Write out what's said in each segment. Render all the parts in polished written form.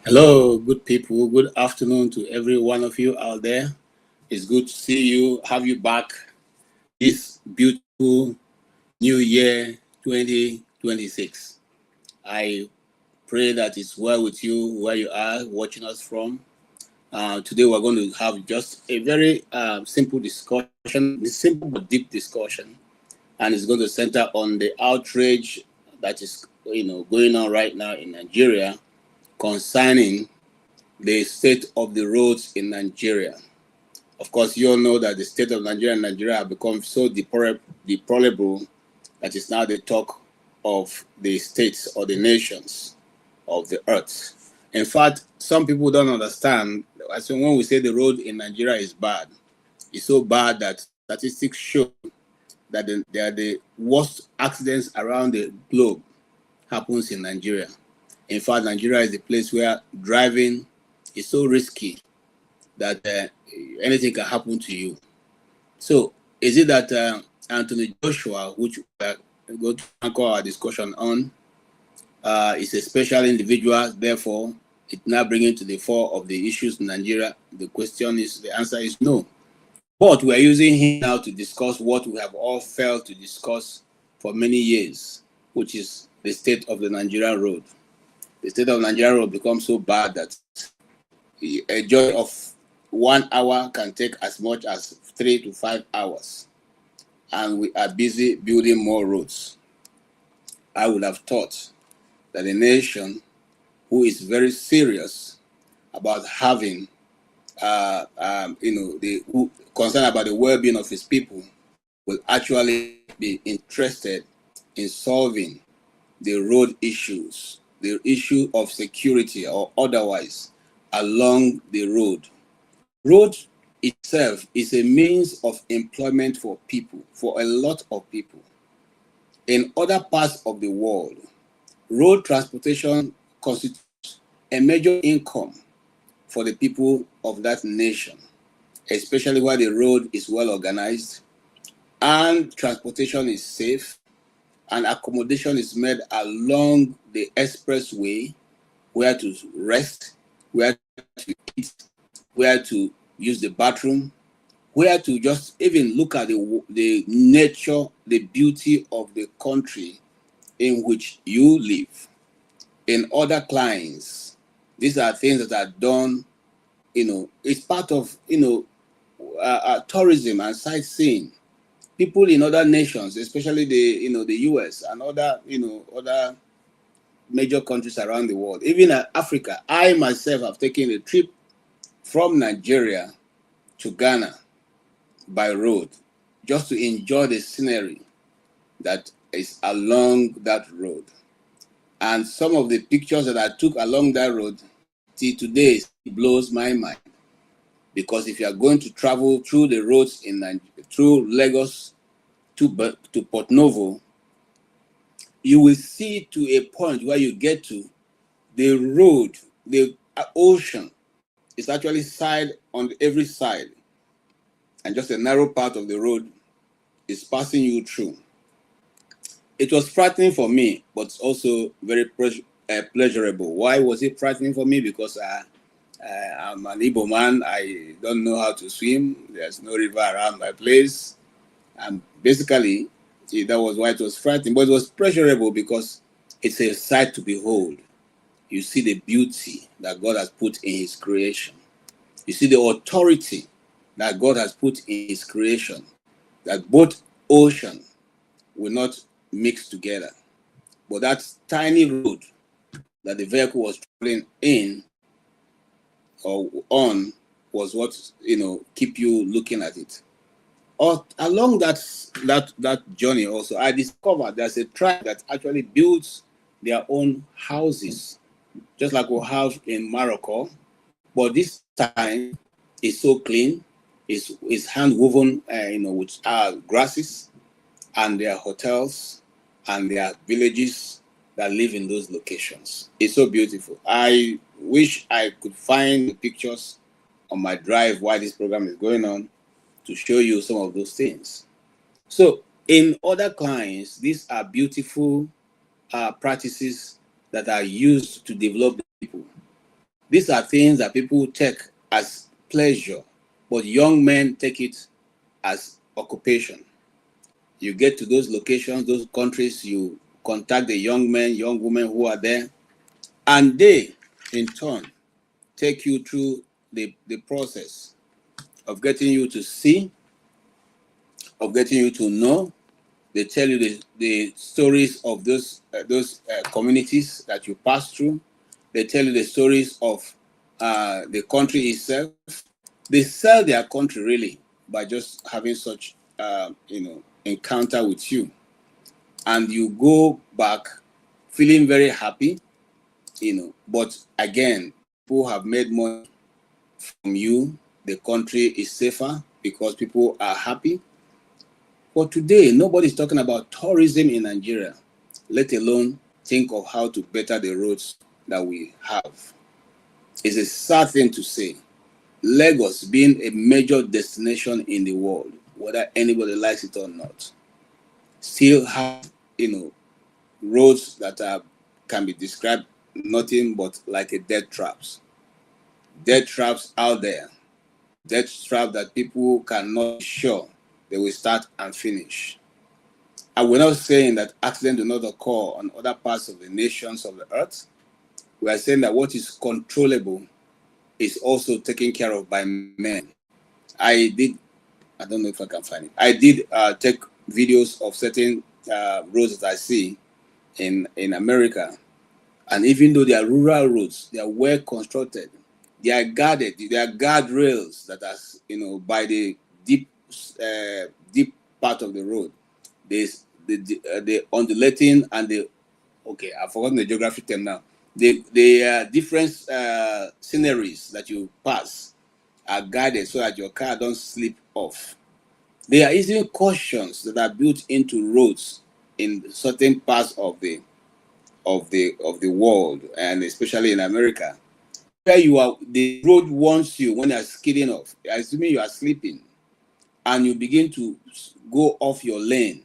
Hello, good people. Good afternoon to every one of you out there. It's good to see you, have you back this beautiful new year 2026. I pray that it's well with you where you are watching us from. Today, we're going to have just a very simple discussion, simple but deep discussion, and it's going to center on the outrage that is, going on right now in Nigeria concerning the state of the roads in Nigeria. Of course, you all know that the state of Nigeria have become so deplorable that it's now the talk of the states or the nations of the earth. In fact, some people don't understand. As when we say the road in Nigeria is bad, it's so bad that statistics show that they are the worst accidents around the globe happens in Nigeria. In fact, Nigeria is the place where driving is so risky that anything can happen to you. So, is it that Anthony Joshua, which we are going to anchor our discussion on, is a special individual, therefore, it now bringing to the fore of the issues in Nigeria? The answer is no. But we are using him now to discuss what we have all failed to discuss for many years, which is the state of the Nigerian road. The state of Nigerian road becomes so bad that a journey of 1 hour can take as much as 3 to 5 hours, and we are busy building more roads. I would have thought that a nation who is very serious about having, who concerned about the well-being of his people, will actually be interested in solving the road issues, the issue of security or otherwise along the road. Road itself is a means of employment for people, for a lot of people. In other parts of the world, road transportation constitutes a major income for the people of that nation, especially where the road is well organized and transportation is safe and accommodation is made along the expressway, where to rest, where to eat, where to use the bathroom, where to just even look at the nature, the beauty of the country in which you live. In other climes, these are things that are done, it's part of, tourism and sightseeing. People in other nations, especially the US and other major countries around the world, even Africa. I myself have taken a trip from Nigeria to Ghana by road just to enjoy the scenery that is along that road. And some of the pictures that I took along that road till today blows my mind. Because if you are going to travel through the roads through Lagos to Port Novo, you will see to a point where you get to the road, the ocean is actually side on every side, and just a narrow part of the road is passing you through. It was frightening for me, but also very pleasurable. Why was it frightening for me? Because I'm an Igbo man. I don't know how to swim. There's no river around my place. And basically, that was why it was frightening. But it was pleasurable because it's a sight to behold. You see the beauty that God has put in his creation. You see the authority that God has put in his creation, that both ocean will not mix together. But that tiny road that the vehicle was traveling in or on was what keep you looking at it. Or along that journey also, I discovered there's a tribe that actually builds their own houses, just like we have in Morocco. But this time is so clean, is hand woven, with grasses, and their hotels and their villages that live in those locations. It's so beautiful. I wish I could find the pictures on my drive while this program is going on to show you some of those things. So in other clients, these are beautiful practices that are used to develop the people. These are things that people take as pleasure, but young men take it as occupation. You get to those locations, those countries, you contact the young men, young women who are there, and they, in turn, take you through the process of getting you to see, of getting you to know. They tell you the stories of those communities that you pass through. They tell you the stories of the country itself. They sell their country really by just having such encounter with you, and you go back feeling very happy, But again, people have made money from you. The country is safer because people are happy. But today, nobody's talking about tourism in Nigeria, let alone think of how to better the roads that we have. It's a sad thing to say. Lagos being a major destination in the world, whether anybody likes it or not, still have, roads that can be described nothing but like a death traps. Death traps out there. Death trap that people cannot be sure they will start and finish. And we're not saying that accidents do not occur on other parts of the nations of the earth. We are saying that what is controllable is also taken care of by men. I don't know if I can find it. I did take videos of certain roads that I see in America. And even though they are rural roads, they are well constructed. They are guarded. They are guardrails that are, by the deep part of the road. The undulating and I've forgotten the geography term now. The different sceneries that you pass are guided so that your car don't slip off. There are even cautions that are built into roads in certain parts of the world, and especially in America, where the road warns you when you're skidding off, assuming you are sleeping, and you begin to go off your lane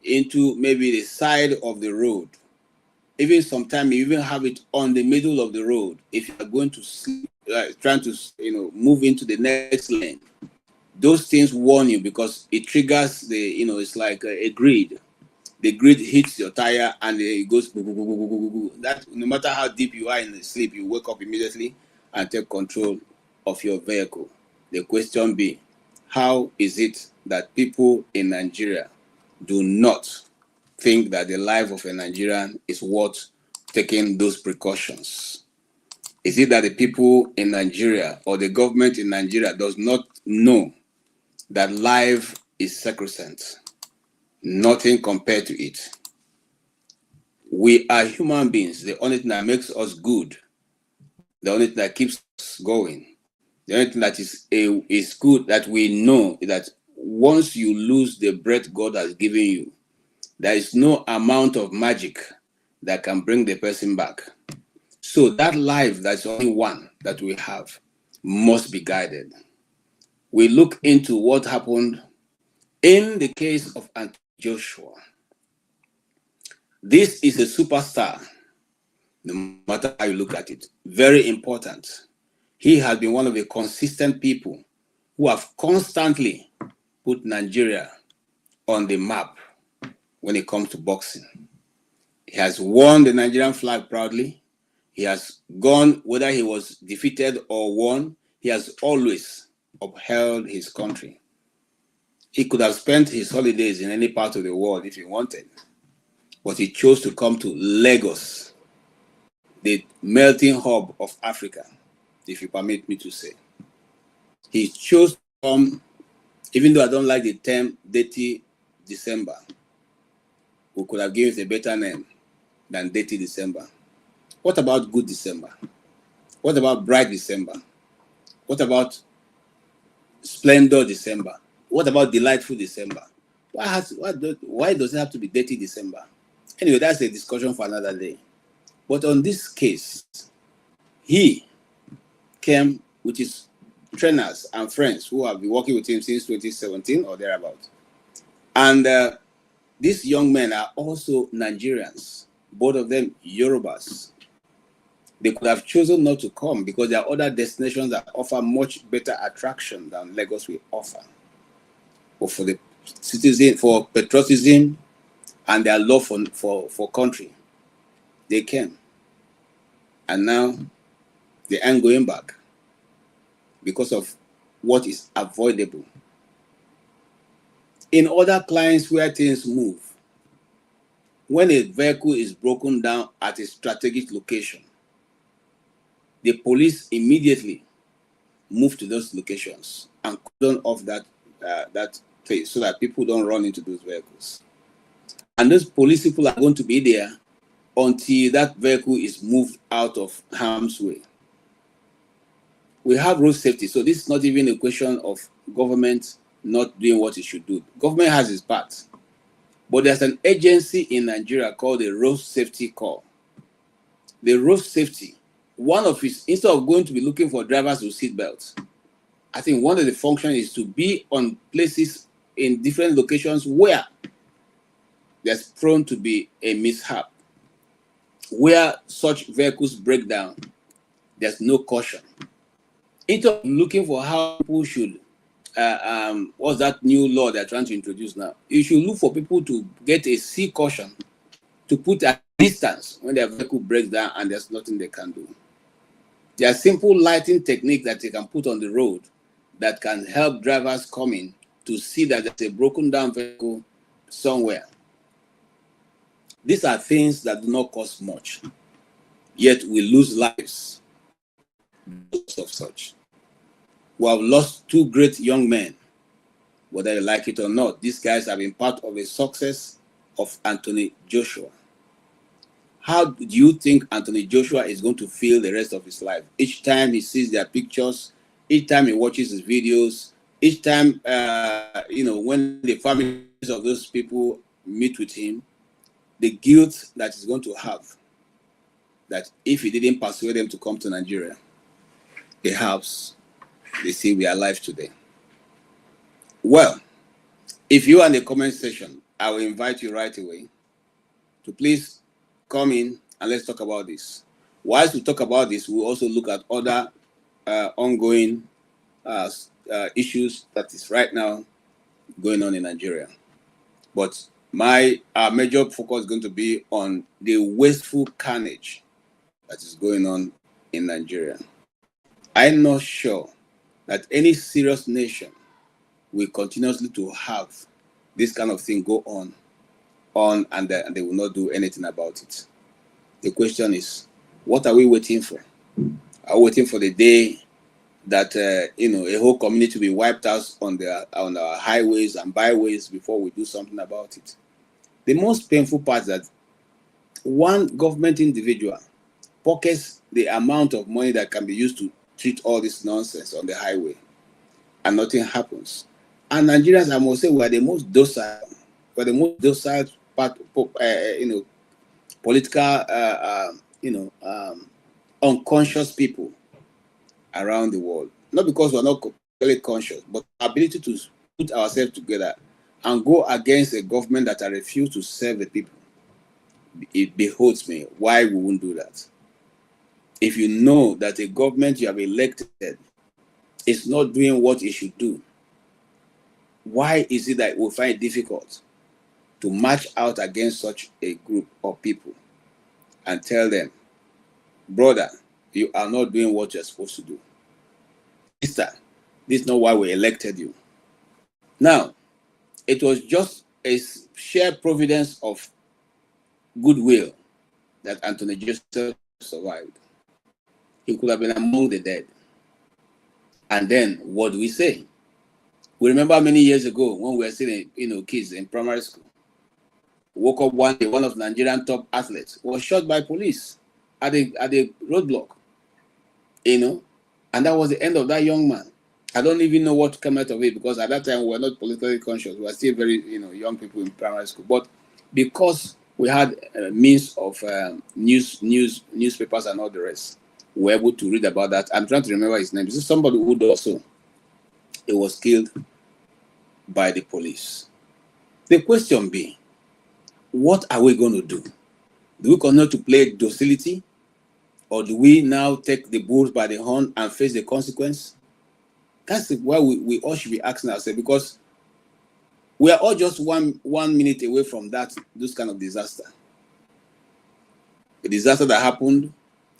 into maybe the side of the road. Even sometimes you even have it on the middle of the road if you are going to sleep, trying to move into the next lane. Those things warn you because it triggers it's like a grid. The grid hits your tire and it goes boo, boo, boo, boo, boo, boo. That no matter how deep you are in the sleep, you wake up immediately and take control of your vehicle. The question be, how is it that people in Nigeria do not think that the life of a Nigerian is worth taking those precautions? Is it that the people in Nigeria or the government in Nigeria does not know that life is sacrosanct? Nothing compared to it. We are human beings. The only thing that makes us good, the only thing that keeps us going, the only thing that is good that we know is that once you lose the breath God has given you, there is no amount of magic that can bring the person back. So that life, that's only one that we have, must be guided. We look into what happened in the case of Joshua. This is a superstar, no matter how you look at it. Very important. He has been one of the consistent people who have constantly put Nigeria on the map when it comes to boxing. He has worn the Nigerian flag proudly. He has gone, whether he was defeated or won, he has always upheld his country. He could have spent his holidays in any part of the world if he wanted, but he chose to come to Lagos, the melting hub of Africa, if you permit me to say. He chose to come, even though I don't like the term dirty December. We could have given it a better name than dirty December. What about good December? What about bright December? What about splendor December? What about delightful December? Why does it have to be dirty December? Anyway, that's a discussion for another day. But on this case, he came with his trainers and friends who have been working with him since 2017 or thereabout. And these young men are also Nigerians, both of them Yorubas. They could have chosen not to come because there are other destinations that offer much better attraction than Lagos will offer. But for the citizen, for patriotism and their love for country, they came. And now they aren't going back because of what is avoidable. In other clients where things move, when a vehicle is broken down at a strategic location, the police immediately move to those locations and cordon off that place so that people don't run into those vehicles. And those police people are going to be there until that vehicle is moved out of harm's way. We have road safety, so this is not even a question of government not doing what it should do. Government has its part, but there's an agency in Nigeria called the Road Safety Corps. The road safety, one of its, instead of going to be looking for drivers with seat belts, I think one of the functions is to be on places in different locations where there's prone to be a mishap, where such vehicles break down. There's no caution. Instead of looking for how people should, what's that new law they're trying to introduce now? You should look for people to get a C caution, to put at distance when their vehicle breaks down and there's nothing they can do. There are simple lighting techniques that they can put on the road that can help drivers coming to see that there's a broken down vehicle somewhere. These are things that do not cost much, yet we lose lives because of such. We have lost two great young men, whether you like it or not. These guys have been part of the success of Anthony Joshua. How do you think Anthony Joshua is going to feel the rest of his life? Each time he sees their pictures, each time he watches his videos, each time, when the families of those people meet with him, the guilt that he's going to have, that if he didn't persuade them to come to Nigeria, perhaps they say we are alive today. Well, if you are in the comment section, I will invite you right away to please come in and let's talk about this. Whilst we talk about this, we'll also look at other ongoing issues that is right now going on in Nigeria. But our major focus is going to be on the wasteful carnage that is going on in Nigeria. I'm not sure that any serious nation will continuously to have this kind of thing go on and they will not do anything about it. The question is, what are we waiting for? Are we waiting for the day that a whole community will be wiped out on our highways and byways before we do something about it? The most painful part is that one government individual pockets the amount of money that can be used to treat all this nonsense on the highway, and nothing happens. And Nigerians, I must say, we are the most docile. We are the most docile political, unconscious people around the world. Not because we're not completely conscious, but our ability to put ourselves together and go against a government that I refuse to serve the people. It beholds me why we won't do that. If you know that a government you have elected is not doing what it should do, why is it that we find it difficult to march out against such a group of people and tell them, brother, you are not doing what you're supposed to do? Sister, this is not why we elected you. Now, it was just a sheer providence of goodwill that Anthony Joseph survived. He could have been among the dead. And then, what do we say? We remember many years ago when we were still kids in primary school. Woke up one day, one of Nigerian top athletes was shot by police at a roadblock, and that was the end of that young man. I don't even know what came out of it, because at that time we were not politically conscious. We were still very, young people in primary school. But because we had means of newspapers and all the rest, we were able to read about that. I'm trying to remember his name. This is somebody who also, he was killed by the police. The question being, what are we going to do? Do we continue to play docility Or do we now take the bulls by the horn and face the consequence? That's why we all should be asking ourselves, because we are all just one minute away from this kind of disaster. The disaster that happened,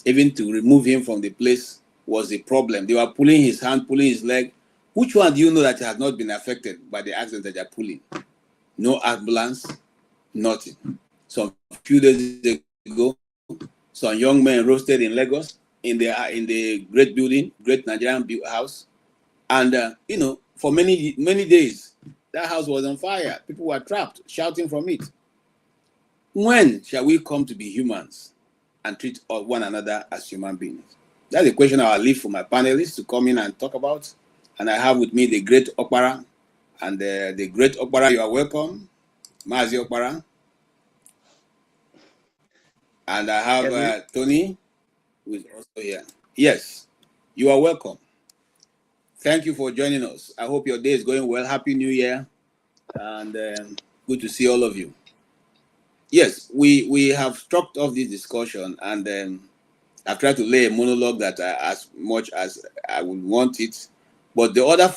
even to remove him from the place was a problem. They were pulling his hand, pulling his leg. Which one do you know that has not been affected by the accident that they are pulling? No ambulance, nothing. Some few days ago, some young men roasted in Lagos in the great building, great Nigerian house, and for many days that house was on fire. People were trapped, shouting from it. When shall we come to be humans and treat one another as human beings? That's a question I'll leave for my panelists to come in and talk about. And I have with me the great Okpara. And the great Okpara, you are welcome. Mazi Okpara. And I have Tony, who is also here. Yes, you are welcome. Thank you for joining us. I hope your day is going well. Happy New Year. And good to see all of you. Yes, we have struck off this discussion, and I've tried to lay a monologue that as much as I would want it. But the other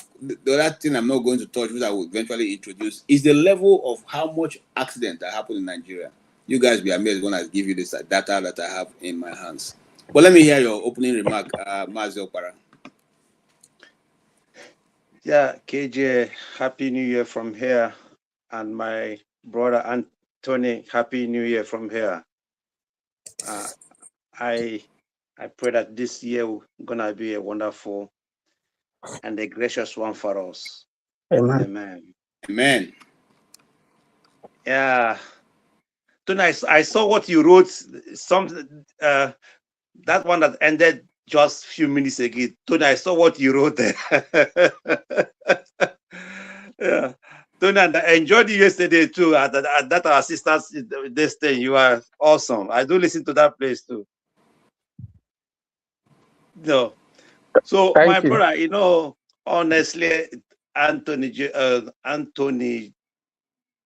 thing I'm not going to touch, which I will eventually introduce, is the level of how much accident that happened in Nigeria. You guys be amazed when I give you this data that I have in my hands. But let me hear your opening remark, Mazi Okpara. Yeah, KJ, Happy New Year from here. And my brother Anthony, Happy New Year from here. I pray that this year gonna be a wonderful and a gracious one for us. Amen. Amen. Amen. Yeah. Tony, I saw what you wrote. That one that ended just a few minutes ago. Tony, I saw what you wrote there. Yeah. Tony, and I enjoyed you yesterday too. At that our sisters, this thing, you are awesome. I do listen to that place too. No. So Thank my you. brother, honestly, Anthony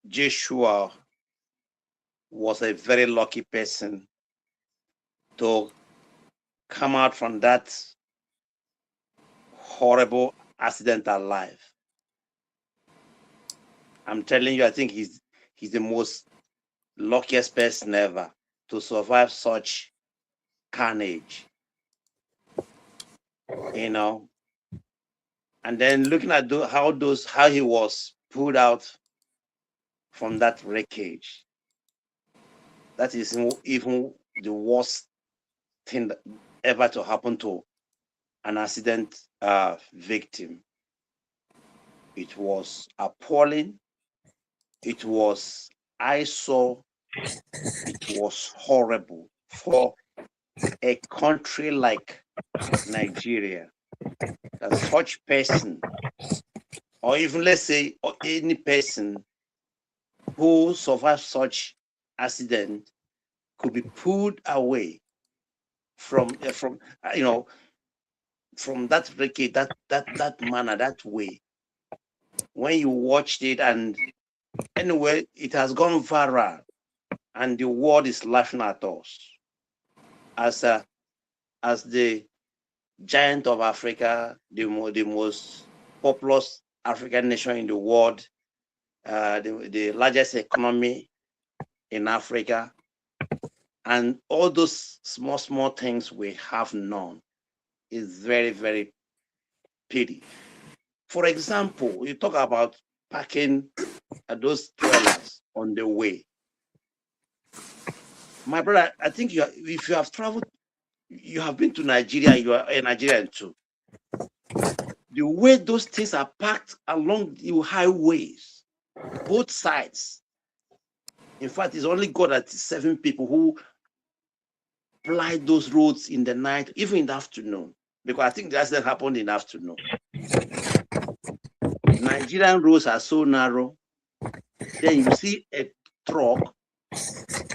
Joshua was a very lucky person to come out from that horrible accident alive. I'm telling you, I think he's the most luckiest person ever to survive such carnage. And then looking at how he was pulled out from that wreckage. That is even the worst thing ever to happen to an accident victim. It was appalling. It was eyesore. It was horrible for a country like Nigeria. That such person, or even let's say any person who survived such accident, could be pulled away from that wreckage, that manner, that way. When you watched it, and anyway, it has gone viral, and the world is laughing at us as the giant of Africa, the most populous African nation in the world, the largest economy in Africa, and all those small things we have known is very, very pity. For example, you talk about parking those trailers on the way. My brother, I think if you have traveled, you have been to Nigeria, you are a Nigerian too. The way those things are packed along the highways, both sides. In fact, it's only God that 7 people who ply those roads in the night, even in the afternoon, because I think the accident happened in the afternoon. Nigerian roads are so narrow. Then you see a truck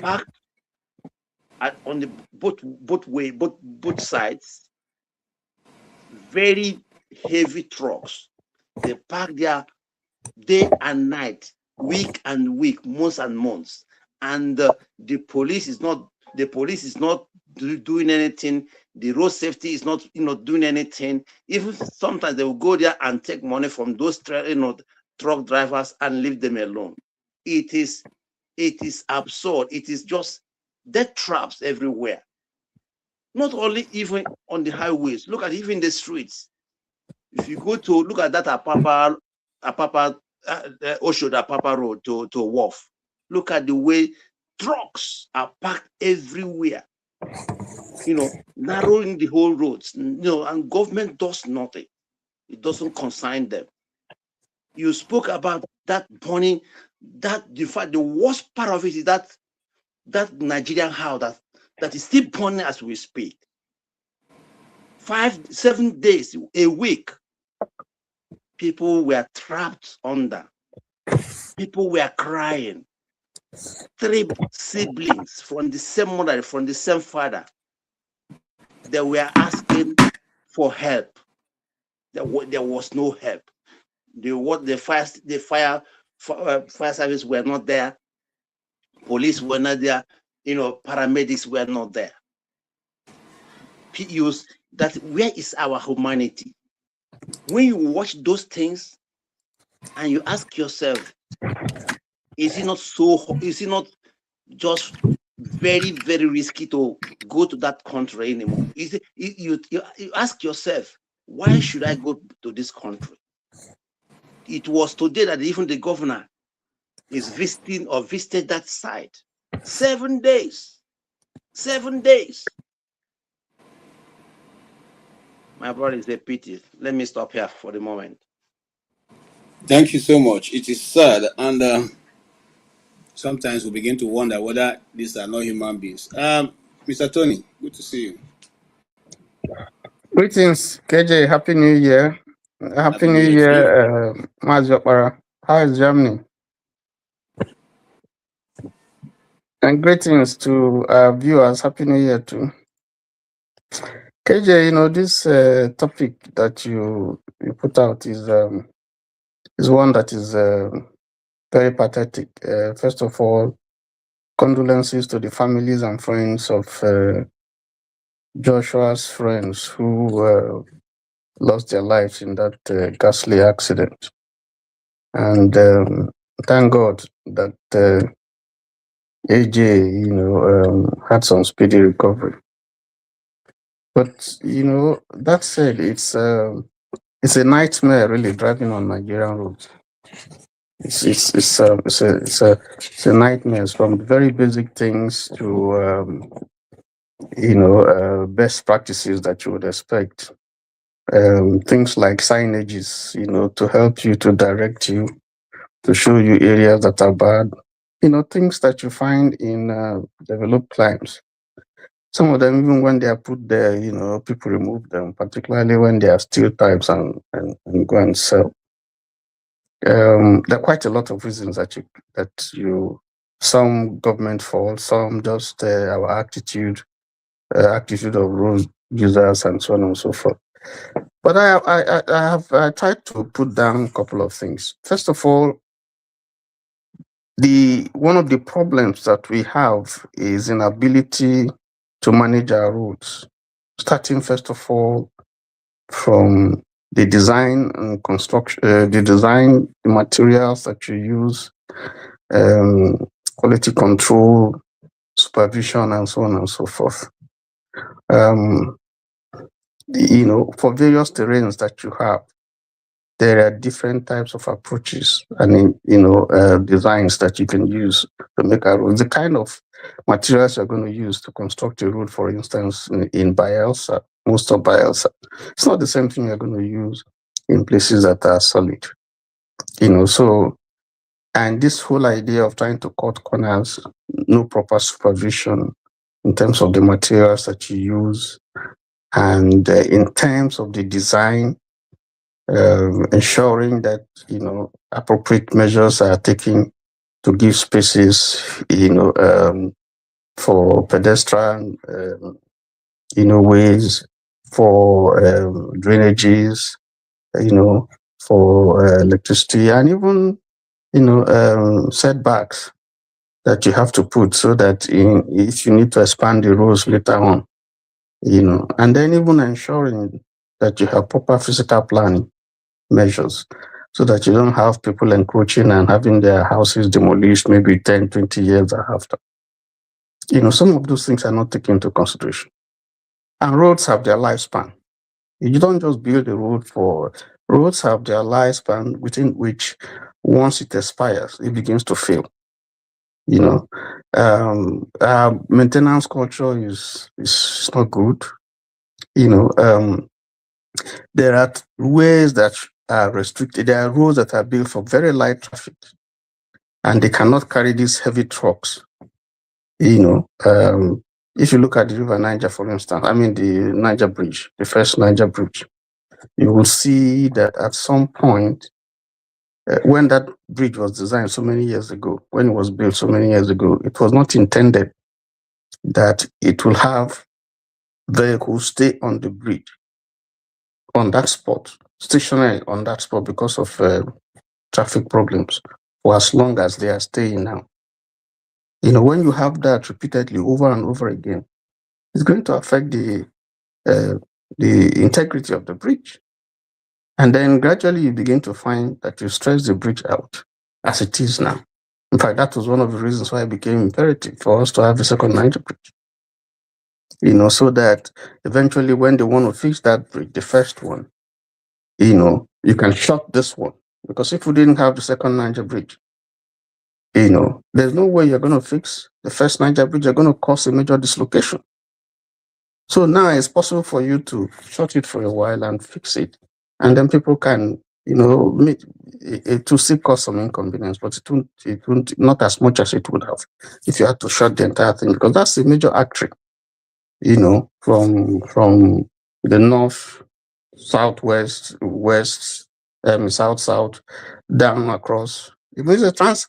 parked on the both sides. Very heavy trucks. They park there day and night, week and week, months and months, and the police is not doing anything. The road safety is not, doing anything. Even sometimes they will go there and take money from those, truck drivers and leave them alone. It is absurd. It is just death traps everywhere. Not only even on the highways. Look at even the streets. If you go to look at that Apapa Oshoda Apapa Road to Wharf, look at the way trucks are parked everywhere. Narrowing the whole roads. And government does nothing. It doesn't concern them. You spoke about that burning. In fact, the worst part of it is that Nigerian house that is still burning as we speak. 5-7 days, a week, people were trapped under. People were crying. 3 siblings from the same mother, from the same father, they were asking for help. There was no help. The fire service were not there. Police were not there. Paramedics were not there. Where is our humanity? When you watch those things and you ask yourself, is it not just very, very risky to go to that country anymore? You ask yourself, why should I go to this country? It was today that even the governor is visited that site. 7 days. 7 days. My brother, is a pity. Let me stop here for the moment. Thank you so much. It is sad, and sometimes we begin to wonder whether these are not human beings. Mr. Tony, good to see you. Greetings, KJ. Happy New Year. Happy New Year, Mazopara. How is Germany? And greetings to our viewers. Happy New Year too. KJ, this topic that you put out is one that is very pathetic. First of all, condolences to the families and friends of Joshua's friends who lost their lives in that ghastly accident. And thank God that AJ, had some speedy recovery. But that said, it's a nightmare really driving on Nigerian roads. It's a nightmare from very basic things to best practices that you would expect. Things like signages, to help you, to direct you, to show you areas that are bad. Things that you find in developed climes. Some of them, even when they are put there, people remove them, particularly when they are steel types and go and sell. There are quite a lot of reasons some government fault, some just our attitude of road users and so on and so forth. But I have tried to put down a couple of things. First of all, one of the problems that we have is inability to manage our roads, starting first of all from the design and construction, the materials that you use, quality control, supervision, and so on and so forth. For various terrains that you have, there are different types of approaches and designs that you can use to make a road. The kind of materials you're going to use to construct a road, for instance, in Bayelsa, most of Bayelsa, it's not the same thing you're going to use in places that are solid. And this whole idea of trying to cut corners, no proper supervision in terms of the materials that you use, and in terms of the design, ensuring that appropriate measures are taken to give spaces for pedestrian ways, for drainages, for electricity, and even setbacks. that you have to put so that if you need to expand the roads later on, and then even ensuring that you have proper physical planning measures so that you don't have people encroaching and having their houses demolished maybe 10, 20 years after. Some of those things are not taken into consideration. And roads have their lifespan. You don't just build a road roads have their lifespan within which once it expires, it begins to fail. Maintenance culture is not good. There are ways that are restricted. There are roads that are built for very light traffic, and they cannot carry these heavy trucks. If you look at the River Niger, for instance, the Niger Bridge, the first Niger Bridge, you will see that at some point, when that bridge was designed so many years ago, when it was built so many years ago, it was not intended that it will have vehicles stay on the bridge, on that spot, stationary on that spot because of traffic problems for as long as they are staying now. When you have that repeatedly over and over again, it's going to affect the integrity of the bridge. And then gradually you begin to find that you stretch the bridge out as it is now. In fact, that was one of the reasons why it became imperative for us to have a second Niger bridge. So that eventually when they want to fix that bridge, the first one, you can shut this one. Because if we didn't have the second Niger bridge, there's no way you're going to fix the first Niger bridge. You're going to cause a major dislocation. So now it's possible for you to shut it for a while and fix it. And then people can, it will still cause some inconvenience, but it won't not as much as it would have if you had to shut the entire thing, because that's a major artery, from the north, southwest, west, south, down across. It is a trans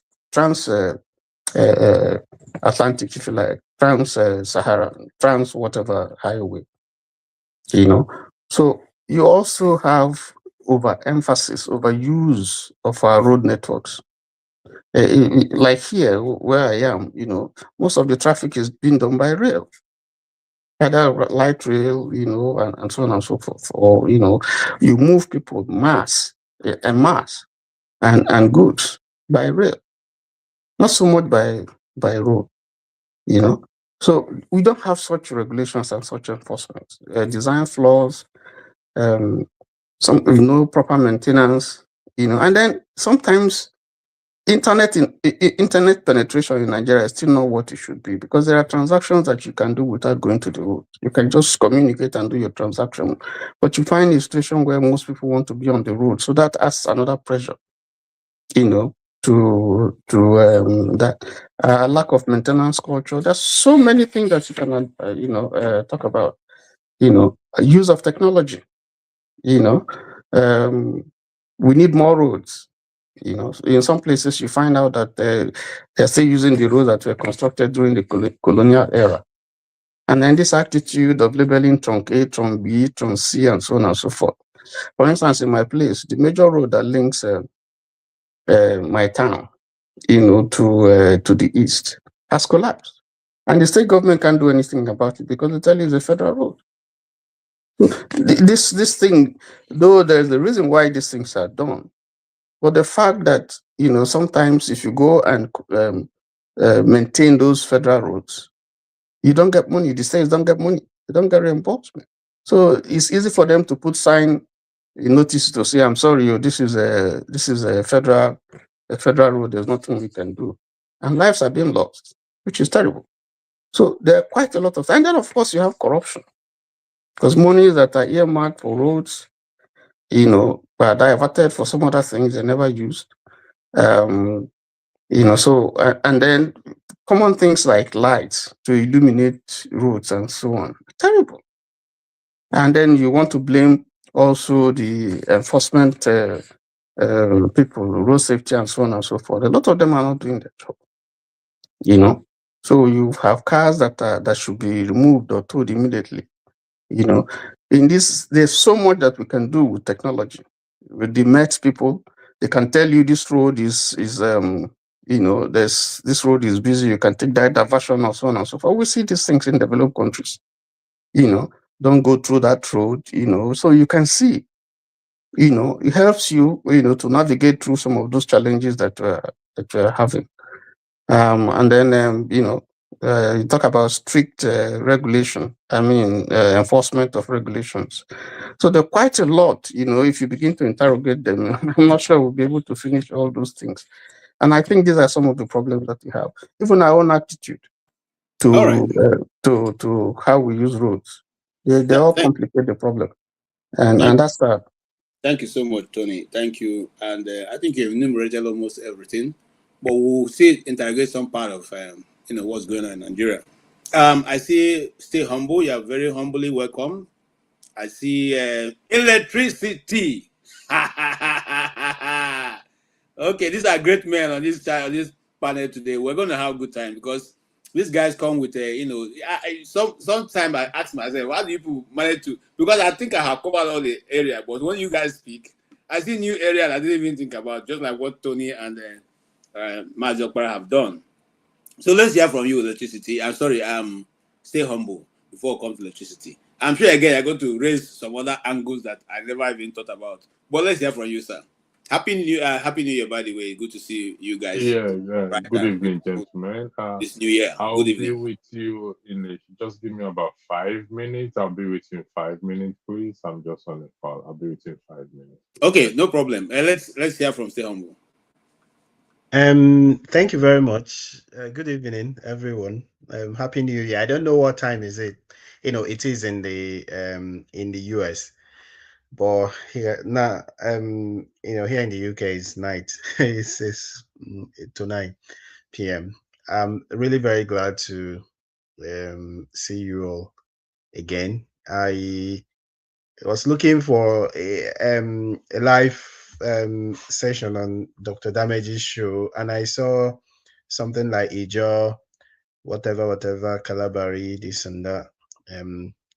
Atlantic, if you like, trans-Sahara, trans-whatever highway, So you also have overuse of our road networks. Like here, where I am, most of the traffic is being done by rail, either light rail, and so on and so forth. Or, you move people mass and goods by rail, not so much by road. So we don't have such regulations and such enforcement, design flaws, some proper maintenance, and then sometimes internet penetration in Nigeria is still not what it should be, because there are transactions that you can do without going to the road. You can just communicate and do your transaction, but you find a situation where most people want to be on the road, so that adds another pressure, to that lack of maintenance culture. There's so many things that you can talk about. Use of technology. We need more roads. In some places you find out that they're still using the roads that were constructed during the colonial era, and then this attitude of labeling trunk A, trunk B, trunk C, and so on and so forth. For instance, in my place, the major road that links my town, to the east, has collapsed, and the state government can't do anything about it because they tell you it's a federal road. This thing, though, there's a reason why these things are done, but the fact that sometimes if you go and maintain those federal roads, you don't get money. The states don't get money. They don't get reimbursement. So it's easy for them to put sign notice to say, "I'm sorry, this is a federal road. There's nothing we can do," and lives are being lost, which is terrible. So there are quite a lot of, and then of course you have corruption, because monies that are earmarked for roads, are diverted for some other things they never used. So and then common things like lights to illuminate roads and so on, terrible. And then you want to blame also the enforcement people, road safety and so on and so forth. A lot of them are not doing their job. So you have cars that should be removed or towed immediately. In this, there's so much that we can do with technology. With the MET people, they can tell you this road is this road is busy, you can take that diversion or so on and so forth. We see these things in developed countries. Don't go through that road, so you can see, it helps you, to navigate through some of those challenges that we're having. And then, you talk about strict regulation, enforcement of regulations. So there are quite a lot, if you begin to interrogate them, I'm not sure we'll be able to finish all those things. And I think these are some of the problems that we have. Even our own attitude All right. to how we use roads. They all Thank, complicate the problem. And thank, and that's that. thank you so much, Tony. Thank you. And I think you've enumerated almost everything, but we'll still interrogate some part of what's going on in Nigeria. I see. Stay humble. You are very humbly welcome. I see electricity. Okay, these are great men on this panel today. We're going to have a good time because these guys come with sometimes I ask myself, how do people manage to? Because I think I have covered all the area, but when you guys speak, I see new area I didn't even think about, just like what Tony and Mazokpara have done. So let's hear from you, electricity. I'm sorry, stay humble before it comes to electricity. I'm sure again you're going to raise some other angles that I never even thought about. But let's hear from you, sir. Happy New Year, by the way. Good to see you guys Yeah, yeah. right Good and evening, gentlemen. this new year. I'll Good be evening. with you just give me about 5 minutes. I'll be with you in 5 minutes, please. I'm just on the call. I'll be with you in 5 minutes. Okay, no problem. Let's hear from Stay Humble. Thank you very much. Good evening, everyone. Happy New Year. I don't know what time is it. It is in the US, but here now, here in the UK it's night. It's to 9 p.m. I'm really very glad to see you all again. I was looking for a live session on Dr. Damage's show, and I saw something like Ijo, whatever, Calabari, this and that.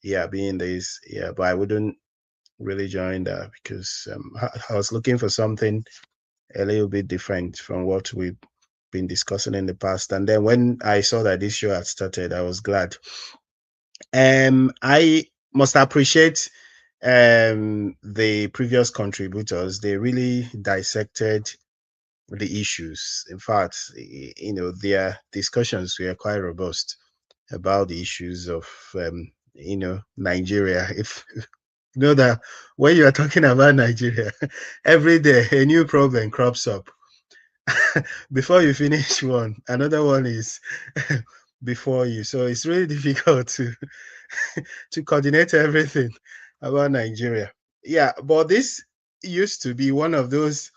Yeah, being this, yeah, but I wouldn't really join that because I was looking for something a little bit different from what we've been discussing in the past. And then when I saw that this show had started, I was glad. I must appreciate the previous contributors. They really dissected the issues. In fact, their discussions were quite robust about the issues of Nigeria. If you know that when you are talking about Nigeria, every day a new problem crops up. Before you finish one, another one is before you. So it's really difficult to coordinate everything about Nigeria. Yeah, but this used to be one of those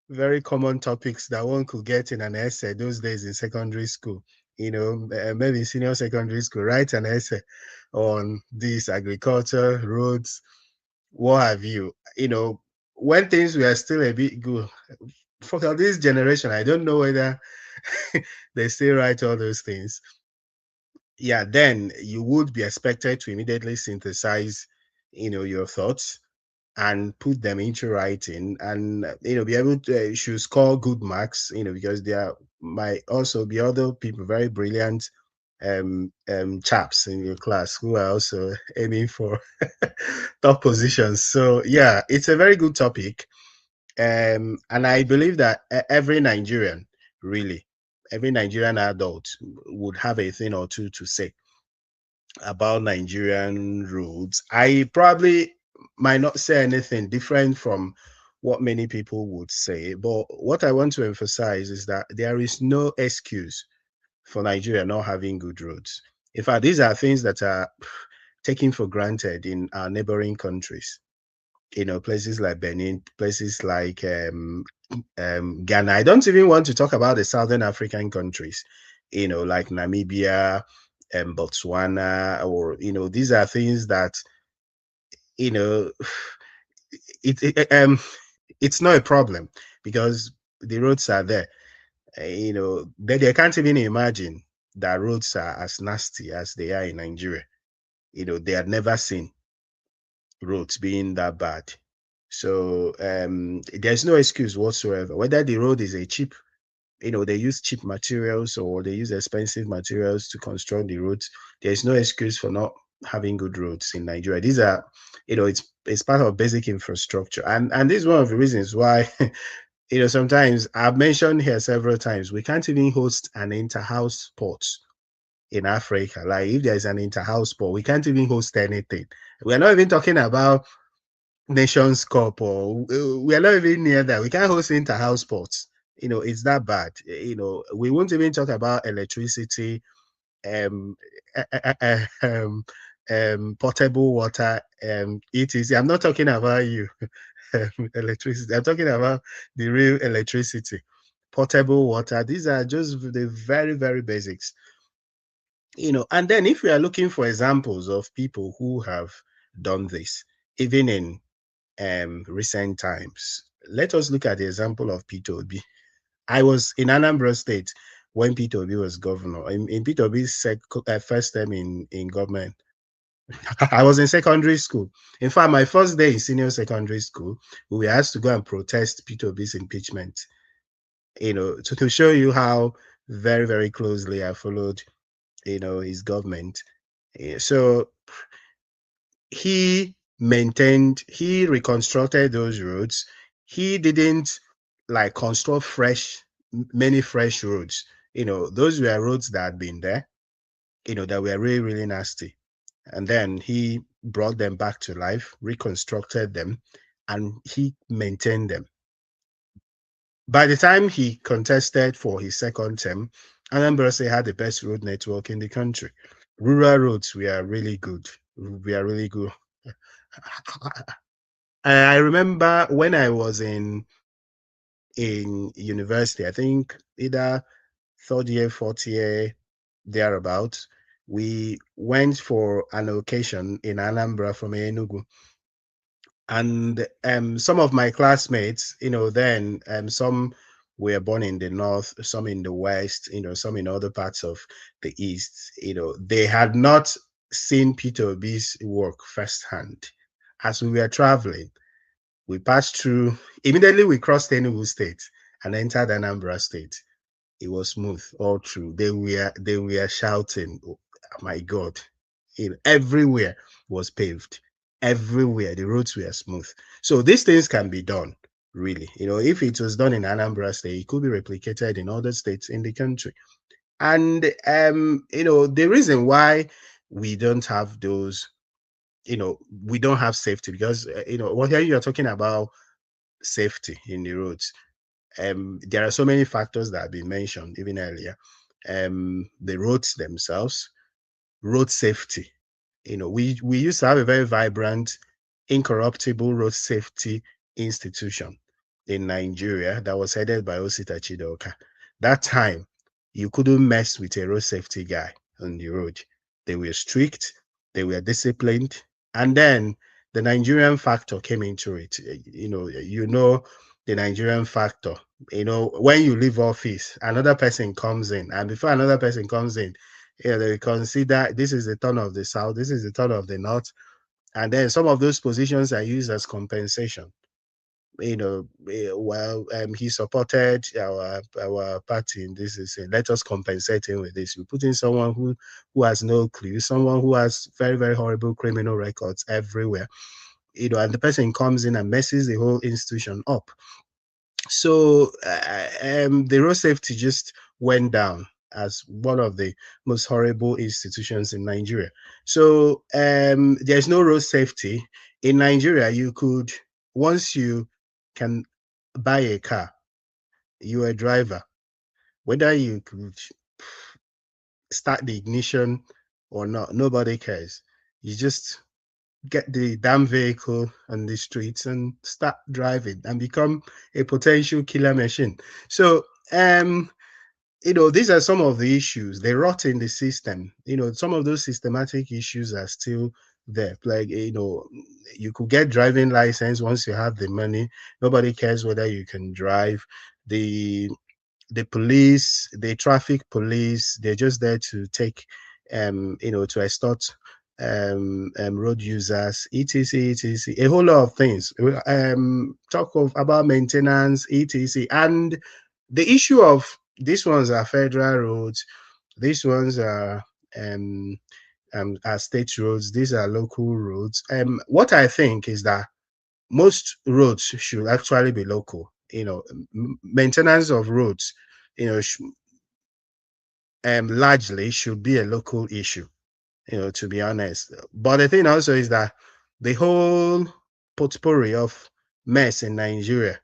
very common topics that one could get in an essay those days in secondary school. Maybe senior secondary school, write an essay on this agriculture, roads, what have you. When things were still a bit good. For this generation, I don't know whether they still write all those things. Yeah, then you would be expected to immediately synthesize, your thoughts and put them into writing, and be able to should score good marks, because there might also be other people, very brilliant chaps in your class who are also aiming for top positions. So yeah, it's a very good topic. And I believe that every Nigerian, really, every Nigerian adult would have a thing or two to say about Nigerian roads. I probably might not say anything different from what many people would say, but what I want to emphasize is that there is no excuse for Nigeria not having good roads. In fact, these are things that are taken for granted in our neighboring countries. Places like Benin, places like Ghana. I don't even want to talk about the Southern African countries, like Namibia and Botswana, or these are things that you know it's not a problem because the roads are there. They can't even imagine that roads are as nasty as they are in Nigeria. They had never seen roads being that bad. So there's no excuse whatsoever. Whether the road is a cheap they use cheap materials or they use expensive materials to construct the roads. There's no excuse for not having good roads in Nigeria. These are, it's part of basic infrastructure. And this is one of the reasons why, sometimes I've mentioned here several times, we can't even host an inter-house sport in Africa. Like if there's an inter-house sport, we can't even host anything. We're not even talking about Nations Cup, or we are not even near that. We can't host inter-house sports. It's that bad. We won't even talk about electricity, um, potable water, etc. I'm not talking about you, electricity. I'm talking about the real electricity, potable water. These are just the very, very basics. And then if we are looking for examples of people who have done this, even in recent times, let us look at the example of Peter Obi. I was in Anambra State when Peter Obi was governor. In Peter Obi's first term in government, I was in secondary school. In fact, my first day in senior secondary school, we were asked to go and protest Peter Obi's impeachment. To show you how very, very closely I followed, his government. So he reconstructed those roads. He didn't like construct many fresh roads. Those were roads that had been there, that were really, really nasty. And then he brought them back to life, reconstructed them, and he maintained them. By the time he contested for his second term, Anambra State had the best road network in the country. Rural roads were really good. We are really good. I remember when I was in university, I think either third year, fourth year, thereabouts, we went for an occasion in Anambra from Enugu. And some of my classmates, then some were born in the north, some in the west, some in other parts of the east. They had not seen Peter Obi's work firsthand. As we were traveling, we passed through, immediately we crossed Enugu State and entered Anambra State. It was smooth all through. They were shouting, oh my God. Everywhere was paved. Everywhere the roads were smooth. So these things can be done, really. If it was done in Anambra State, it could be replicated in other states in the country. And the reason why we don't have those, we don't have safety, because here you're talking about safety in the roads. There are so many factors that have been mentioned even earlier. The roads themselves, road safety. We used to have a very vibrant, incorruptible road safety institution in Nigeria that was headed by Osita Chidoka. That time, you couldn't mess with a road safety guy on the road. They were strict, they were disciplined, and then the Nigerian factor came into it. The Nigerian factor. When you leave office, another person comes in, and before another person comes in, they consider this is the turn of the south, this is the turn of the north, and then some of those positions are used as compensation. He supported our party in this. Let us compensate him with this. We put in someone who has no clue, someone who has very, very horrible criminal records everywhere. And the person comes in and messes the whole institution up. So the road safety just went down as one of the most horrible institutions in Nigeria. So there's no road safety. In Nigeria, you could, once you can buy a car, you're a driver, whether you could start the ignition or not, nobody cares. You just get the damn vehicle on the streets and start driving and become a potential killer machine. So these are some of the issues. They rot in the system. Some of those systematic issues are still there. Like, you could get driving license once you have the money. Nobody cares whether you can drive. The police, the traffic police, they're just there to take, to extort road users, etc., a whole lot of things. Talk about maintenance, etc. And the issue of these ones are federal roads, these ones are state roads, these are local roads. What I think is that most roads should actually be local. Maintenance of roads, largely should be a local issue, to be honest. But the thing also is that the whole potpourri of mess in Nigeria,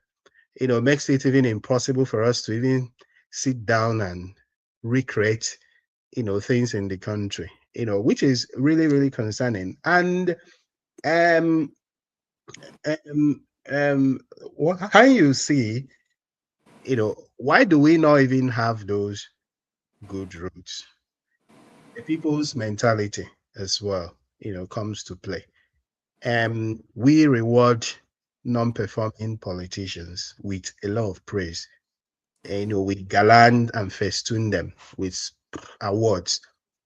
makes it even impossible for us to even sit down and recreate, things in the country, which is really, really concerning. And um, what how you see, why do we not even have those good roads? The people's mentality as well, comes to play. We reward non-performing politicians with a lot of praise. We gallant and festoon them with awards.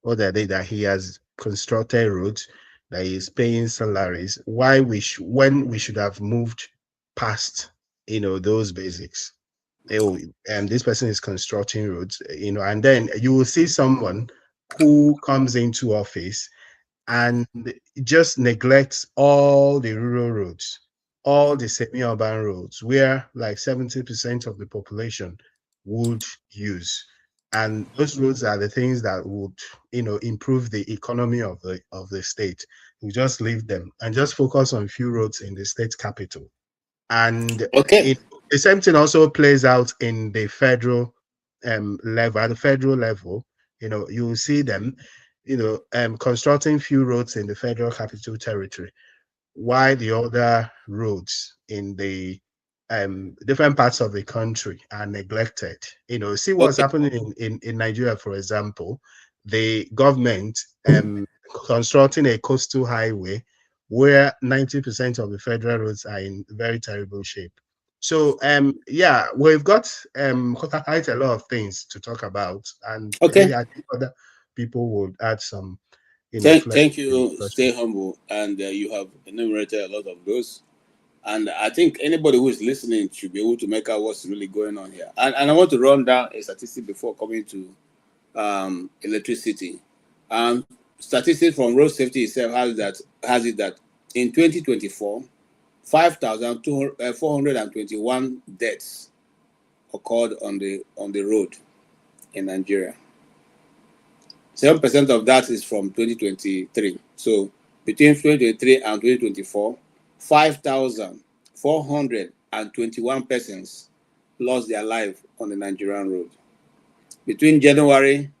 Or that he has constructed roads, that he is paying salaries. Why when we should have moved past, those basics. This person is constructing roads, and then you will see someone who comes into office and just neglects all the rural roads, all the semi-urban roads, where like 70% of the population would use. And those roads are the things that would, improve the economy of the state. We just leave them and just focus on few roads in the state capital. And Okay. the same thing also plays out in the federal level. At the federal level, you will see them, constructing few roads in the federal capital territory, while the other roads in the different parts of the country are neglected. See what's Okay. happening in Nigeria, for example. The government constructing a coastal highway where 90% of the federal roads are in very terrible shape. So yeah, we've got quite a lot of things to talk about, and maybe Okay. I think other people would add some, flesh Thank to the you. Stay discussion. humble, and you have enumerated a lot of those. And I think anybody who is listening should be able to make out what's really going on here. And I want to run down a statistic before coming to electricity. Statistics from road safety itself has it that in 2024, 5,421 deaths occurred on the road in Nigeria. 7% of that is from 2023. So between 2023 and 2024, 5,421 persons lost their life on the Nigerian road. Between January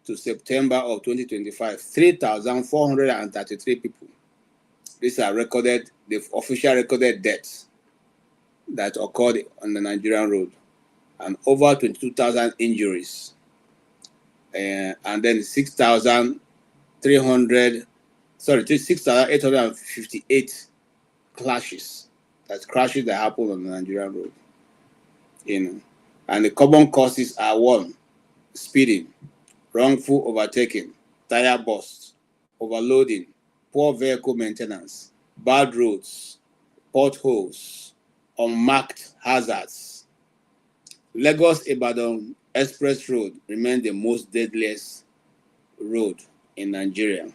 to September of 2025, 3,433 people. These are the official recorded deaths that occurred on the Nigerian road, and over 22,000 injuries, and then 6,858 clashes. That's crashes that happen on the Nigerian road. And the common causes are: one, speeding, wrongful overtaking, tire bursts, overloading, poor vehicle maintenance, bad roads, potholes, unmarked hazards. Lagos-Ibadan Express Road remains the most deadliest road in Nigeria.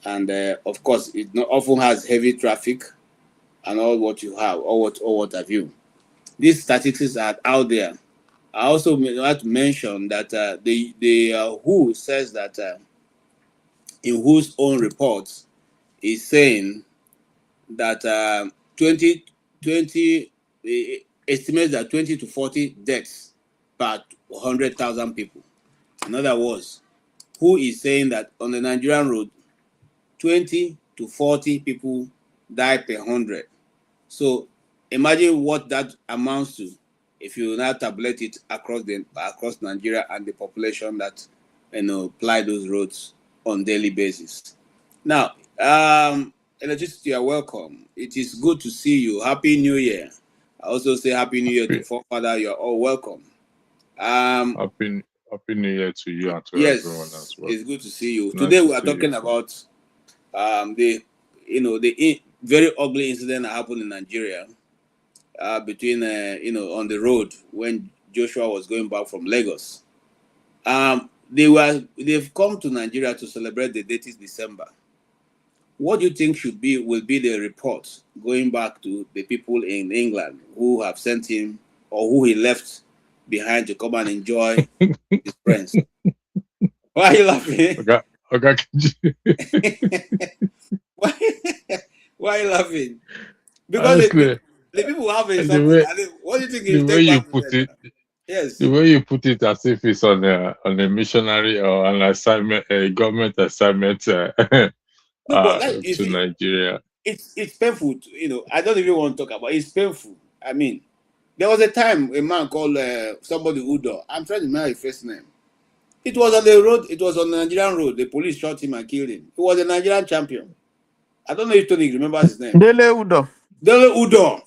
And of course, it often has heavy traffic and all what you have, or what have you. These statistics are out there. I also want to mention that the WHO says that in WHO's own reports is saying that 2020 estimates that 20 to 40 deaths per 100,000 people. In other words, WHO is saying that on the Nigerian road, 20 to 40 people die per 100. So imagine what that amounts to if you now tabulate it across Nigeria and the population that ply those roads on daily basis. Now, electricity, you're welcome. It is good to see you. Happy New Year. I also say Happy New Year to Happy, Forefather. You're all welcome. Um, happy, happy New Year to you and to everyone as yes, well. it's good to see you. Nice Today to we are see you talking too. about the very ugly incident that happened in Nigeria between on the road when Joshua was going back from Lagos. They've come to Nigeria to celebrate the 30th December. What do you think will be the report going back to the people in England who have sent him or who he left behind to come and enjoy his friends? Why are you laughing? why, why are you laughing? Because Honestly, the people have a the something. way What do you think the you way take you back to put them? it, Yes. the way you put it, as if it's on a missionary or an assignment, a government assignment No, but you to see, Nigeria. it's painful. I don't even want to talk about it. It's painful. I mean, there was a time a man called somebody Udo. I'm trying to remember his first name. It was on the road. It was on the Nigerian road. The police shot him and killed him. He was a Nigerian champion. I don't know if Tony remembers his name. Dele Udo. Dele Udo.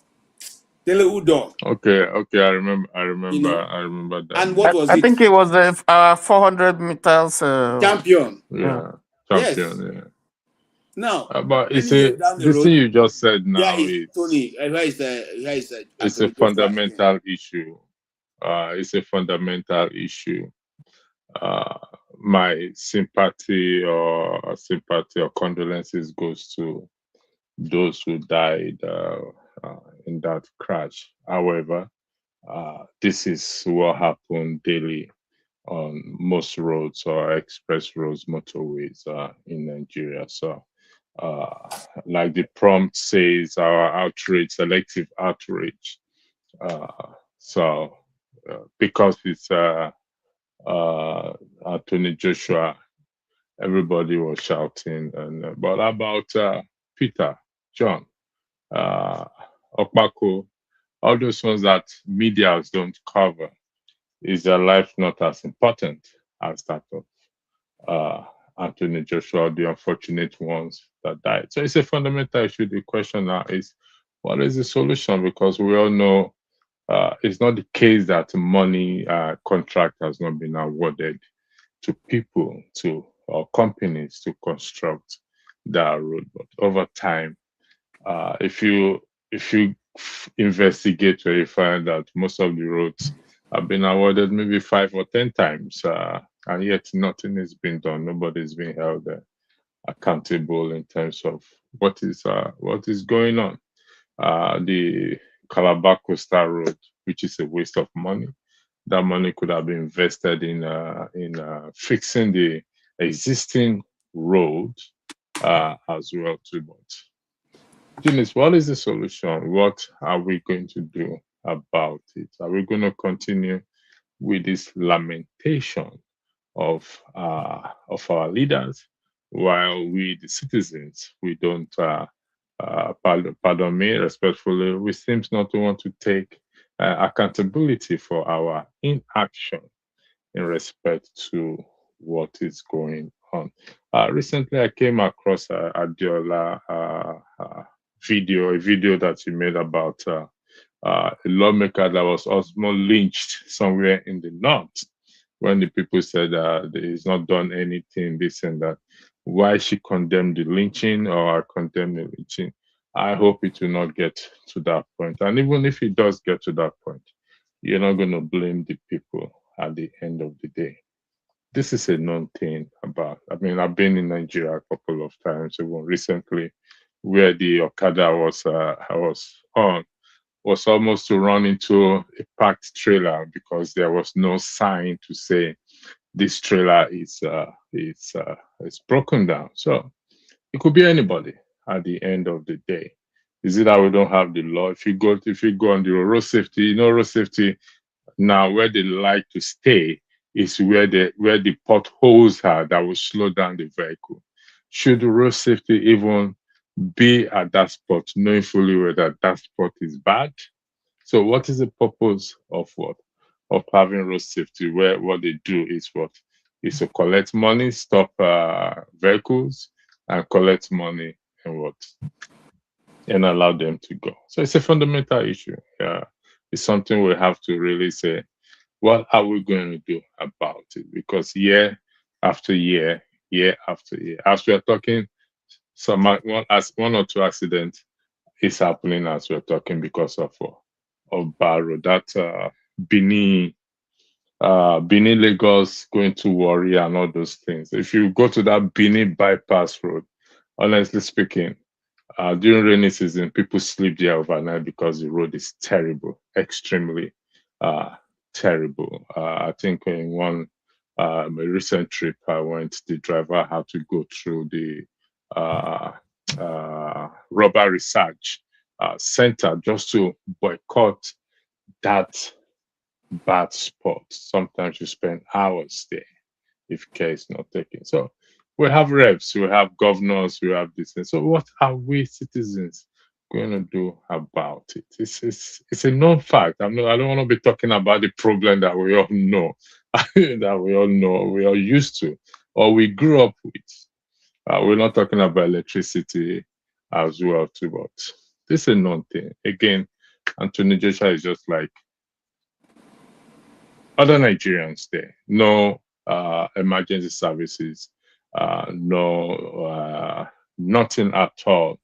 Dele Udo. Okay, I remember that. And what was I it? think it was the 400 meters. Champion. Yeah, Yes. champion. Yeah. Now, But many years down the this thing road, you just said here now is is Tony. Here is it's a Anthony Joshua again. fundamental issue. It's a fundamental issue. My sympathy or condolences goes to those who died in that crash. However, this is what happened daily on most roads or express roads, motorways in Nigeria. So, like the prompt says, our outrage, selective outrage. So, because it's Anthony Joshua, everybody was shouting. And but about Peter, John, Okpako, all those ones that medias don't cover, is their life not as important as that of Anthony Joshua, the unfortunate ones that died? So it's a fundamental issue. The question now is, what is the solution? Because we all know it's not the case that money contract has not been awarded to people, or companies to construct that road. But over time, if you investigate, you find that most of the roads have been awarded maybe 5 or 10 times, and yet nothing is being done. Nobody's being held accountable in terms of what is going on. The Calabar Coastal Road, which is a waste of money. That money could have been invested in fixing the existing road as well too. But Eunice, what is the solution? What are we going to do about it? Are we going to continue with this lamentation of our leaders, while we, the citizens, we don't, pardon me, respectfully, we seem not to want to take accountability for our inaction in respect to what is going on. Recently, I came across Adiola a video that you made about a lawmaker that was almost lynched somewhere in the north, when the people said he's not done anything, this and that. Why she condemned the lynching, or I condemn the lynching? I hope it will not get to that point. And even if it does get to that point, you're not going to blame the people at the end of the day. This is a known thing about. I mean, I've been in Nigeria a couple of times, even recently, where the Okada I was on was almost to run into a packed trailer because there was no sign to say this trailer is broken down. So it could be anybody at the end of the day. Is it that we don't have the law? If you go on the road safety, road safety now, where they like to stay is where the potholes are that will slow down the vehicle. Should road safety even be at that spot, knowing fully well that spot is bad? So what is the purpose of what? Of having road safety, where what they do is what? Is to collect money, stop vehicles, and collect money and what? And allow them to go. So it's a fundamental issue. It's something we have to really say, what are we going to do about it? Because year after year, as we are talking, one or two accidents is happening as we're talking because of bad road. That Benin, Benin Lagos going to Warri and all those things. If you go to that Benin bypass road, honestly speaking, during rainy season, people sleep there overnight because the road is terrible, extremely terrible. I think in one a recent trip I went, the driver had to go through the rubber research center just to boycott that bad spot. Sometimes you spend hours there if care is not taken. So we have reps, we have governors, we have this. So what are we citizens going to do about it? It's a known fact. I don't want to be talking about the problem that we all know, we are used to, or we grew up with. We're not talking about electricity as well too, but this is a known thing. Again, Anthony Joshua is just like other Nigerians there. No emergency services, nothing at all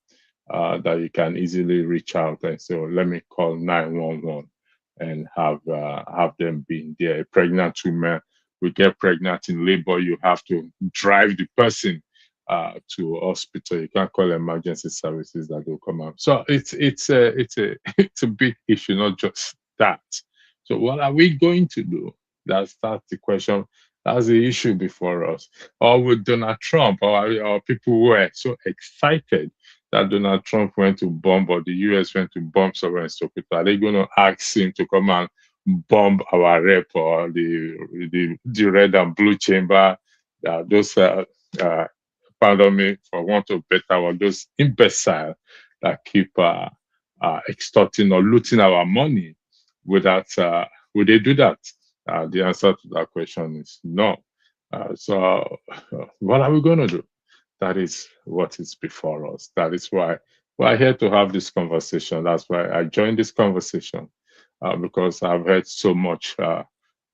that you can easily reach out and say, oh, let me call 911 and have them being there. A pregnant woman will get pregnant in labor, you have to drive the person to hospital. You can't call emergency services that will come out. So it's a big issue, not just that. So what are we going to do? That's the question. That's the issue before us. Or with Donald Trump, or people who were so excited that Donald Trump went to bomb, or the US went to bomb somewhere in Sokoto. Are they going to ask him to come and bomb our rep, or the red and blue chamber? Those pardon me for want of better word, those imbeciles that keep extorting or looting our money without would they do that? The answer to that question is no. So what are we going to do? That is what is before us. That is why we're here to have this conversation. That's why I joined this conversation, because I've heard so much cry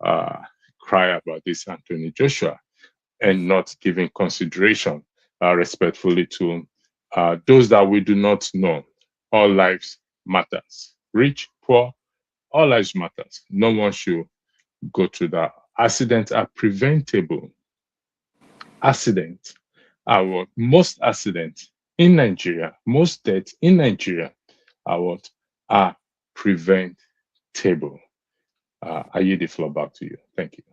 about this Anthony Joshua and not giving consideration respectfully to those that we do not know. All lives matters. Rich, poor, all lives matters. No one should go through that. Accidents are preventable. Accidents are what? Most accidents in Nigeria, most deaths in Nigeria are what? Are preventable. I yield the floor back to you. Thank you.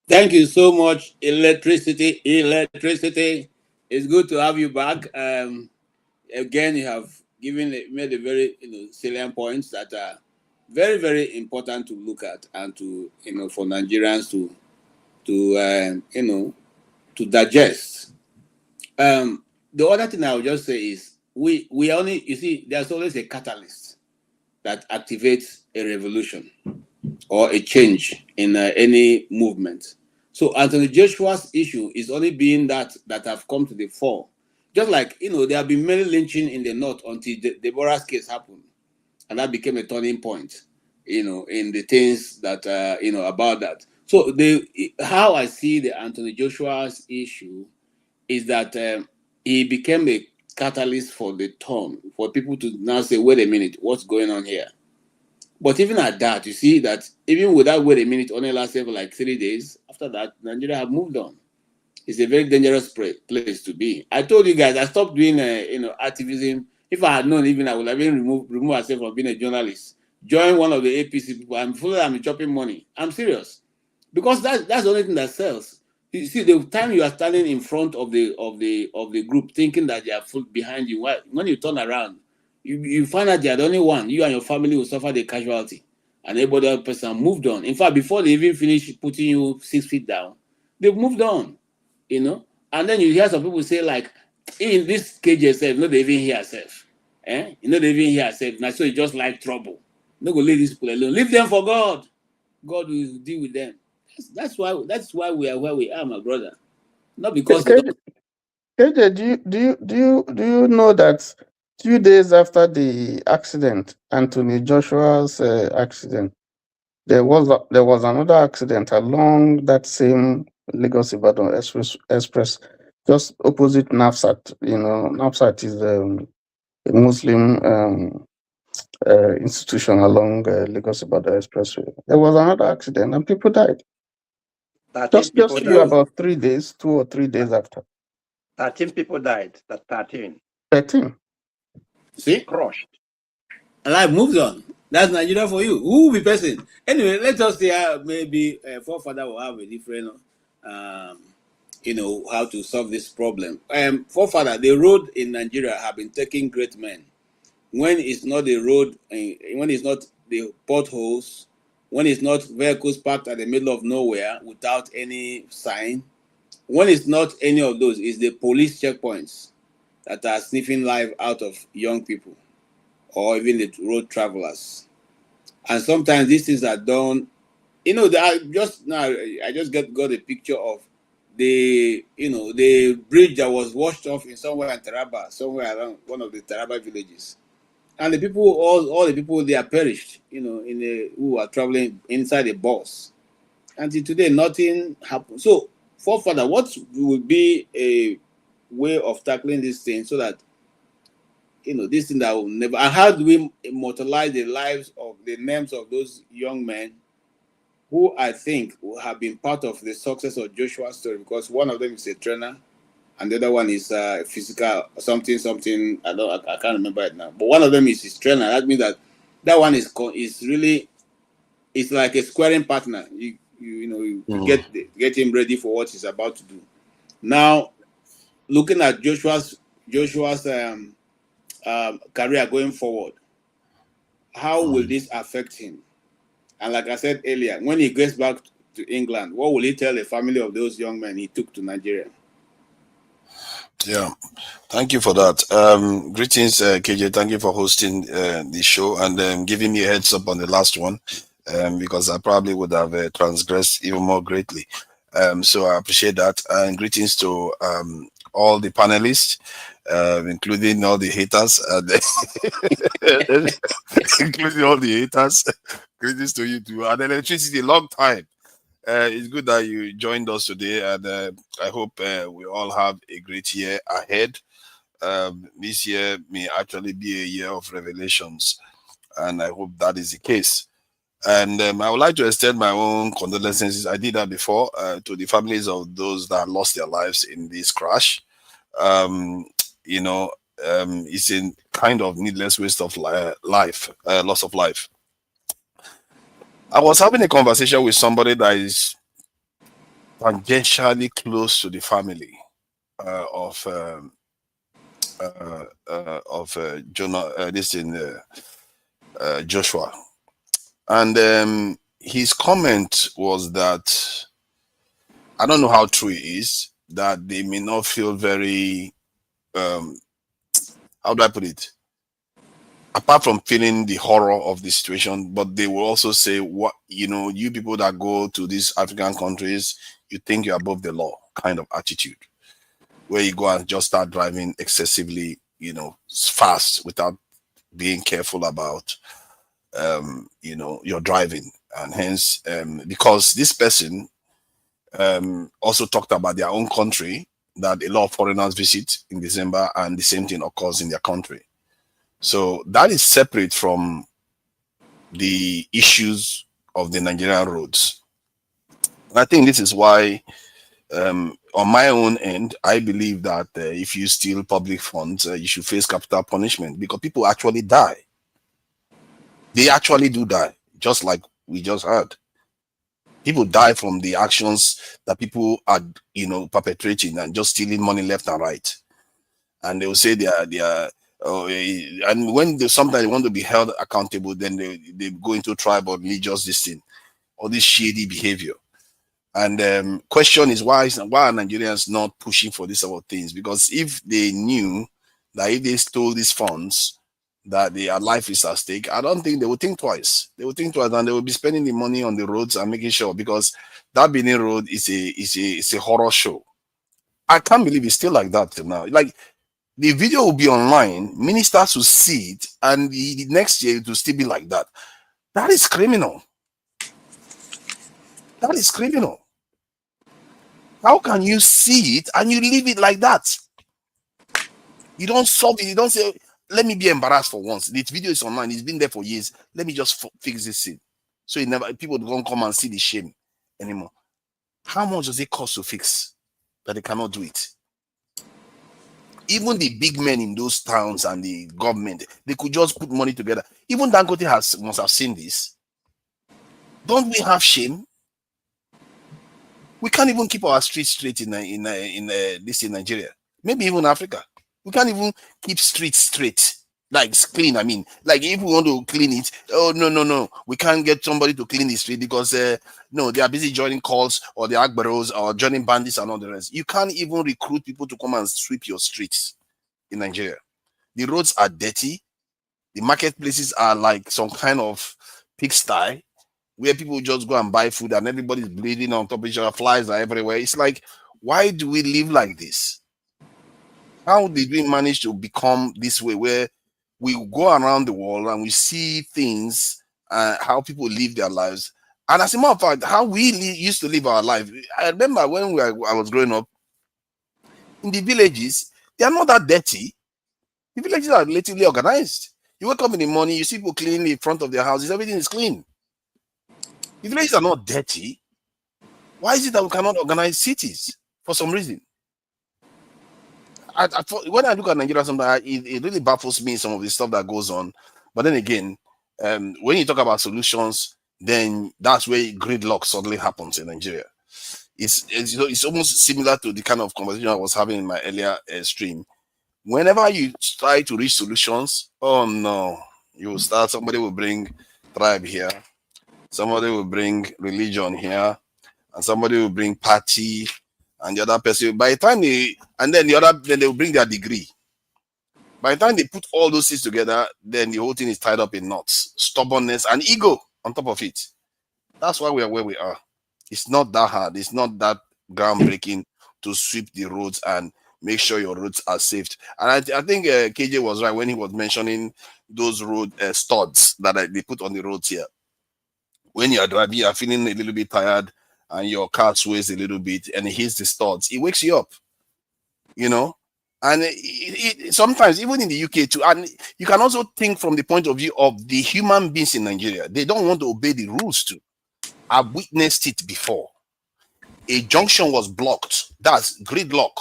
Thank you so much. Electricity. It's good to have you back. Again, you have made a very salient points that are very, very important to look at, and to for Nigerians to digest. The other thing I would just say is we only, you see, there's always a catalyst that activates a revolution or a change in any movement. So Anthony Joshua's issue is only being that have come to the fore. Just like there have been many lynching in the north until Deborah's case happened, and that became a turning point, in the things that about that. So how I see the Anthony Joshua's issue is that he became a catalyst for the turn, for people to now say, wait a minute, what's going on here? But even at that, you see that even without wait a minute, only lasted for like 3 days. After that, Nigeria have moved on. It's a very dangerous place to be. I told you guys, I stopped doing activism. If I had known, even I would have been remove myself from being a journalist. Join one of the APC people. I'm chopping money. I'm serious, because that's the only thing that sells. You see, the time you are standing in front of the group, thinking that they are full behind you, when you turn around, you find out they are the only one. You and your family will suffer the casualty, and everybody else person moved on. In fact, before they even finish putting you 6 feet down, they've moved on. And then you hear some people say, like, in this cage yourself, they even hear yourself. They even hear yourself. Now, so you just like trouble. No go leave these people alone. Leave them for God. God will deal with them. That's why we are where we are, my brother. Not because KJ, do you know that 2 days after the accident, Anthony Joshua's accident, there was another accident along that same Lagos Ibadan express, just opposite Nafsat. Nafsat is a Muslim institution along Lagos Ibadan Expressway. There was another accident and people died. 13 people Just died. about 3 days, 2 or 3 days after. 13 people died. That 13. 13. See? Crushed. And life moves on. That's Nigeria for you. Who will be person? Anyway, let us see how maybe forefather will have a different, how to solve this problem. Forefather, the road in Nigeria have been taking great men. When it's not the road, when it's not the potholes, when it's not vehicles parked at the middle of nowhere without any sign, when it's not any of those, it's the police checkpoints that are sniffing life out of young people or even the road travelers. And sometimes these things are done. I just got a picture of the bridge that was washed off in somewhere in Taraba, somewhere around one of the Taraba villages. And the people, all the people there perished, who are traveling inside a bus. Until today, nothing happened. So, forefather, what would be a way of tackling this thing so that this thing that will never, and how do we immortalize the lives of the names of those young men who I think have been part of the success of Joshua's story, because one of them is a trainer and the other one is physical something. I can't remember it now, but one of them is his trainer. That means that one is really, it's like a squaring partner. You get him ready for what he's about to do. Now, looking at Joshua's career going forward, how will this affect him? And like I said earlier, when he gets back to England, what will he tell the family of those young men he took to Nigeria? Yeah, thank you for that. Greetings, KJ. Thank you for hosting the show and giving me a heads up on the last one, because I probably would have transgressed even more greatly. So I appreciate that. And greetings to all the panelists, including all the haters, including all the haters. Greetings to you too. And electricity, a long time. It's good that you joined us today, and I hope we all have a great year ahead. This year may actually be a year of revelations, and I hope that is the case. And I would like to extend my own condolences. I did that before to the families of those that lost their lives in this crash. It's a kind of needless waste of life, loss of life. I was having a conversation with somebody that is tangentially close to the family of Joshua, and his comment was that, I don't know how true it is, that they may not feel very how do I put it, apart from feeling the horror of the situation, but they will also say, what, you people that go to these African countries, you think you're above the law kind of attitude, where you go and just start driving excessively, fast without being careful about, your driving. And hence, because this person also talked about their own country, that a lot of foreigners visit in December, and the same thing occurs in their country. So that is separate from the issues of the Nigerian roads. And I think this is why, on my own end, I believe that if you steal public funds, you should face capital punishment, because people actually die. They actually do die, just like we just heard. People die from the actions that people are, perpetrating and just stealing money left and right. And they will say they are. And when sometimes they want to be held accountable, then they go into tribal religious this thing, all this shady behavior. And question is, why are Nigerians not pushing for these sort of things? Because if they knew that if they stole these funds, that their life is at stake, I don't think they would think twice. They would think twice, and they would be spending the money on the roads and making sure, because that Benin Road is a horror show. I can't believe it's still like that till now. Like, the video will be online, ministers will see it, and the next year it will still be like that. That is criminal. That is criminal. How can you see it and you leave it like that? You don't solve it. You don't say, let me be embarrassed for once. This video is online. It's been there for years. Let me just fix this thing. So people don't come and see the shame anymore. How much does it cost to fix that they cannot do it? Even the big men in those towns and the government, they could just put money together. Even Dangote must have seen this. Don't we have shame? We can't even keep our streets straight in Nigeria. Maybe even Africa. We can't even keep streets straight. Like clean, I mean. Like if we want to clean it, oh no. We can't get somebody to clean the street because no, they are busy joining calls or the Agbaros or joining bandits and all the rest. You can't even recruit people to come and sweep your streets in Nigeria. The roads are dirty. The marketplaces are like some kind of pigsty where people just go and buy food and everybody's bleeding on top of each other. Flies are everywhere. It's like, why do we live like this? How did we manage to become this way where we go around the world and we see things, how people live their lives? And as a matter of fact, how we used to live our life. I remember when I was growing up, in the villages, they are not that dirty. The villages are relatively organized. You wake up in the morning, you see people cleaning the front of their houses, everything is clean. The villages are not dirty. Why is it that we cannot organize cities for some reason? When I look at Nigeria, sometimes it really baffles me, some of the stuff that goes on. But then again, when you talk about solutions, then that's where gridlock suddenly happens in Nigeria. It's almost similar to the kind of conversation I was having in my earlier stream. Whenever you try to reach solutions, oh no, somebody will bring tribe here, somebody will bring religion here, and somebody will bring party, and the other person, by the time then they will bring their degree. By the time they put all those things together, then the whole thing is tied up in knots, stubbornness, and ego on top of it. That's why we are where we are. It's not that hard. It's not that groundbreaking to sweep the roads and make sure your roads are safe. And I think KJ was right when he was mentioning those road studs that they put on the roads here. When you're driving, you're feeling a little bit tired and your car sways a little bit and it hits the studs. It wakes you up, you know? And sometimes, even in the UK too, and you can also think from the point of view of the human beings in Nigeria. They don't want to obey the rules too. I've witnessed it before. A junction was blocked. That's gridlock.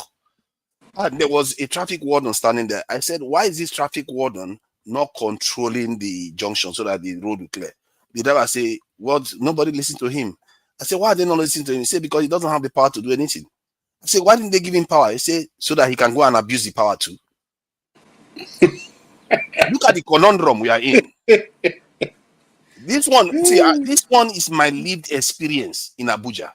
And there was a traffic warden standing there. I said, why is this traffic warden not controlling the junction so that the road will clear? The driver say, what? Nobody listened to him. I said, why are they not listening to him? He said, because he doesn't have the power to do anything. I said, why didn't they give him power? He said, so that he can go and abuse the power too. Look at the conundrum we are in. This one is my lived experience in Abuja.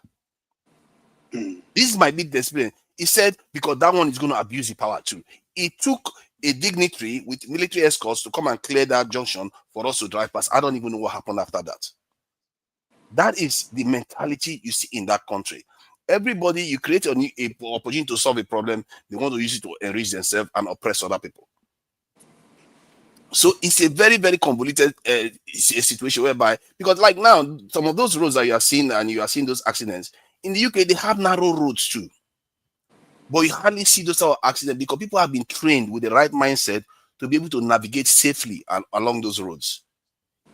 This is my lived experience. He said, because that one is going to abuse the power too. It took a dignitary with military escorts to come and clear that junction for us to drive past. I don't even know what happened after that. That is the mentality you see in that country. Everybody, you create an opportunity to solve a problem, they want to use it to enrich themselves and oppress other people. So it's a very, very convoluted situation whereby, because like now, some of those roads that you are seeing and you are seeing those accidents, in the UK, they have narrow roads too. But you hardly see those sort of accidents because people have been trained with the right mindset to be able to navigate safely along those roads.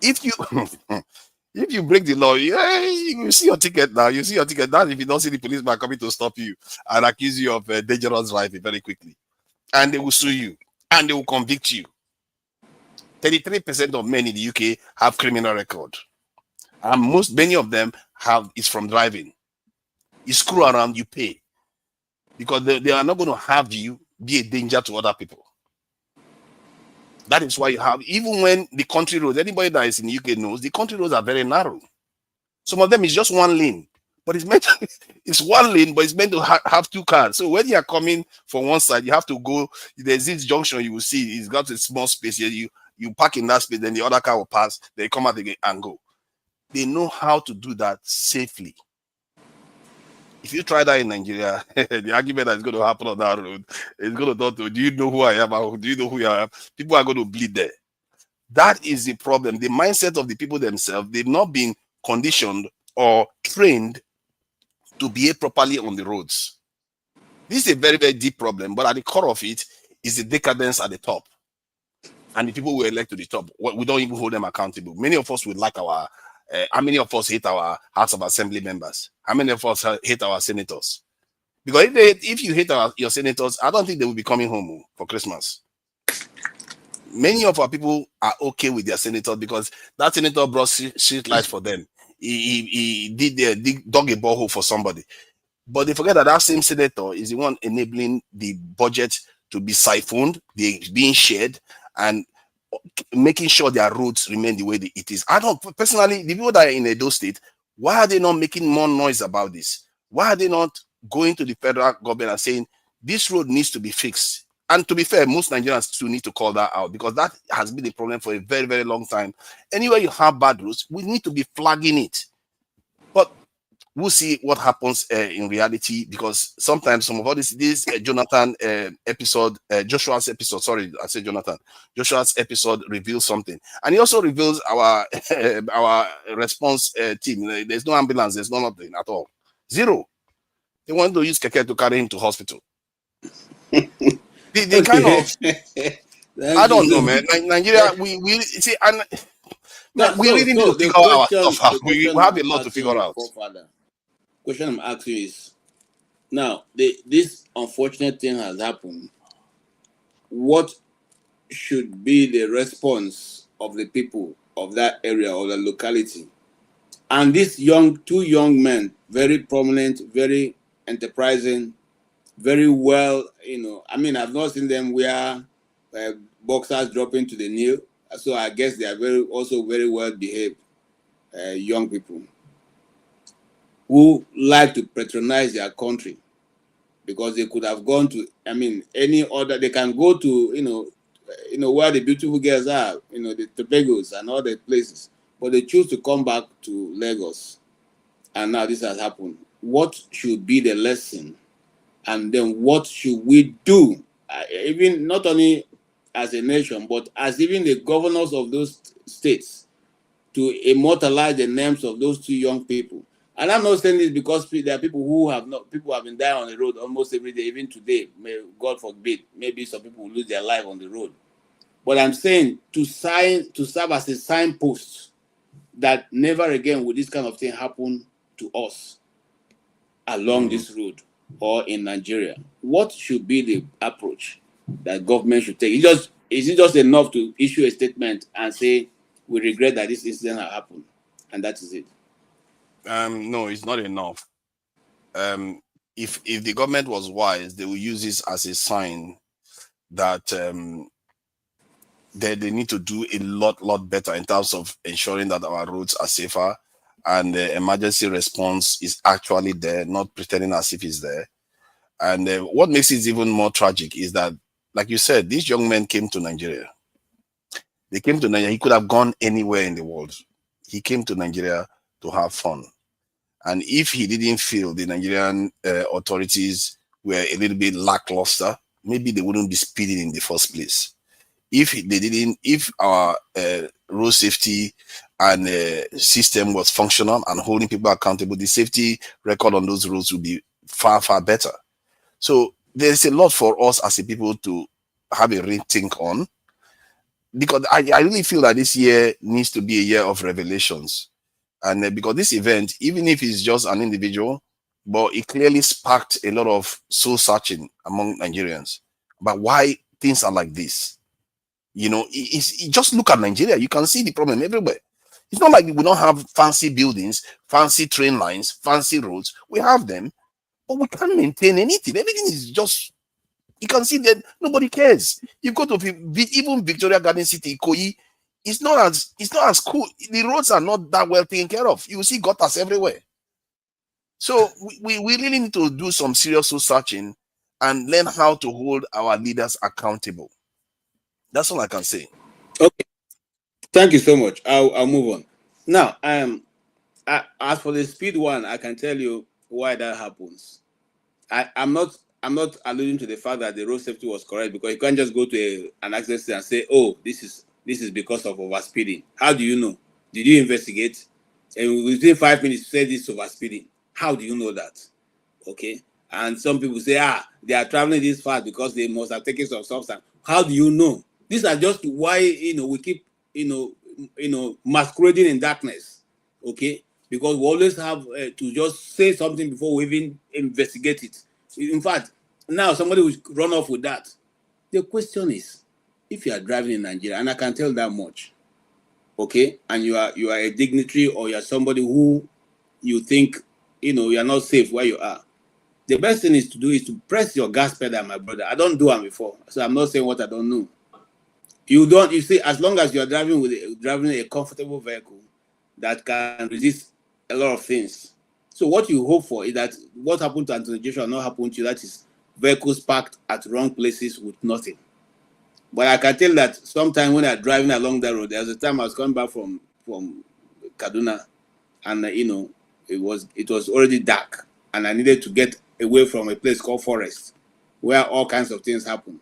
If you break the law, you see your ticket now. You see your ticket. That's if you don't see the policeman coming to stop you and accuse you of dangerous driving very quickly. And they will sue you and they will convict you. 33% of men in the UK have criminal record. And many of them is from driving. You screw around, you pay. Because they are not going to have you be a danger to other people. That is why you have, even when the country roads, anybody that is in the UK knows, the country roads are very narrow. Some of them is just one lane, but it's one lane, but it's meant to have two cars. So when you are coming from one side, you have to go, there's this junction you will see, it's got a small space here, you park in that space, then the other car will pass, they come out again and go. They know how to do that safely. If you try that in Nigeria, the argument that is going to happen on that road is going to talk to, do you know who I am? Do you know who I am? People are going to bleed there. That is the problem. The mindset of the people themselves, they've not been conditioned or trained to behave properly on the roads. This is a very, very deep problem, but at the core of it is the decadence at the top. and the people we elect to the top, we don't even hold them accountable. Many of us would like our, how many of us hate our House of Assembly members? How many of us hate our senators? Because if you hate your senators, I don't think they will be coming home for Christmas. Many of our people are okay with their senator because that senator brought street lights for them. He dug a borehole for somebody. But they forget that that same senator is the one enabling the budget to be siphoned, being shared, and making sure their roads remain the way it is. I don't personally, the people that are in Edo State, why are they not making more noise about this? Why are they not going to the federal government and saying this road needs to be fixed? And to be fair, most Nigerians still need to call that out because that has been a problem for a very, very long time. Anywhere you have bad roads, we need to be flagging it. But we'll see what happens in reality, because sometimes some of all this Jonathan episode, Joshua's episode, sorry, I said Jonathan, Joshua's episode reveals something. And he also reveals our our response team. There's no ambulance, there's no nothing at all. Zero. They want to use keke to carry him to hospital. the Okay. kind of, I don't know, man. Nigeria, we see, and Now, we really need to figure our stuff out. We have a lot to figure out. Question I'm asking is, now this unfortunate thing has happened. What should be the response of the people of that area or the locality? And these two young men, very prominent, very enterprising, very well, I mean, I've not seen them wear boxers dropping to the knee. So I guess they are also very well behaved young people who like to patronize their country, because they could have gone to, any other. They can go to, where the beautiful girls are, the Tobagos and other places, but they choose to come back to Lagos, and now this has happened. What should be the lesson, and then what should we do, even not only as a nation, but as even the governors of those states, to immortalize the names of those two young people? And I'm not saying this because there are people have been dying on the road almost every day, even today. God forbid, maybe some people will lose their life on the road. But I'm saying to serve as a signpost that never again will this kind of thing happen to us along this road or in Nigeria. What should be the approach that government should take? Is it just enough to issue a statement and say we regret that this incident has happened, and that is it? No, it's not enough. If the government was wise, they will use this as a sign that they need to do a lot better in terms of ensuring that our roads are safer and the emergency response is actually there, not pretending as if it's there. And what makes it even more tragic is that, like you said, these young men came to Nigeria. They came to Nigeria. He could have gone anywhere in the world. He came to Nigeria to have fun. And if he didn't feel the Nigerian authorities were a little bit lackluster, maybe they wouldn't be speeding in the first place. If our road safety and system was functional and holding people accountable, the safety record on those roads would be far better. So there's a lot for us as a people to have a rethink on, because I really feel that this year needs to be a year of revelations. And because this event, even if it's just an individual, but it clearly sparked a lot of soul searching among Nigerians about why things are like this. Just look at Nigeria. You can see the problem everywhere. It's not like we don't have fancy buildings, fancy train lines, fancy roads. We have them, but we can't maintain anything. Everything is just, you can see that nobody cares. You go to even Victoria Garden City, Ikoyi, it's not as cool. The roads are not that well taken care of. You will see gutters everywhere. So we really need to do some serious soul searching and learn how to hold our leaders accountable. That's all I can say. Okay, thank you so much. I'll move on now. As for the speed one, I can tell you why that happens. I'm not alluding to the fact that the road safety was correct, because you can't just go to an accident and say, oh, this is because of overspeeding. How do you know? Did you investigate? And within 5 minutes, you say this is overspeeding. How do you know that? Okay. And some people say, they are traveling this fast because they must have taken some substance. How do you know? These are just why we keep masquerading in darkness, okay? Because we always have to just say something before we even investigate it. In fact, now somebody will run off with that. The question is, if you are driving in Nigeria, and I can tell that much, okay, and you are a dignitary, or you are somebody who you think you are not safe where you are, the best thing is to do is to press your gas pedal, my brother. I don't do it before, so I'm not saying what I don't know. You see, as long as you are driving a comfortable vehicle that can resist a lot of things. So what you hope for is that what happened to Anthony Joshua not happen to you, that is vehicles parked at wrong places with nothing. But I can tell that sometimes when I'm driving along that road, there was a time I was coming back from Kaduna, and it was already dark, and I needed to get away from a place called Forest, where all kinds of things happen.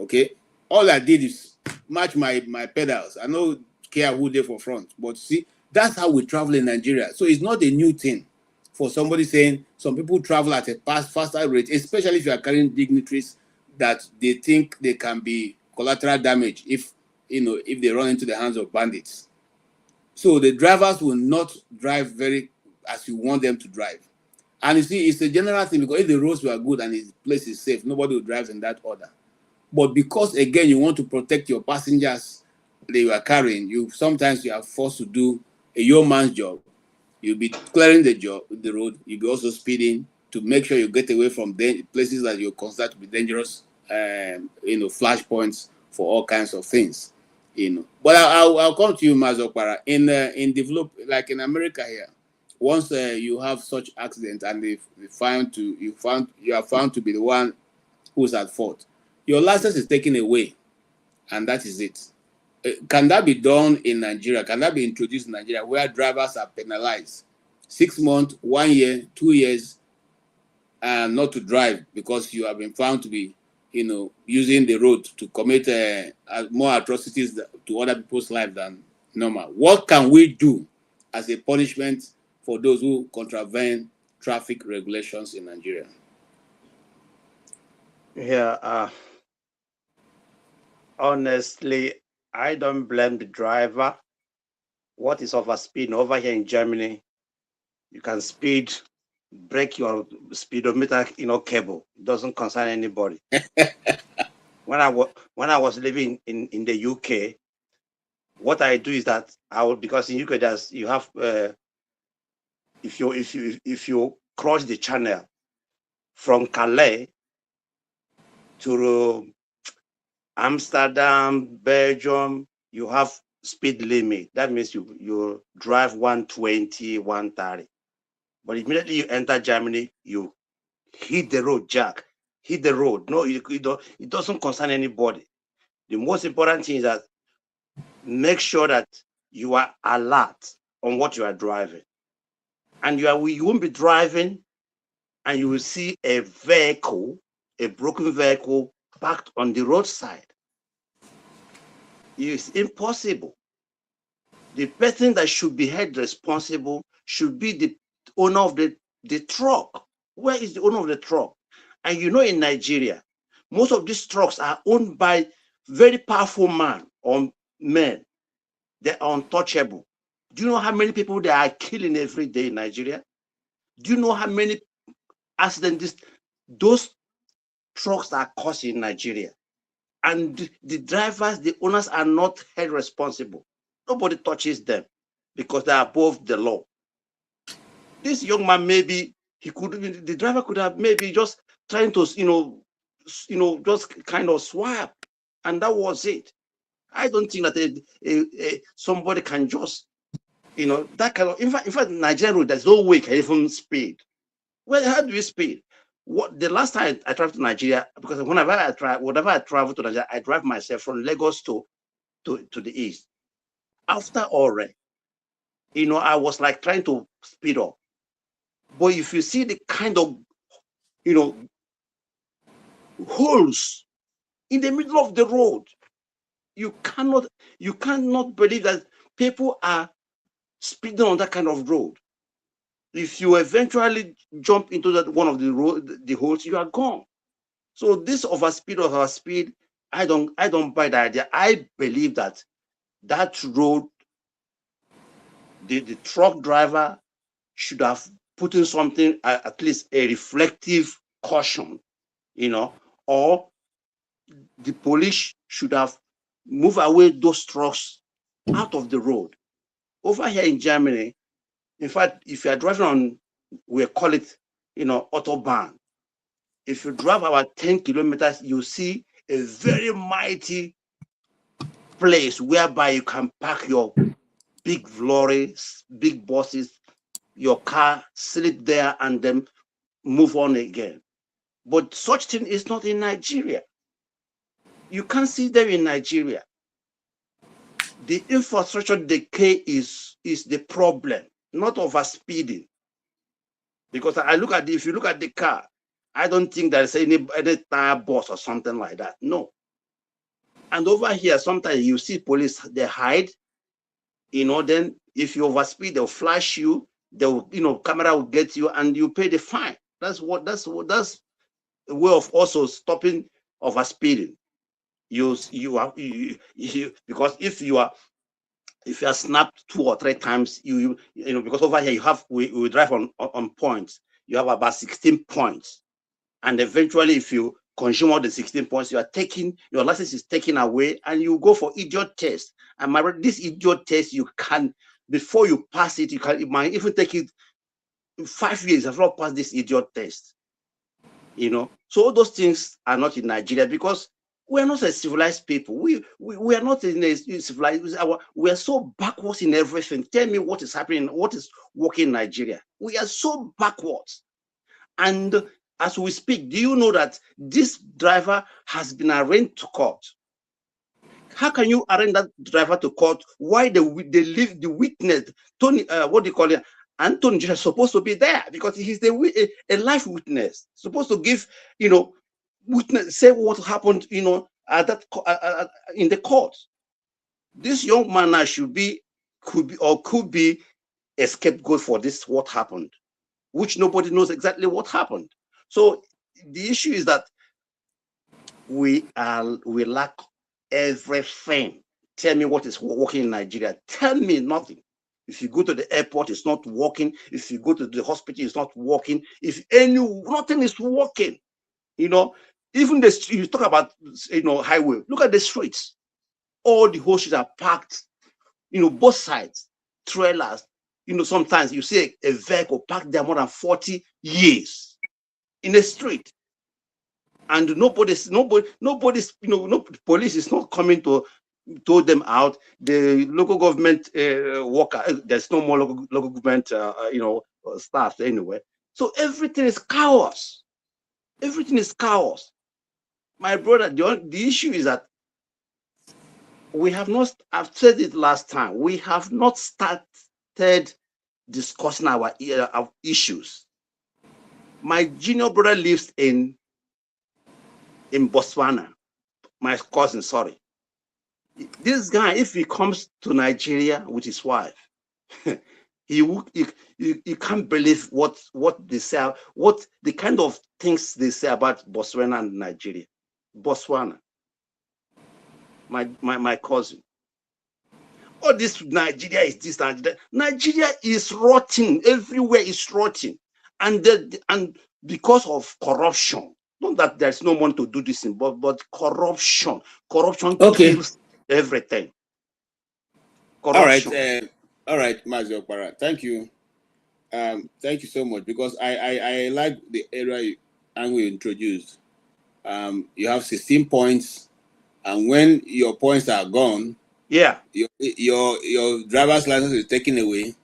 Okay, all I did is match my pedals. I don't care who they for front, but see, that's how we travel in Nigeria. So it's not a new thing for somebody saying some people travel at a faster rate, especially if you are carrying dignitaries that they think they can be collateral damage if they run into the hands of bandits. So the drivers will not drive very as you want them to drive. And you see, it's a general thing, because if the roads were good and the place is safe, nobody will drive in that order. But because, again, you want to protect your passengers that you are carrying, sometimes you are forced to do a yeoman's job. You'll be clearing the road. You'll be also speeding to make sure you get away from places that you consider to be dangerous, flash points for all kinds of things. But I'll come to you, Mazokpara. In develop, like in America here, once you have such accident and you are found to be the one who's at fault, your license is taken away, and that is it. Can that be done in Nigeria? Can that be introduced in Nigeria, where drivers are penalized 6 months, 1 year, 2 years, and not to drive because you have been found to be, using the road to commit more atrocities to other people's lives than normal? What can we do as a punishment for those who contravene traffic regulations in Nigeria? Yeah, honestly, I don't blame the driver. What is overspeed? Over here in Germany, you can speed, break your speedometer, cable. It doesn't concern anybody. When I was living in the UK, what I do is that because in UK you have if you cross the channel from Calais to Amsterdam, Belgium, you have speed limit. That means you drive 120, 130. But immediately you enter Germany, you hit the road, Jack. Hit the road. No, it doesn't concern anybody. The most important thing is that make sure that you are alert on what you are driving. And you won't be driving and you will see a broken vehicle parked on the roadside. It's impossible. The person that should be held responsible should be the owner of the truck. Where is the owner of the truck? And in Nigeria, most of these trucks are owned by very powerful men or men. They're untouchable. Do you know how many people they are killing every day in Nigeria? Do you know how many accidents those trucks are causing in Nigeria? And the drivers, the owners are not held responsible. Nobody touches them because they are above the law. This young man, maybe the driver could have maybe just trying to, just kind of swap, and that was it. I don't think that somebody can just, that kind of. In fact, Nigerian road, there's no way you can even speed. Well, how do you speed? The last time I traveled to Nigeria, because whenever I travel to Nigeria, I drive myself from Lagos to the east. After Ore, I was like trying to speed up. But if you see the kind of, holes in the middle of the road, you cannot believe that people are speeding on that kind of road. If you eventually jump into that one of the holes, you are gone. So this overspeed, I don't buy that idea. I believe that road, the truck driver should have put in something, at least a reflective caution, or the police should have moved away those trucks out of the road. Over here in Germany, in fact, if you are driving on, we call it, autobahn. If you drive about 10 kilometers, you see a very mighty place whereby you can park your big lorries, big buses, your car, sleep there, and then move on again. But such thing is not in Nigeria. You can't see them in Nigeria. The infrastructure decay is the problem, not overspeeding. Because if you look at the car, I don't think there's any tire burst or something like that. No. And over here, sometimes you see police, they hide. Then if you overspeed, they'll flash you. They'll, camera will get you, and you pay the fine. That's a way of also stopping overspeeding. Because if you are snapped 2 or 3 times, because over here we drive on points. You have about 16 points, and eventually, if you consume all the 16 points, your license is taken away, and you go for idiot test. And this idiot test, before you pass it, it might even take it 5 years if you not pass this idiot test. So all those things are not in Nigeria because we are not a civilized people. We are not in a civilized. We are so backwards in everything. Tell me what is happening, what is working in Nigeria. We are so backwards. And as we speak, do you know that this driver has been arraigned to court? How can you arraign that driver to court? Why they leave the witness, Tony, what do you call it? Anthony is supposed to be there because he's a life witness, supposed to give, witness, say what happened, at that in the court. This young man now could be a scapegoat for this, what happened, which nobody knows exactly what happened. So the issue is that we lack everything. Tell me what is working in Nigeria. Tell me nothing. If you go to the airport, it's not working. If you go to the hospital, it's not working. Nothing is working. Even you talk about highway. Look at the streets. All the whole streets are packed. Both sides, trailers. Sometimes you see a vehicle parked there more than 40 years in a street, and nobody's police is not coming to told them out. The local government worker, there's no more local government staff anyway. So everything is chaos. Everything is chaos. My brother, the issue is that we have not, I've said it last time, we have not started discussing our issues. My junior brother lives in Botswana. My cousin, sorry. This guy, if he comes to Nigeria with his wife, you can't believe what they say, what the kind of things they say about Botswana and Nigeria. Botswana, my cousin. Oh, this Nigeria is this Nigeria. Nigeria is rotting. Everywhere is rotting, and because of corruption. Not that there's no one to do this thing, but corruption. Corruption kills everything. Corruption. All right, Mazio Para. Thank you. Thank you so much, because I like the area angle you introduced. You have 16 points, and when your points are gone, yeah, your driver's license is taken away,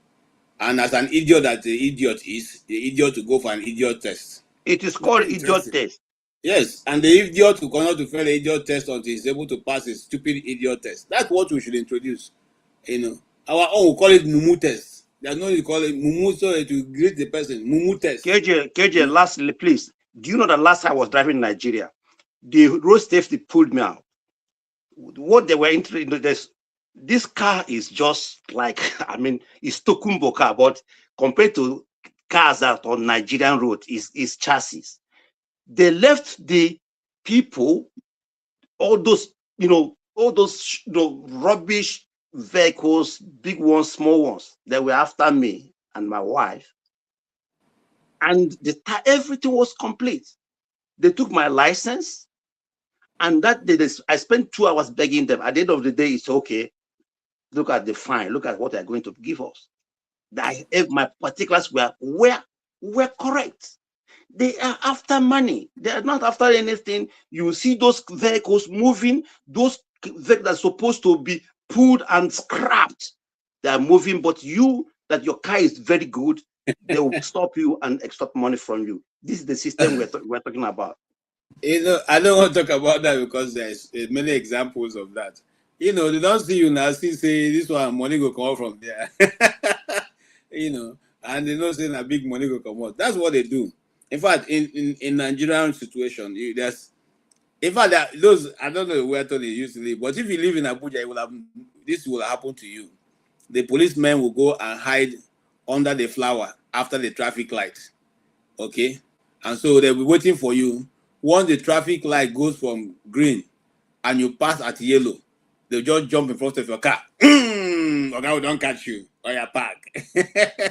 and as an idiot that the idiot is, the idiot to go for an idiot test. It is called idiot test. Yes, and the idiot who cannot to fail the idiot test until he's able to pass a stupid idiot test. That's what we should introduce. Our own, we call it Mumu test. There's no need to call it Mumu, so it will greet the person. Mumu test. KJ, lastly, please. Do you know that last time I was driving in Nigeria, the road safety pulled me out. What they were interested in, this car is just like, it's Tokumbo car, but compared to cars that on Nigerian road is chassis. They left the people all those, all those rubbish vehicles, big ones, small ones, that were after me and my wife. And everything was complete. They took my license, and that day I spent 2 hours begging them. At the end of the day, it's okay. Look at the fine. Look at what they're going to give us. My particulars were correct. They are after money. They are not after anything. You see those vehicles moving, those vehicles that are supposed to be pulled and scrapped. They are moving, but that your car is very good, they will stop you and extract money from you. This is the system we're talking about. I don't want to talk about that because there's many examples of that. They don't see you now, still say this one money go come out from there. And they know saying a big money go come out. That's what they do. In fact, in Nigerian situation, in fact those, I don't know where Tony used to live, but if you live in Abuja, this will happen to you. The policemen will go and hide under the flower after the traffic light. Okay? And so they'll be waiting for you. Once the traffic light goes from green and you pass at yellow, they'll just jump in front of your car. Okay, we don't catch you or your park.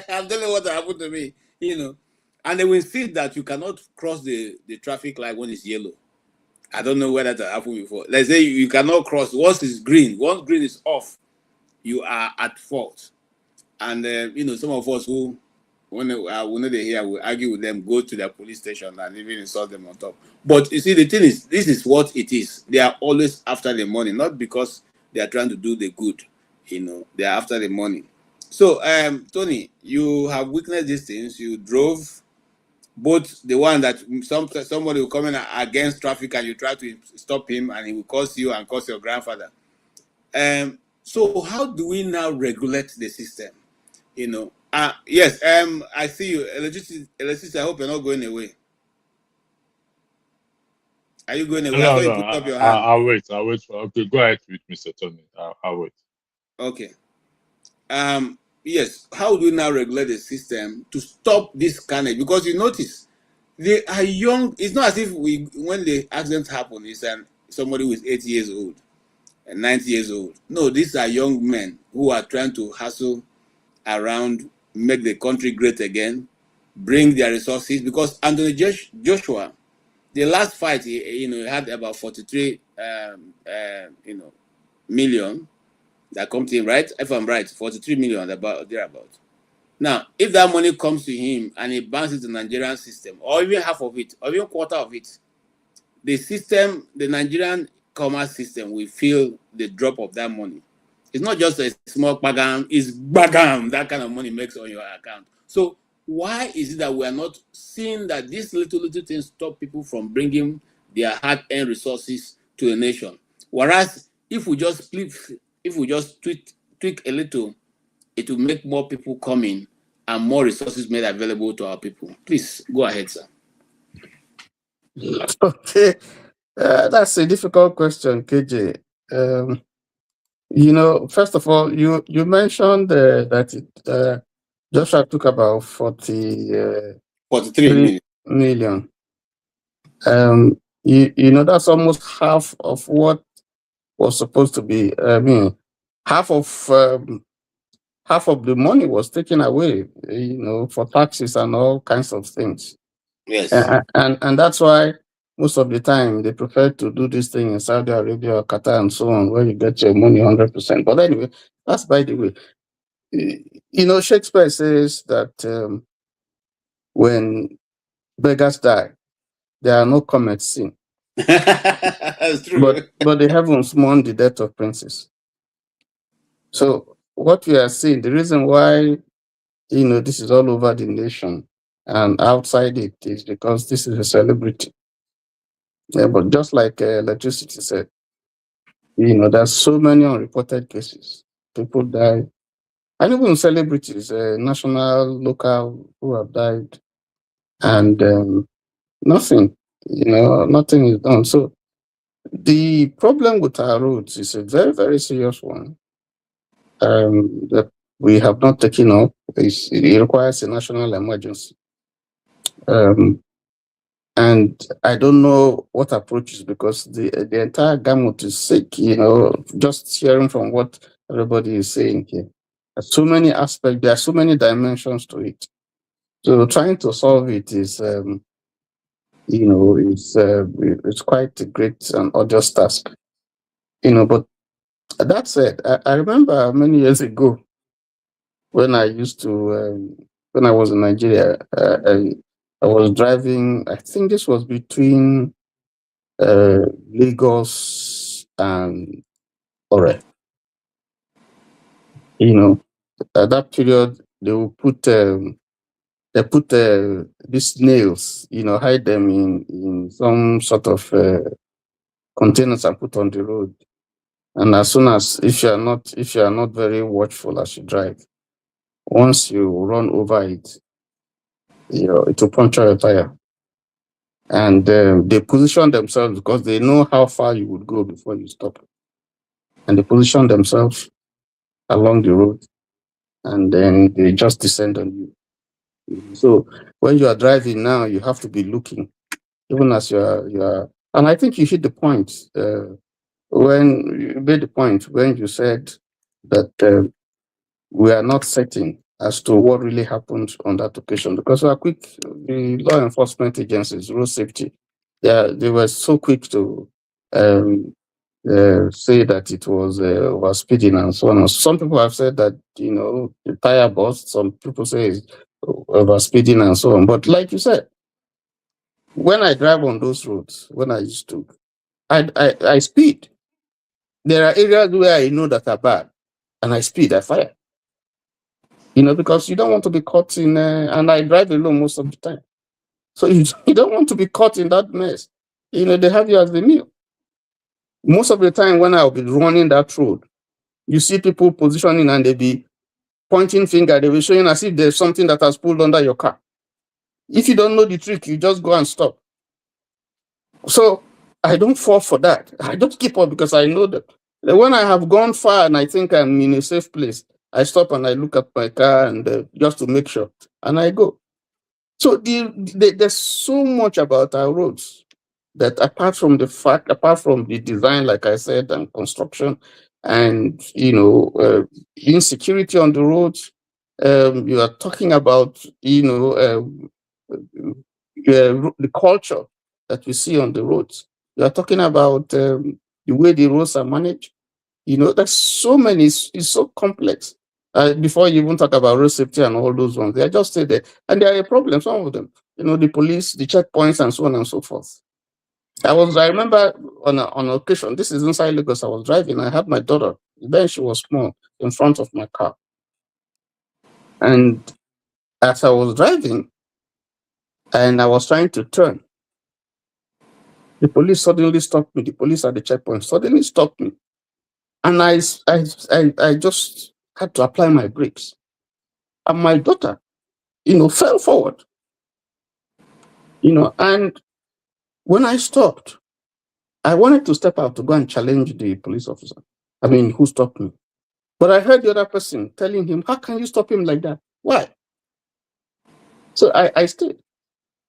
I'm telling you what happened to me, And they will insist that you cannot cross the traffic light when it's yellow. I don't know whether that happened before. Let's say you cannot cross once it's green. Once green is off, you are at fault. And some of us who, when they're here, we argue with them, go to their police station and even insult them on top. But you see, the thing is, this is what it is. They are always after the money, not because they are trying to do the good. They are after the money. So, Tony, you have witnessed these things. You drove both the one that somebody will come in against traffic and you try to stop him and he will curse you and curse your grandfather. So how do we now regulate the system? Yes, I see you. Electricity, I hope you're not going away. Are you going away? No, I saw you put up your hand. I'll wait. Okay, go ahead with Mr. Tony. I'll wait. Okay. Yes, how do we now regulate the system to stop this carnage? Because you notice, they are young. It's not as if when the accident happened, it's somebody who is 80 years old and 90 years old. No, these are young men who are trying to hustle around, make the country great again, bring their resources. Because Anthony Joshua, the last fight, he had about 43 million that come to him, right? If I'm right, 43 million, about thereabout. Now, if that money comes to him and he banks it to the Nigerian system, or even half of it, or even quarter of it, the system, the Nigerian commerce system, will feel the drop of that money. It's not just a small bagam, it's bagam, that kind of money makes on your account. So why is it that we are not seeing that these little things stop people from bringing their hard-earned resources to a nation? Whereas if we just tweak a little, it will make more people come in and more resources made available to our people. Please go ahead, sir. Okay, that's a difficult question, KJ. First of all, you mentioned that Joshua took about 43 million. That's almost half of what was supposed to be. Half of the money was taken away, for taxes and all kinds of things. Yes. And that's why most of the time they prefer to do this thing in Saudi Arabia or Qatar and so on, where you get your money 100%. But anyway, that's by the way. Shakespeare says that when beggars die, there are no comets seen. That's true. But the heavens mourn the death of princes. So what we are seeing, the reason why this is all over the nation and outside it is because this is a celebrity. Yeah, but just like electricity said, there's so many unreported cases. People die, and even celebrities, national, local, who have died, and nothing is done. So the problem with our roads is a very, very serious one that we have not taken up. It requires a national emergency. And I don't know what approaches, because the entire gamut is sick, you know, just hearing from what everybody is saying here. There's so many aspects, there are so many dimensions to it. So trying to solve it is, you know, it's quite a great and arduous task, you know. But that said, I remember many years ago when I used to, when I was in Nigeria, I was driving, I think this was between Lagos and Ore. You know, at that period, they will put these nails, you know, hide them in some sort of containers and put on the road. And as soon as, if you are not very watchful as you drive, once you run over it, you know, it will puncture your tire. And they position themselves because they know how far you would go before you stop. And they position themselves along the road, and then they just descend on you. So when you are driving now, you have to be looking, even as you are. And I think you hit the point when you made the point when you said that we are not certain as to what really happened on that occasion, because we are quick. The law enforcement agencies, road safety, they were so quick to say that it was over speeding and so on. Some people have said that, you know, the tire burst. Some people say it's over speeding and so on. But like you said, when I drive on those roads, when I used to, I speed. There are areas where I know that are bad, and I speed, I fire. You know, because you don't want to be caught in, and I drive alone most of the time. So you don't want to be caught in that mess. You know, they have you as the meal. Most of the time when I'll be running that road, you see people positioning and they be pointing finger, they will showing as if there's something that has pulled under your car. If you don't know the trick, you just go and stop. So I don't fall for that. I just keep up because I know that when I have gone far and I think I'm in a safe place, I stop and I look at my car and just to make sure, and I go. So there's so much about our roads that apart from the design, like I said, and construction, and, you know, insecurity on the roads, you are talking about, you know, the culture that we see on the roads. You are talking about the way the roads are managed. You know, there's so many, it's so complex. Before you even talk about road safety and all those ones, they are just stay there. And there are a problem, some of them, you know, the police, the checkpoints, and so on and so forth. I remember on an occasion, this is inside Lagos, I was driving, I had my daughter, then she was small, in front of my car. And as I was driving, and I was trying to turn, the police suddenly stopped me. The police at the checkpoint suddenly stopped me. And I just had to apply my brakes. And my daughter, you know, fell forward. You know, and when I stopped, I wanted to step out to go and challenge the police officer. I mean, who stopped me? But I heard the other person telling him, how can you stop him like that? Why? So I stayed.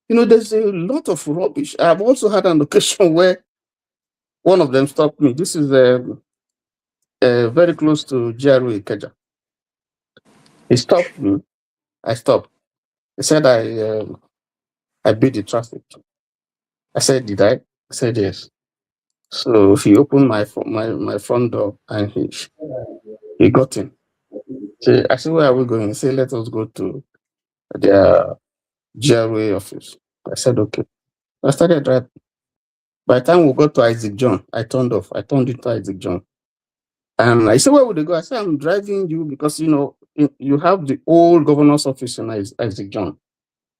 You know, there's a lot of rubbish. I've also had an occasion where one of them stopped me. This is very close to GRA Ikeja. He stopped me. I stopped. He said I beat the traffic. I said, did I? He said yes. So he opened my front door and he got in. So I said, where are we going? He said, let us go to their GRA office. I said, okay. I started driving. By the time we got to Isaac John, I turned off. I turned into Isaac John. And I said, where would they go? I said, I'm driving you because, you know, you have the old governor's office in Isaac John.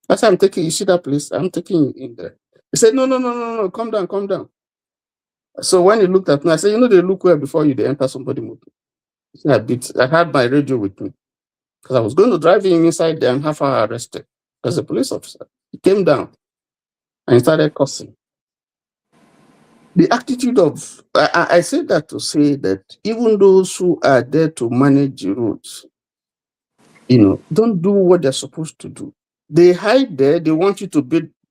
I said, I'm taking you, see that place? I'm taking you in there. He said, no, calm down. So when he looked at me, I said, you know, they look where before you, they enter somebody movie. I had my radio with me because I was going to drive him inside there and have her arrested as a police officer. He came down and he started cussing. The attitude of, I said that to say that even those who are there to manage the roads, you know, don't do what they're supposed to do. They hide there. They want you to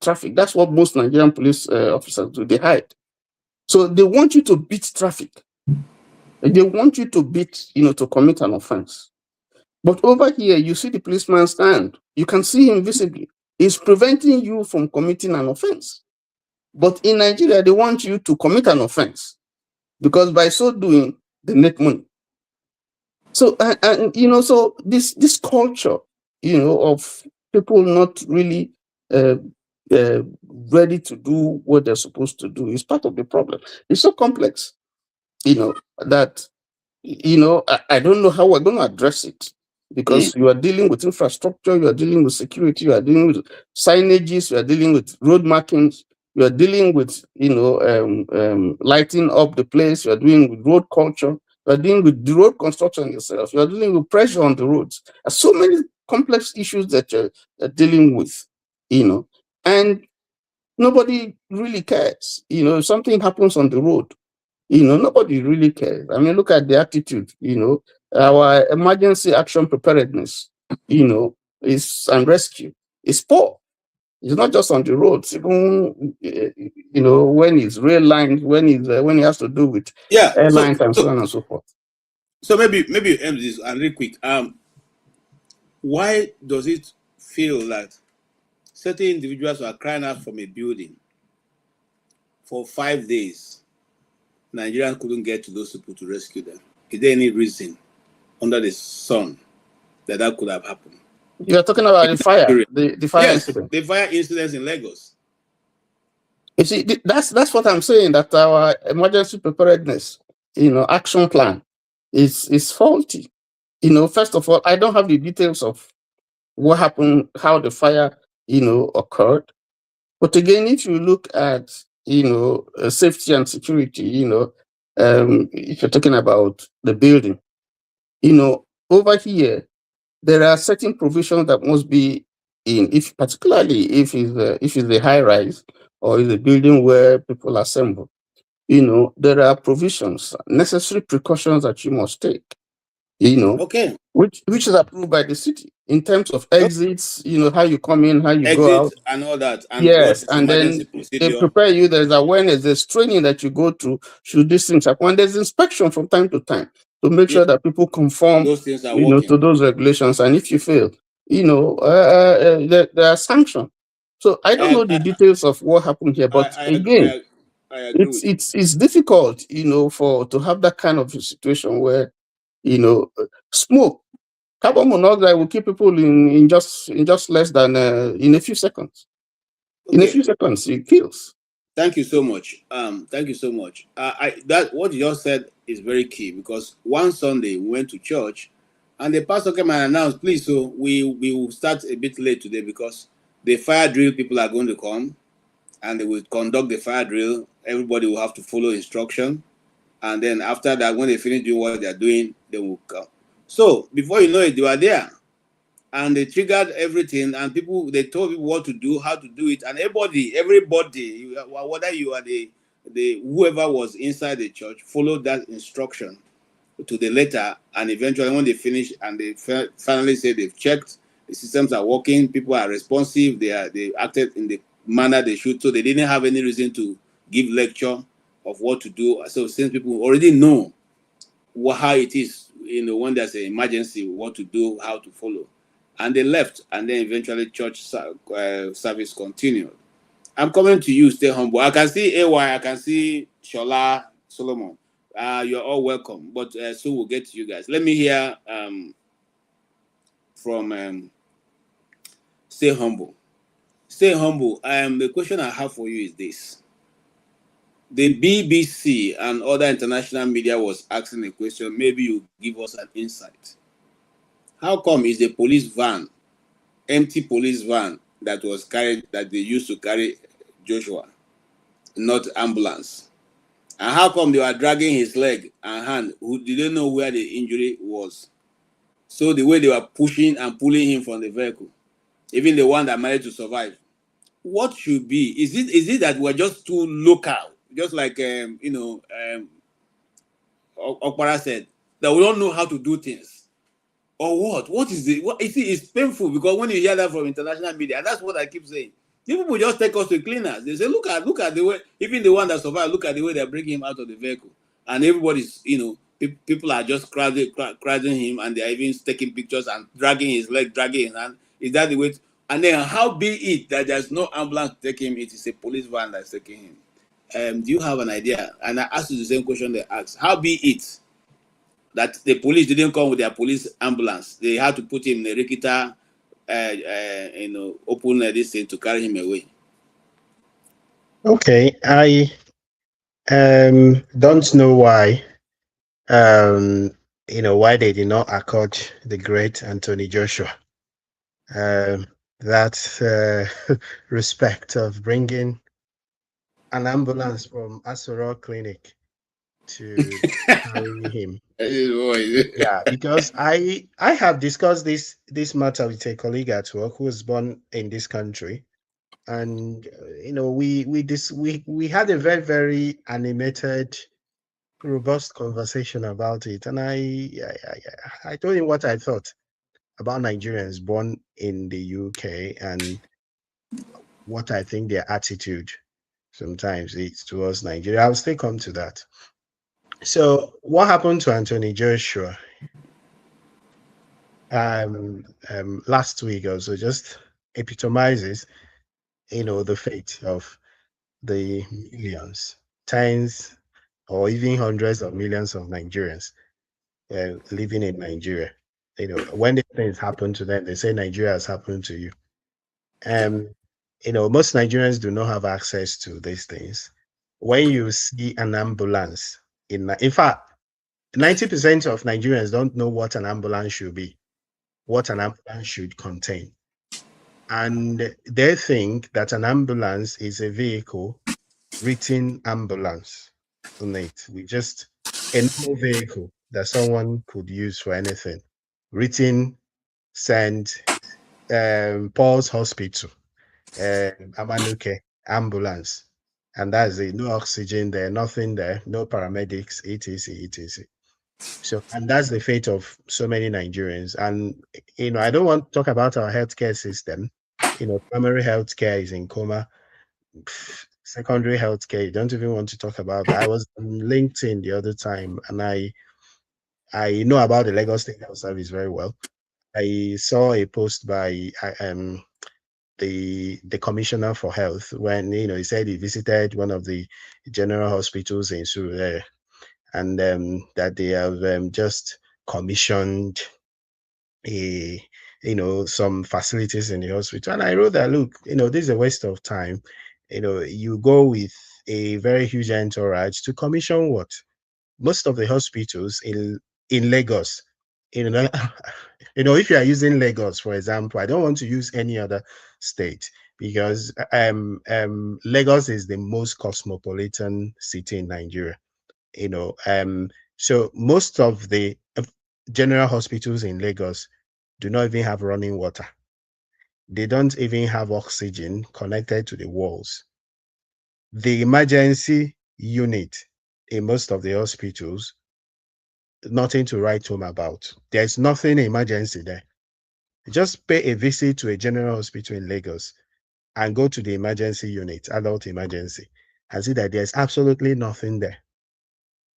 traffic. That's what most Nigerian police officers do. They hide. So they want you to beat traffic. They want you to beat, to commit an offense. But over here, you see the policeman stand. You can see him visibly. He's preventing you from committing an offense. But in Nigeria, they want you to commit an offense because by so doing, they make money. So, so this culture, of people not really ready to do what they're supposed to do is part of the problem. It's so complex, that, I don't know how we're going to address it because you are dealing with infrastructure, you are dealing with security, you are dealing with signages, you are dealing with road markings, you are dealing with, lighting up the place, you are dealing with road culture, you are dealing with the road construction itself, you are dealing with pressure on the roads. There's so many complex issues that you're dealing with, and nobody really cares. If something happens on the road, nobody really cares. I mean, look at the attitude, our emergency action preparedness, is and rescue is poor. It's not just on the roads, even, when it's rail lines, when it has to do with airlines and so on and so forth. So maybe you end this and real quick. Why does it feel that certain individuals are crying out from a building for 5 days? Nigerians couldn't get to those people to rescue them. Is there any reason under the sun that could have happened? You're talking about the fire, the fire incident. The fire incidents in Lagos. You see, that's what I'm saying, that our emergency preparedness, action plan is faulty. First of all, I don't have the details of what happened, how the fire, occurred. But again, if you look at, safety and security, if you're talking about the building, over here, there are certain provisions that must be in, particularly if it's a high rise or is a building where people assemble. There are provisions, necessary precautions that you must take. Okay. Which is approved by the city in terms of exits, how you come in, how you go out, and all that. And yes, and then they prepare you. There's awareness, there's training that you go through should these things happen. There's inspection from time to time to make sure that people conform, those things are working. to those regulations. And if you fail, there are sanctions. So I don't know the details of what happened here, but again, it's difficult, to have that kind of a situation where, smoke, carbon monoxide will kill people in just less than in a few seconds. In a few seconds, it kills. Thank you so much. Thank you so much. That what you just said is very key, because one Sunday we went to church, and the pastor came and announced, please, so we will start a bit late today because the fire drill people are going to come, and they will conduct the fire drill. Everybody will have to follow instruction, and then after that, when they finish doing what they are doing, they will come. So before you know it, they were there, and they triggered everything, and they told people what to do, how to do it, and everybody, whether you are the whoever was inside the church, followed that instruction to the letter. And eventually, when they finished and they finally said they've checked, the systems are working, people are responsive, they acted in the manner they should, so they didn't have any reason to give lecture of what to do. So since people already know how it is, when there's an emergency, what to do, how to follow, and they left, and then eventually church service continued. I'm coming to you, stay humble. I can see AY, I can see Shola, Solomon. You're all welcome, but soon we'll get to you guys. Let me hear from Stay Humble. Stay humble. The question I have for you is this. The BBC and other international media was asking a question. Maybe you give us an insight. How come is the police van, empty police van that was carried, that they used to carry Joshua, not ambulance? And how come they were dragging his leg and hand? Who didn't know where the injury was? So the way they were pushing and pulling him from the vehicle, even the one that managed to survive. What should be? Is it that we're just too local, just like Okpara said, that we don't know how to do things, or what? What is it? What you see, it's painful, because when you hear that from international media, that's what I keep saying. People just take us to cleaners. They say, look at the way, even the one that survived, look at the way they're bringing him out of the vehicle. And everybody's, people are just crowding him, and they're even taking pictures and dragging his leg, dragging his hand. Is that the way? And then how be it that there's no ambulance to take him, it is a police van that's taking him. Do you have an idea? And I asked you the same question they asked. How be it that the police didn't come with their police ambulance? They had to put him in a Rikita, open this thing to carry him away. Okay, I don't know why why they did not accord the great Anthony Joshua that respect of bringing an ambulance from Asoro Clinic to carry him. Yeah, because I have discussed this matter with a colleague at work who was born in this country, and we had a very, very animated, robust conversation about it, and I told him what I thought about Nigerians born in the UK and what I think their attitude sometimes is towards Nigeria. I'll still come to that. So what happened to Anthony Joshua last week also just epitomizes the fate of the millions, tens, or even hundreds of millions of Nigerians living in Nigeria. When these things happen to them, they say Nigeria has happened to you. Most Nigerians do not have access to these things. When you see an ambulance, in fact, 90% of Nigerians don't know what an ambulance should be, what an ambulance should contain. And they think that an ambulance is a vehicle, written ambulance on it. We just a normal vehicle that someone could use for anything. Written, send, Paul's Hospital, Amanuke, ambulance. And that's it. No oxygen there, nothing there, no paramedics, etc., etc. So, and that's the fate of so many Nigerians. And, I don't want to talk about our healthcare system. Primary healthcare is in coma. Secondary healthcare, you don't even want to talk about that. I was on LinkedIn the other time, and I know about the Lagos State Health Service very well. I saw a post by the commissioner for health when he said he visited one of the general hospitals in Surrey, and that they have just commissioned some facilities in the hospital. And I wrote that, look, this is a waste of time. You go with a very huge entourage to commission what? Most of the hospitals in Lagos, if you are using Lagos, for example, I don't want to use any other state because Lagos is the most cosmopolitan city in Nigeria. So most of the general hospitals in Lagos do not even have running water. They don't even have oxygen connected to the walls. The emergency unit in most of the hospitals, nothing to write home about. There's nothing emergency there. Just pay a visit to a general hospital in Lagos and go to the emergency unit, adult emergency, and see that there's absolutely nothing there.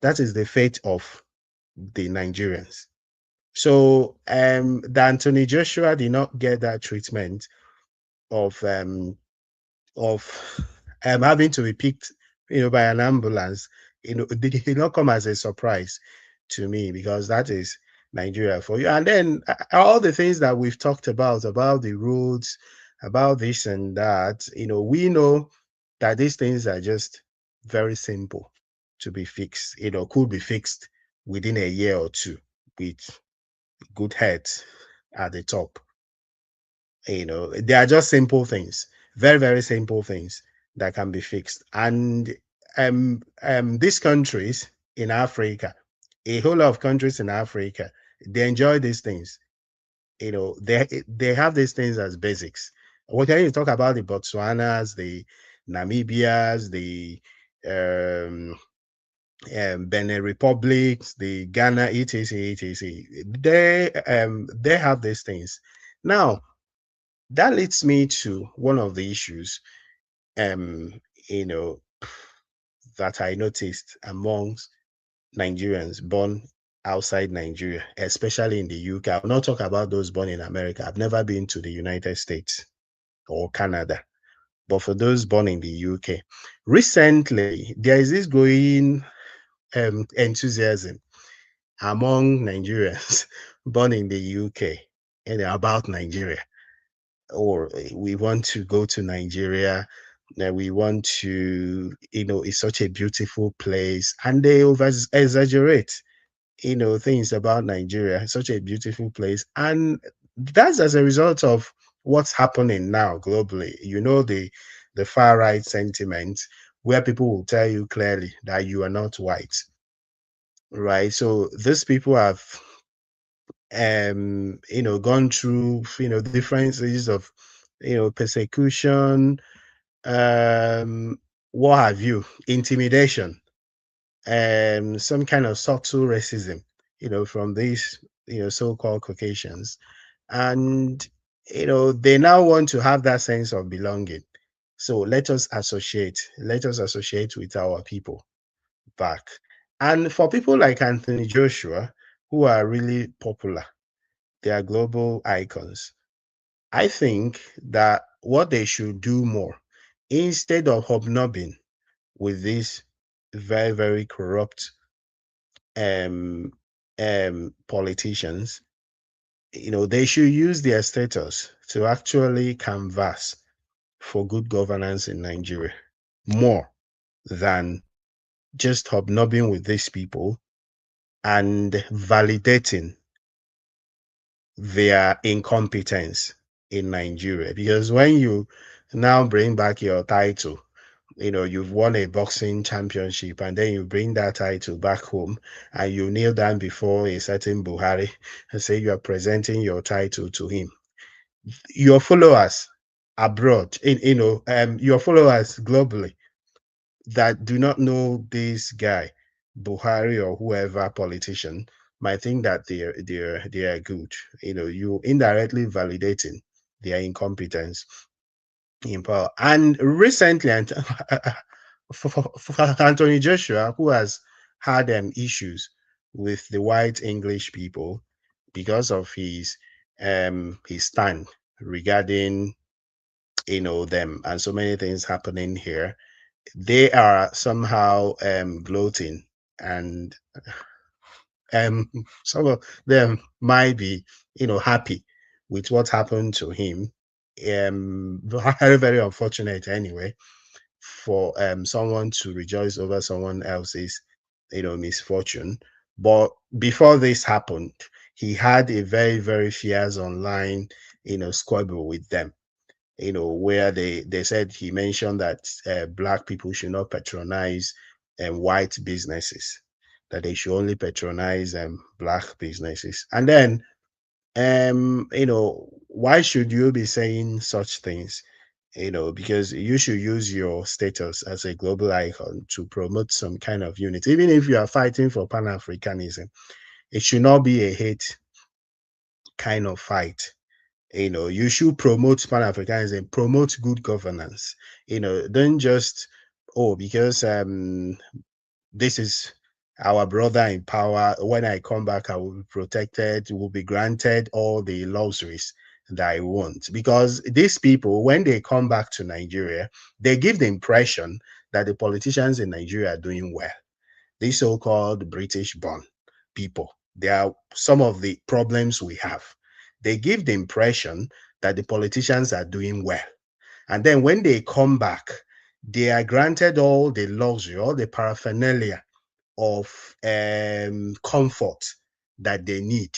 That is the fate of the Nigerians. So the Anthony Joshua did not get that treatment of having to be picked, by an ambulance. It did not come as a surprise to me because that is Nigeria for you. And then all the things that we've talked about the roads, about this and that, we know that these things are just very simple to be fixed. Could be fixed within a year or two with good heads at the top. They are just simple things, very, very simple things that can be fixed. And these countries in Africa, a whole lot of countries in Africa, they enjoy these things. They have these things as basics. What can you talk about the Botswanas, the Namibias, the Benin Republics, the Ghana, etc., etc. They have these things. Now, That leads me to one of the issues, um, you know, that I noticed amongst Nigerians born outside Nigeria, especially in the UK. I will not talk about those born in America. I've never been to the United States or Canada. But for those born in the UK, recently there is this growing enthusiasm among Nigerians born in the UK and about Nigeria. Or we want to go to Nigeria, that we want to, it's such a beautiful place, and they over exaggerate, things about Nigeria. It's such a beautiful place, and that's as a result of what's happening now globally. The far right sentiment, where people will tell you clearly that you are not white, right? So these people have gone through different stages of persecution, um what have you, intimidation, some kind of subtle racism, from these so-called Caucasians. And they now want to have that sense of belonging. So let us associate with our people back. And for people like Anthony Joshua, who are really popular, they are global icons. I think that what they should do more, instead of hobnobbing with these very, very corrupt um, politicians, they should use their status to actually canvass for good governance in Nigeria more than just hobnobbing with these people and validating their incompetence in Nigeria. Because when you now bring back your title, you've won a boxing championship, and then you bring that title back home and you kneel down before a certain Buhari and say you are presenting your title to him. Your followers abroad, your followers globally that do not know this guy, Buhari or whoever politician, might think that they are good. You indirectly validating their incompetence in power. And recently, and for Anthony Joshua, who has had issues with the white English people because of his stand regarding them, and so many things happening here, they are somehow gloating, and um some of them might be happy with what happened to him. Very, very unfortunate anyway, for someone to rejoice over someone else's misfortune. But before this happened, he had a very, very fierce online squabble with them, where they said, he mentioned that black people should not patronize white businesses, that they should only patronize black businesses. And then, why should you be saying such things? Because you should use your status as a global icon to promote some kind of unity. Even if you are fighting for Pan-Africanism, it should not be a hate kind of fight. You should promote Pan-Africanism, promote good governance. Don't just, because this is our brother in power, when I come back I will be protected, will be granted all the luxuries that I want. Because these people, when they come back to Nigeria, they give the impression that the politicians in Nigeria are doing well. These so-called British born people, they are some of the problems we have. They give the impression that the politicians are doing well. And then when they come back, they are granted all the luxury, all the paraphernalia of comfort that they need.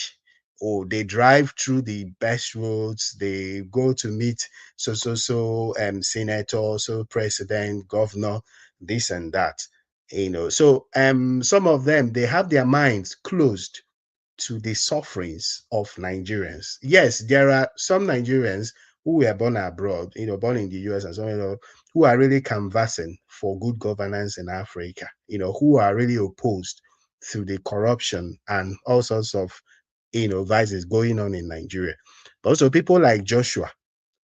Or they drive through the best roads, they go to meet so senator, so president, governor, this and that. So some of them, they have their minds closed to the sufferings of Nigerians. Yes, there are some Nigerians who were born abroad, born in the US and so on, who are really canvassing for good governance in Africa, who are really opposed to the corruption and all sorts of, vices going on in Nigeria. But also people like Joshua,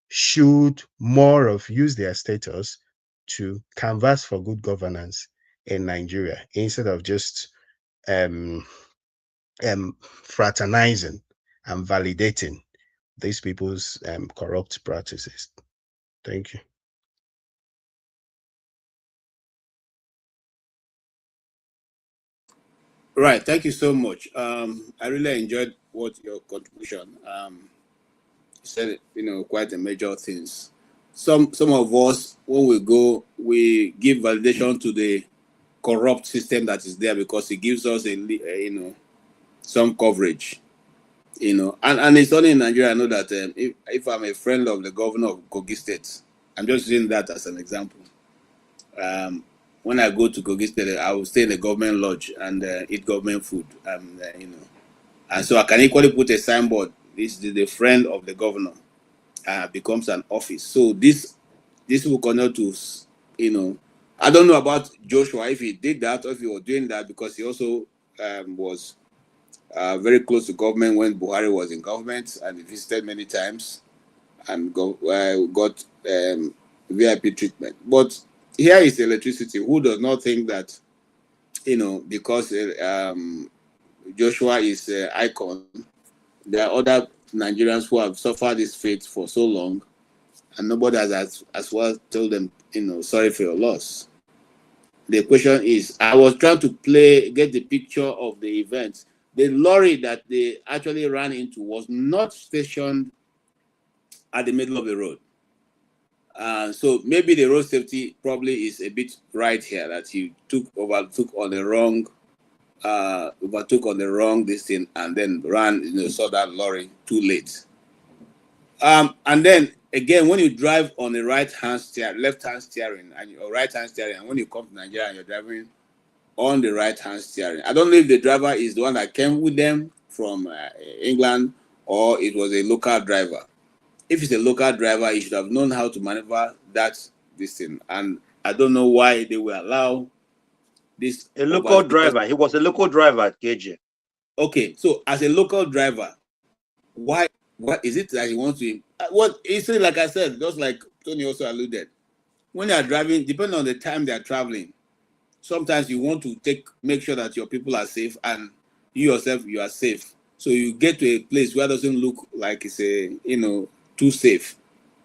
should more of use their status to canvass for good governance in Nigeria instead of just fraternizing and validating these people's corrupt practices. Thank you. Right. Thank you so much. I really enjoyed what your contribution. You said, quite a major things. Some of us, when we go, we give validation to the corrupt system that is there because it gives us some coverage. And it's only in Nigeria I know that if I'm a friend of the governor of Kogi State, I'm just using that as an example. When I go to Kogi State, I will stay in the government lodge and eat government food. And so I can equally put a signboard. This is the friend of the governor. Becomes an office. So this will continue to, I don't know about Joshua if he did that or if he was doing that because he also was very close to government when Buhari was in government and he visited many times and got VIP treatment. But here is electricity. Who does not think that, because Joshua is an icon, there are other Nigerians who have suffered this fate for so long, and nobody has as well told them, sorry for your loss. The question is, I was trying to get the picture of the event. The lorry that they actually ran into was not stationed at the middle of the road. So maybe the road safety probably is a bit right here that he overtook on the wrong distance and then ran, saw that lorry too late. And then again, when you drive on the left-hand steering, and your right-hand steering, and when you come to Nigeria and you're driving on the right-hand steering, I don't know if the driver is the one that came with them from England or it was a local driver. If it's a local driver, he should have known how to maneuver that thing. And I don't know why they will allow this. A local driver. He was a local driver at KJ. Okay, so as a local driver, why is it that he wants to? What it's like I said, just like Tony also alluded, when they are driving, depending on the time they are traveling, sometimes you want to make sure that your people are safe and you yourself you are safe. So you get to a place where it doesn't look like it's too safe.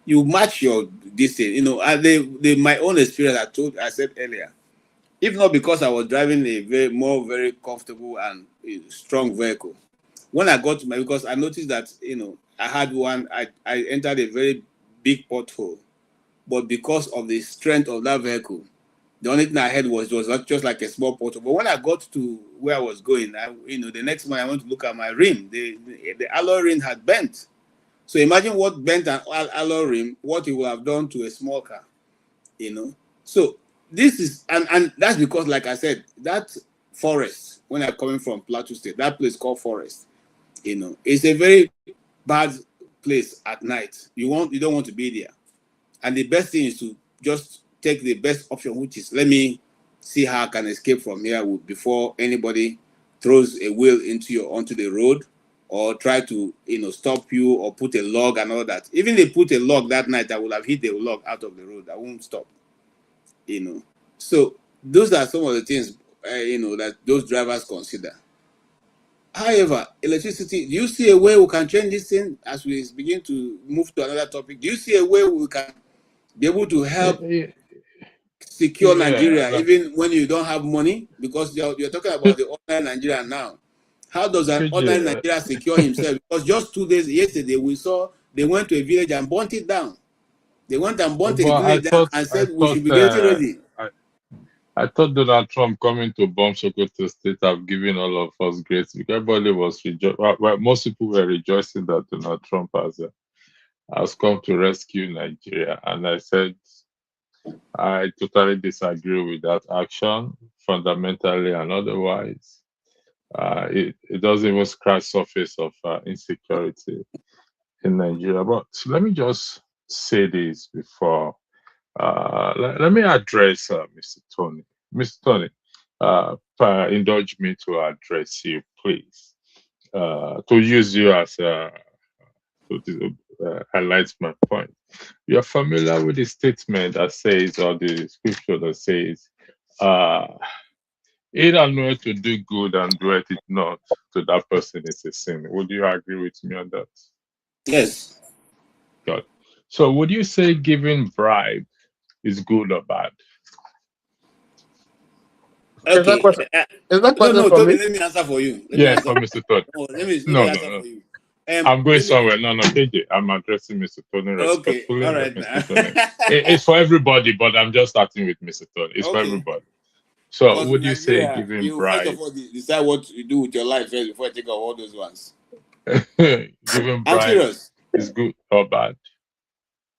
You match your distance. And my own experience. I said earlier, if not because I was driving a very comfortable and strong vehicle. When I got to because I noticed that I had one. I entered a very big pothole, but because of the strength of that vehicle, the only thing I had was just like a small pothole. But when I got to where I was going, the next morning I went to look at my rim. The alloy rim had bent. So imagine what bent an alloy rim, what it would have done to a small car. So this is and that's because, like I said, that forest, when I'm coming from Plateau State, that place called Forest, it's a very bad place at night. You don't want to be there. And the best thing is to just take the best option, which is let me see how I can escape from here before anybody throws a wheel onto the road or try to stop you or put a log and all that. Even if they put a log that night, I would have hit the log out of the road. I won't stop. So those are some of the things that those drivers consider. However, electricity, do you see a way we can change this thing as we begin to move to another topic? Do you see a way we can be able to help secure Nigeria even when you don't have money? Because you're talking about the ordinary Nigeria now. How does an ordinary Nigeria secure himself? Because just 2 days yesterday, we saw they went to a village and burnt it down. They went and burnt a village down and said we should be getting ready. I thought Donald Trump coming to bomb Sokoto State have given all of us grace because everybody was most people were rejoicing that Donald Trump has come to rescue Nigeria. And I said, I totally disagree with that action, fundamentally and otherwise. It doesn't even scratch surface of insecurity in Nigeria. But let me just say this before. Let me address Mr. Tony. Mr. Tony, indulge me to address you, please. To use you as highlights my point. You're familiar with the statement that says, or the scripture that says, he that knoweth to do good and doeth it not, to that person is a sin. Would you agree with me on that? Yes. God. So would you say giving bribe is good or bad? Is that Okay. question? Is that No, question no, for Toby, me? let me answer for you. Let me Yeah, answer. for Mr. Todd. No, let No, me no, answer no. for you. I'm going Let me, somewhere. No, no, KJ. I'm addressing Mr. Tony okay, respectfully, all but right Mr. now. Tony. It's for everybody, but I'm just starting with Mr. Tony. It's for Okay. everybody. So Because in would you say Nigeria, giving you first bribe, of all decide what you do with your life first before you take out all those ones. giving I'm bribe serious. is good or bad?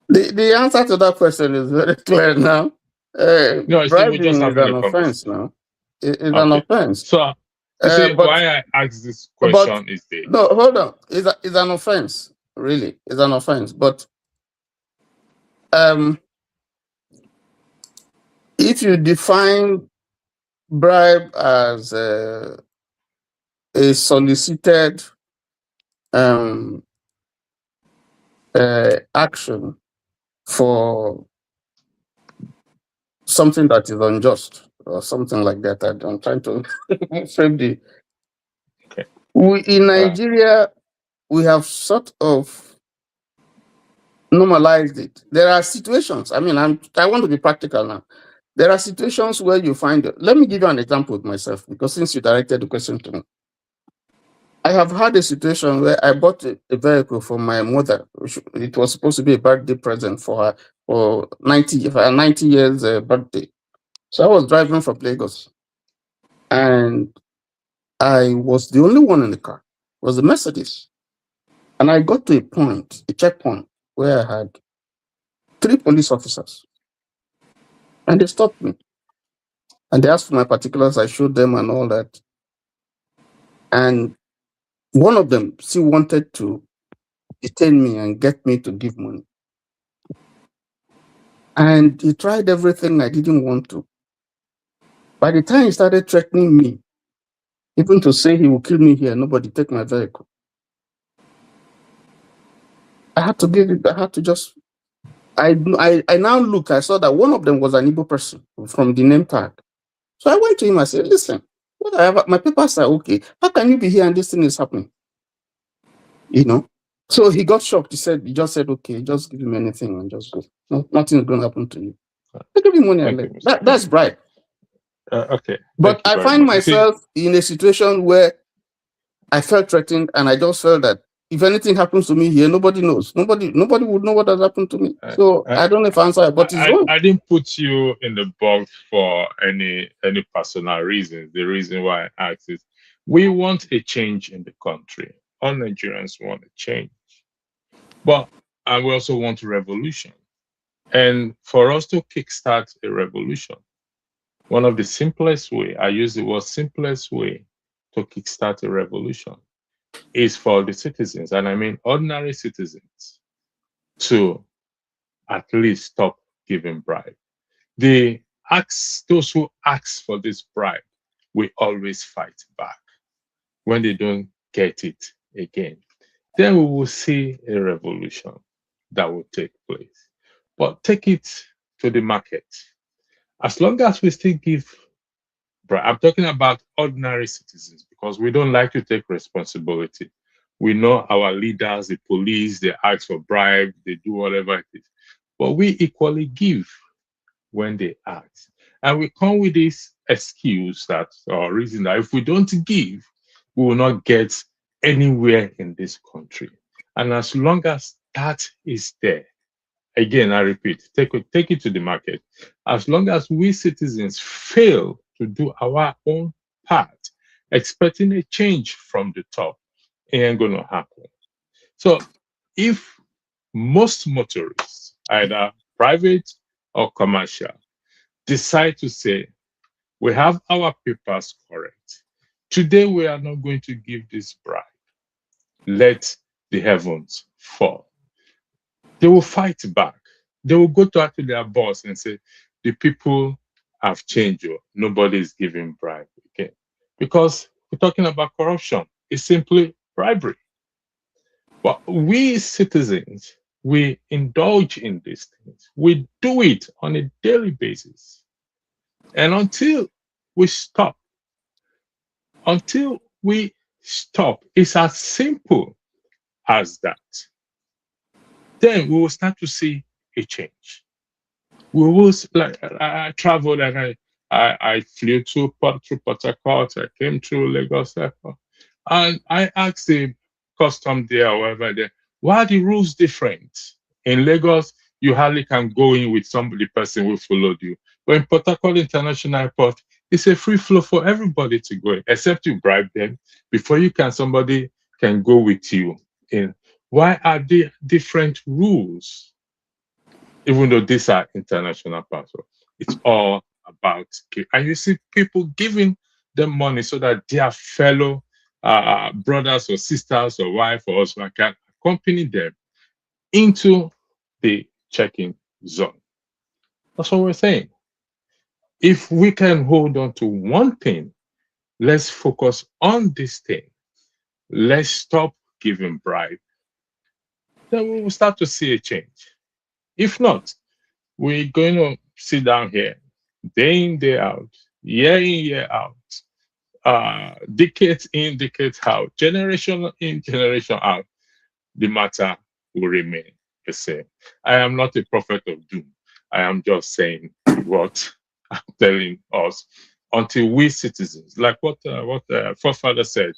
The answer to that question is very clear now. No, I see we're just Bribing is having a an offense conversation. now. It's an Okay. offense. So you see But why I asked this but question is this. no, hold on. It's an offense. Really, it's an offense. But if you define bribe as a solicited action for something that is unjust or something like that, I'm trying to frame the. Okay. In Nigeria, we have sort of normalized it. There are situations. I mean, I want to be practical now. There are situations where you find. Let me give you an example with myself, because since you directed the question to me, I have had a situation where I bought a vehicle for my mother. It was supposed to be a birthday present for her for 90 years birthday. So I was driving from Lagos, and I was the only one in the car. It was a Mercedes. And I got to a checkpoint, where I had 3 police officers, and they stopped me. And they asked for my particulars. I showed them and all that. And one of them still wanted to detain me and get me to give money. And he tried everything. I didn't want to. By the time he started threatening me, even to say he will kill me here, nobody take my vehicle, I had to give it. I had to just. I now look. I saw that one of them was an Igbo person from the name tag. So I went to him. I said, "Listen, what I have, my papers are okay. How can you be here and this thing is happening?" You know. So he got shocked. He just said, "Okay, just give him anything and just go. No, nothing's going to happen to you." I gave him money and Thank you, left. Mr. That's bribe. Okay. But Thank you I very find much. You see, myself in a situation where I felt threatened, and I just felt that if anything happens to me here, nobody knows. Nobody would know what has happened to me. So I don't know if I answer it, but it's wrong. I didn't put you in the box for any personal reasons. The reason why I asked is we want a change in the country. All Nigerians want a change. But and we also want a revolution. And for us to kickstart a revolution, one of the simplest way, I use the word simplest way to kickstart a revolution, is for the citizens, and I mean ordinary citizens, to at least stop giving bribe. Those who ask for this bribe will always fight back when they don't get it again. Then we will see a revolution that will take place. But take it to the market. As long as we still give bribe, I'm talking about ordinary citizens because we don't like to take responsibility. We know our leaders, the police, they ask for bribe, they do whatever it is. But we equally give when they ask. And we come with this excuse that, or reason that if we don't give, we will not get anywhere in this country. And as long as that is there, again, I repeat, take it to the market. As long as we citizens fail to do our own part, expecting a change from the top, it ain't gonna happen. So if most motorists, either private or commercial, decide to say, we have our papers correct. Today, we are not going to give this bribe. Let the heavens fall. They will fight back. They will go to actually their boss and say, the people have changed. Nobody is giving bribe again. Because we're talking about corruption. It's simply bribery. But we citizens, we indulge in these things. We do it on a daily basis. And until we stop, it's as simple as that. Then we will start to see a change. We will, like, I traveled and I flew through Port Harcourt, I came through Lagos Airport, and I asked the custom there or whatever there, why are the rules different? In Lagos, you hardly can go in with somebody, person who followed you. But in Port Harcourt International Airport, it's a free flow for everybody to go in, except you bribe them before somebody can go with you in. Why are there different rules? Even though these are international passports, it's all about, and you see people giving them money so that their fellow brothers or sisters or wife or husband can accompany them into the check-in zone. That's what we're saying. If we can hold on to one thing, let's focus on this thing. Let's stop giving bribe. Then we will start to see a change. If not, we're going to sit down here day in, day out, year in, year out, decades in, decades out, generation in, generation out. The matter will remain the same. I am not a prophet of doom. I am just saying what I'm telling us until we citizens, like what forefather said,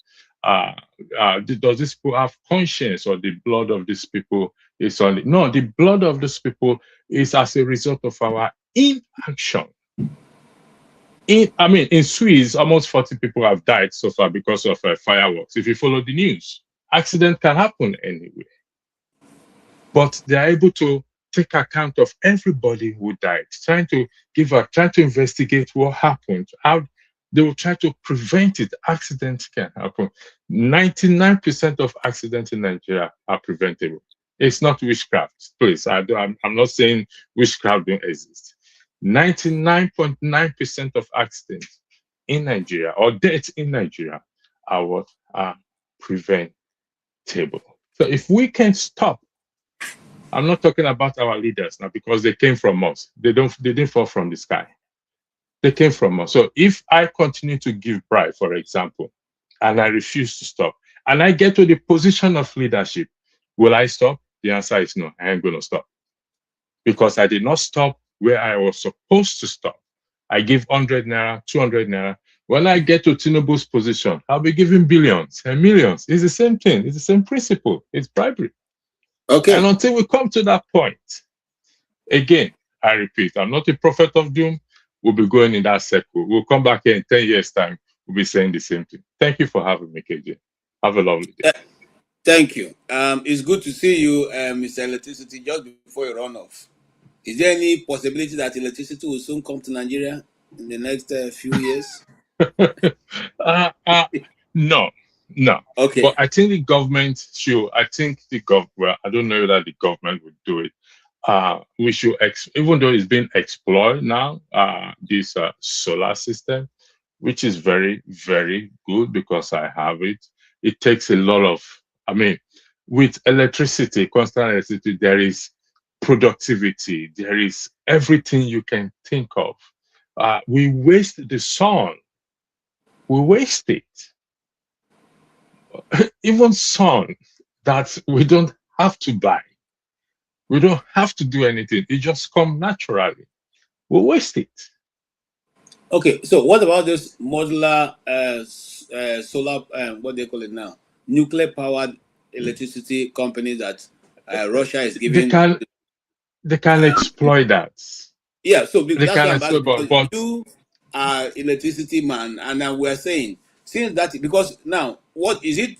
does this people have conscience, or the blood of these people is only? No, the blood of these people is as a result of our inaction. In Swiss, almost 40 people have died so far because of fireworks. If you follow the news, accident can happen anywhere. But they are able to take account of everybody who died, trying to investigate what happened, how they will try to prevent it. Accidents can happen. 99% of accidents in Nigeria are preventable. It's not witchcraft, please. I'm not saying witchcraft don't exist. 99.9% of accidents in Nigeria or deaths in Nigeria are preventable. So if we can stop, I'm not talking about our leaders now, because they came from us. They didn't fall from the sky. They came from us. So if I continue to give bribe, for example, and I refuse to stop, and I get to the position of leadership, will I stop? The answer is no, I ain't going to stop. Because I did not stop where I was supposed to stop. I give 100 naira, 200 naira. When I get to Tinubu's position, I'll be giving billions and millions. It's the same thing. It's the same principle. It's bribery. Okay. And until we come to that point, again, I repeat, I'm not a prophet of doom. We'll be going in that circle. We'll come back here in 10 years' time. We'll be saying the same thing. Thank you for having me, KJ. Have a lovely day. Thank you. It's good to see you, Mr. Electricity. Just before you run off, is there any possibility that electricity will soon come to Nigeria in the next few years? No. Okay. But I think the government should. I don't know that the government would do it. We should, even though it's being explored now, this solar system, which is very, very good because I have it. It takes a lot of, with electricity, constant electricity, there is productivity, there is everything you can think of. We waste the sun. We waste it. Even sun that we don't have to buy. We don't have to do anything. It just comes naturally. We waste it. Okay, so what about this modular solar, what do they call it now? Nuclear powered electricity companies that Russia is giving? They can exploit that. Yeah, so that's what I'm asking. But you are electricity man, and we're saying, since that, because now, what is it?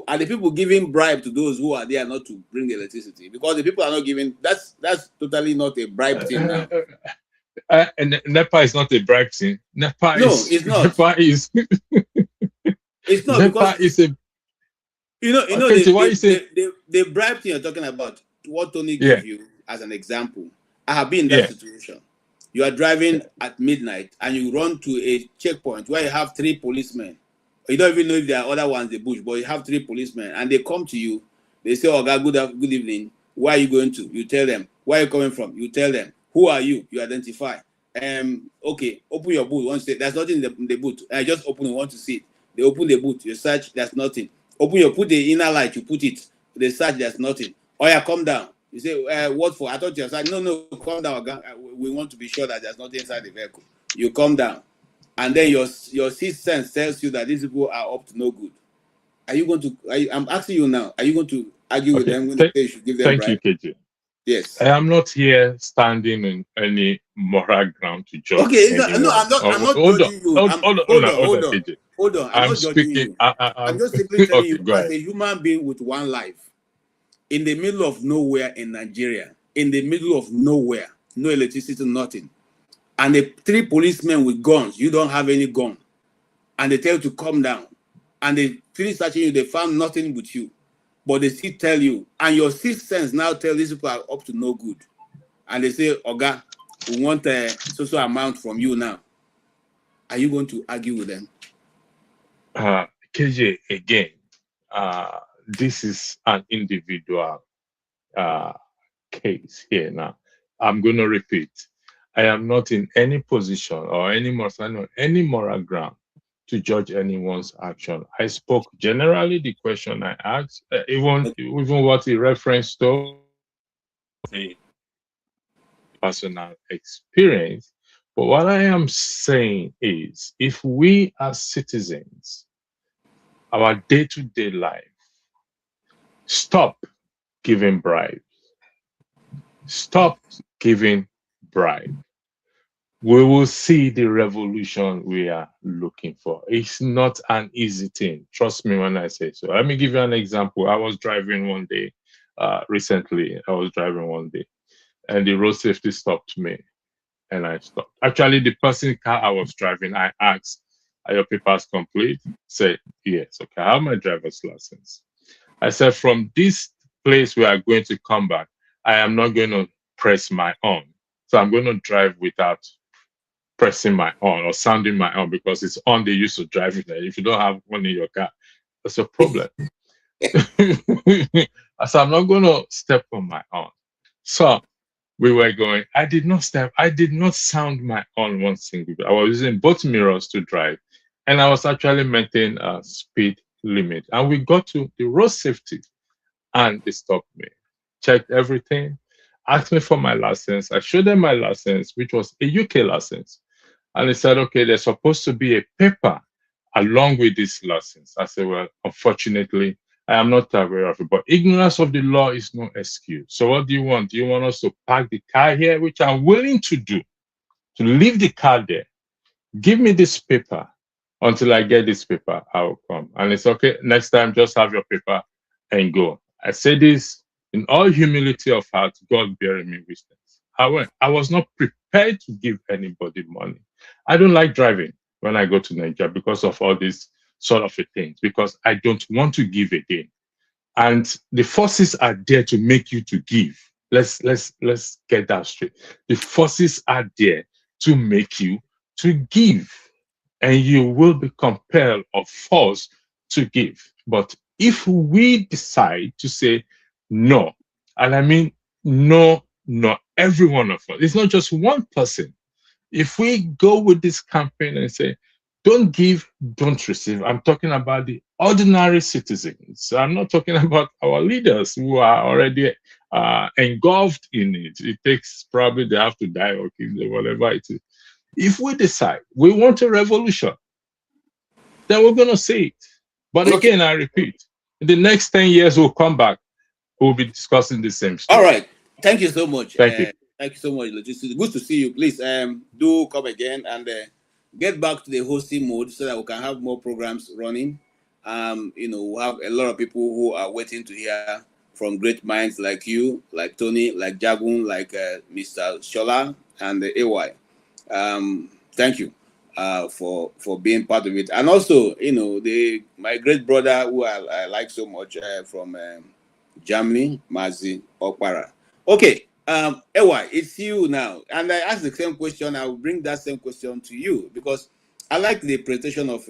Are the people giving bribe to those who are there not to bring electricity? Because the people are not giving, that's totally not a bribe thing now. And NEPA is not a bribe thing. It's not. NEPA is. It's not, NEPA because is a. The bribe thing you're talking about, what Tony gave you as an example, I have been in that situation. You are driving at midnight and you run to a checkpoint where you have 3 policemen. You don't even know if there are other ones in the bush, but you have 3 policemen and they come to you They say, oh God, good evening. Where are you going to? You tell them. Where are you coming from? You tell them. Who are you? You identify. Okay, open your boot. One say there's nothing in the boot. I just open it, want to see it. They open the boot, you search, there's nothing. Put the inner light, you put it. They search, there's nothing. Oh yeah, come down. You say, what for? I thought you were saying, no, come down. We want to be sure that there's nothing inside the vehicle. You come down. And then your sixth sense tells you that these people are up to no good. Are you going to, I'm asking you now, are you going to argue with them when they say you should give them Thank bribe? you, KJ. Yes. I am not here standing in any moral ground to judge. Okay, no, I'm not judging you. Hold on. I'm not judging you. I'm just simply telling you, as a human being with one life, in the middle of nowhere in Nigeria, in the middle of nowhere, no electricity, nothing, and the 3 policemen with guns, you don't have any gun, and they tell you to come down, and they finish searching you, they found nothing with you, but they still tell you, and your sixth sense now tell these people are up to no good, and they say, Oga, we want a social amount from you now. Are you going to argue with them? KJ, again, this is an individual case here now. I'm going to repeat. I am not in any position or any moral ground to judge anyone's action. I spoke generally the question I asked, even what he referenced to a personal experience. But what I am saying is, if we as citizens, our day-to-day life, stop giving bribes, we will see the revolution we are looking for. It's not an easy thing. Trust me when I say so. Let me give you an example. I was driving one day, recently, and the road safety stopped me, and I stopped. Actually, the person car I was driving, I asked, are your papers complete? Said, yes. Okay, I have my driver's license. I said, from this place we are going to come back, I am not going to press my horn. So I'm going to drive without pressing my horn or sounding my horn, because it's on the use of driving there. If you don't have one in your car, that's a problem. So I'm not going to step on my horn. So we were going, I did not sound my horn one single bit. I was using both mirrors to drive, and I was actually maintaining a speed limit. And we got to the road safety, and they stopped me, checked everything, asked me for my license. I showed them my license, which was a UK license. And they said, okay, there's supposed to be a paper along with this license. I said, well, unfortunately, I am not aware of it, but ignorance of the law is no excuse. So what do you want? Do you want us to park the car here, which I'm willing to do, to leave the car there? Give me this paper. Until I get this paper, I will come. And it's okay, next time, just have your paper and go. I say this in all humility of heart, God bearing me witness. I was not prepared to give anybody money. I don't like driving when I go to Nigeria because of all these sort of things, because I don't want to give again. And the forces are there to make you to give. Let's get that straight. The forces are there to make you to give, and you will be compelled or forced to give. But if we decide to say no, and I mean no, every one of us, it's not just one person. If we go with this campaign and say, don't give, don't receive, I'm talking about the ordinary citizens. I'm not talking about our leaders who are already engulfed in it. It takes, probably they have to die or kill them, whatever it is. If we decide we want a revolution, then we're going to say it. But again, I repeat, in the next 10 years, we'll come back. We'll be discussing the same story. All right. Thank you so much. Thank you. Thank you so much, Logistics. Good to see you. Please do come again and get back to the hosting mode so that we can have more programs running. We have a lot of people who are waiting to hear from great minds like you, like Tony, like Jagun, like Mr. Shola and AY. Thank you for being part of it. And also, my great brother who I like so much from Germany, Mazi Okpara. Okay, AY, it's you now. And I asked the same question. I will bring that same question to you because I like the presentation of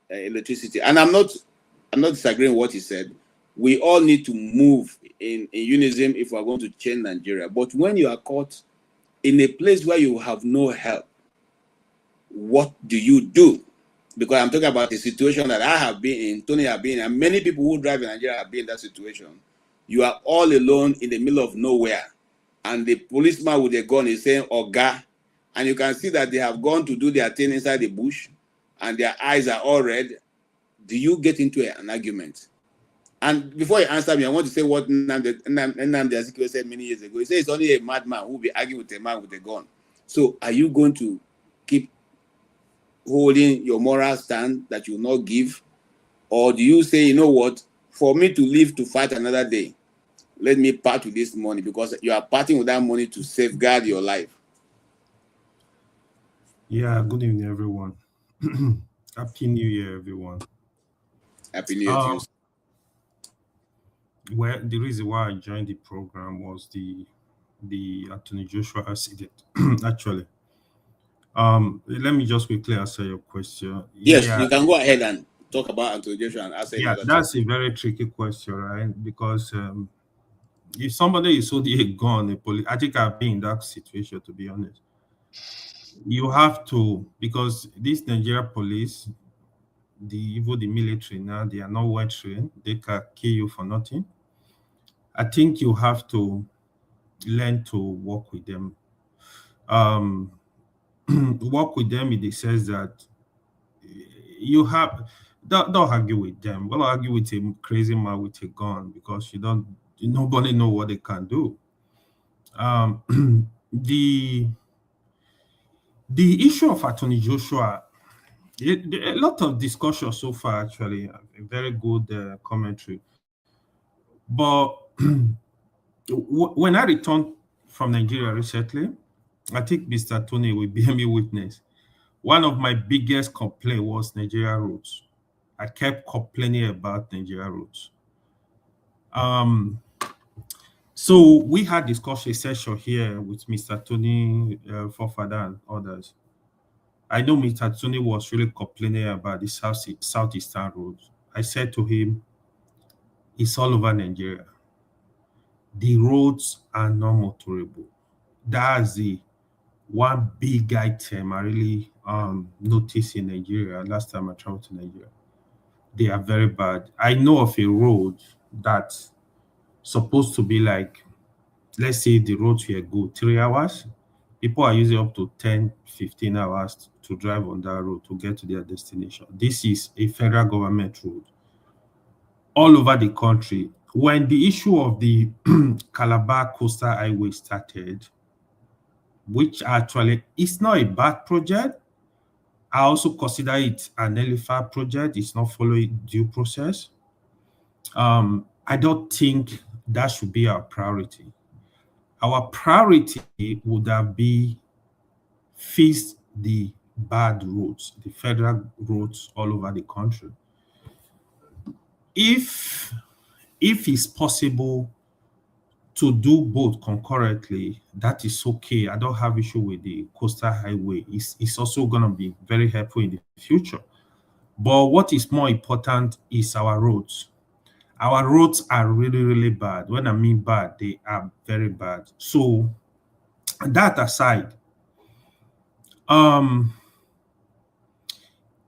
electricity. And I'm not disagreeing with what he said. we all need to move in unison if we're going to change Nigeria. But when you are caught in a place where you have no help, what do you do? Because I'm talking about the situation that I have been in, Tony have been in, and many people who drive in Nigeria have been in that situation. You are all alone in the middle of nowhere, and the policeman with a gun is saying, Oga, and you can see that they have gone to do their thing inside the bush, and their eyes are all red. Do you get into an argument? And before you answer me, I want to say what Nnamdi Azikiwe said many years ago. He said it's only a madman who will be arguing with a man with a gun. So are you going to keep holding your moral stand that you will not give? Or do you say, you know what, for me to live to fight another day, let me part with this money, because you are parting with that money to safeguard your life? Yeah, good evening, everyone. Happy New Year, everyone. Happy New Year to you. Well, the reason why I joined the program was the Attorney Joshua incident. Actually, let me just quickly answer your question. Yes, Yeah, you can go ahead and talk about Anthony Joshua and answer yeah, another that's thing. a very tricky question, right? Because if somebody is holding a gun, I think I've been in that situation, to be honest. You have to, because this Nigeria police, even the military now, they are not well trained. They can kill you for nothing. I think you have to learn to work with them. Work with them in the sense that you have, don't argue with them. Don't argue with a crazy man with a gun, because nobody know what they can do. The issue of Attorney Joshua, a lot of discussion so far, actually, a very good commentary. But when I returned from Nigeria recently, I think Mr. Tony will bear me witness. One of my biggest complaints was Nigerian Roads. I kept complaining about Nigerian Roads. So we had discussion session here with Mr. Tony Fofather and others. I know Mr. Tony was really complaining about the Southeastern roads. I said to him, it's all over Nigeria. The roads are not motorable. That's the one big item I really noticed in Nigeria last time I traveled to Nigeria. They are very bad. I know of a road that's supposed to be like, let's say the roads were good 3 hours. People are using up to 10, 15 hours to drive on that road to get to their destination. This is a federal government road. All over the country, when the issue of the Calabar Coastal Highway started, which actually is not a bad project, I also consider it an elephant project. It's not following due process. I don't think that should be our priority. Our priority would have been fix the bad roads, the federal roads all over the country. If it's possible to do both concurrently, that is okay. I don't have issue with the coastal highway. It's also going to be very helpful in the future. But what is more important is our roads. Our roads are really, really bad. When I mean bad, they are very bad. So that aside,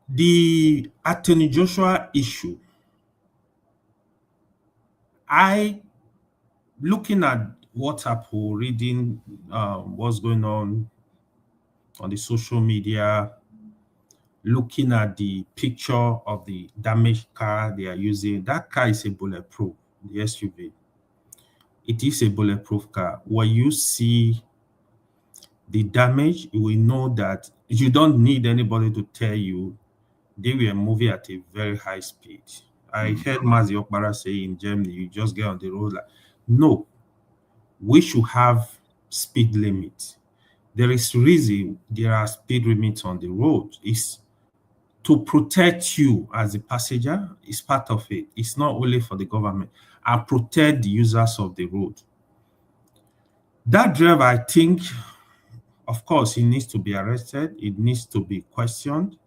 the Attorney Joshua issue, looking at WhatsApp, reading what's going on the social media, looking at the picture of the damaged car they are using, that car is a bulletproof, the SUV. It is a bulletproof car. When you see the damage, you will know that you don't need anybody to tell you they were moving at a very high speed. I heard Mazi Okbara say in Germany, you just get on the road. No, we should have speed limits. There is reason there are speed limits on the road. It's to protect you as a passenger. It's part of it. It's not only for the government. And protect the users of the road. That driver, I think, of course, he needs to be arrested. It needs to be questioned.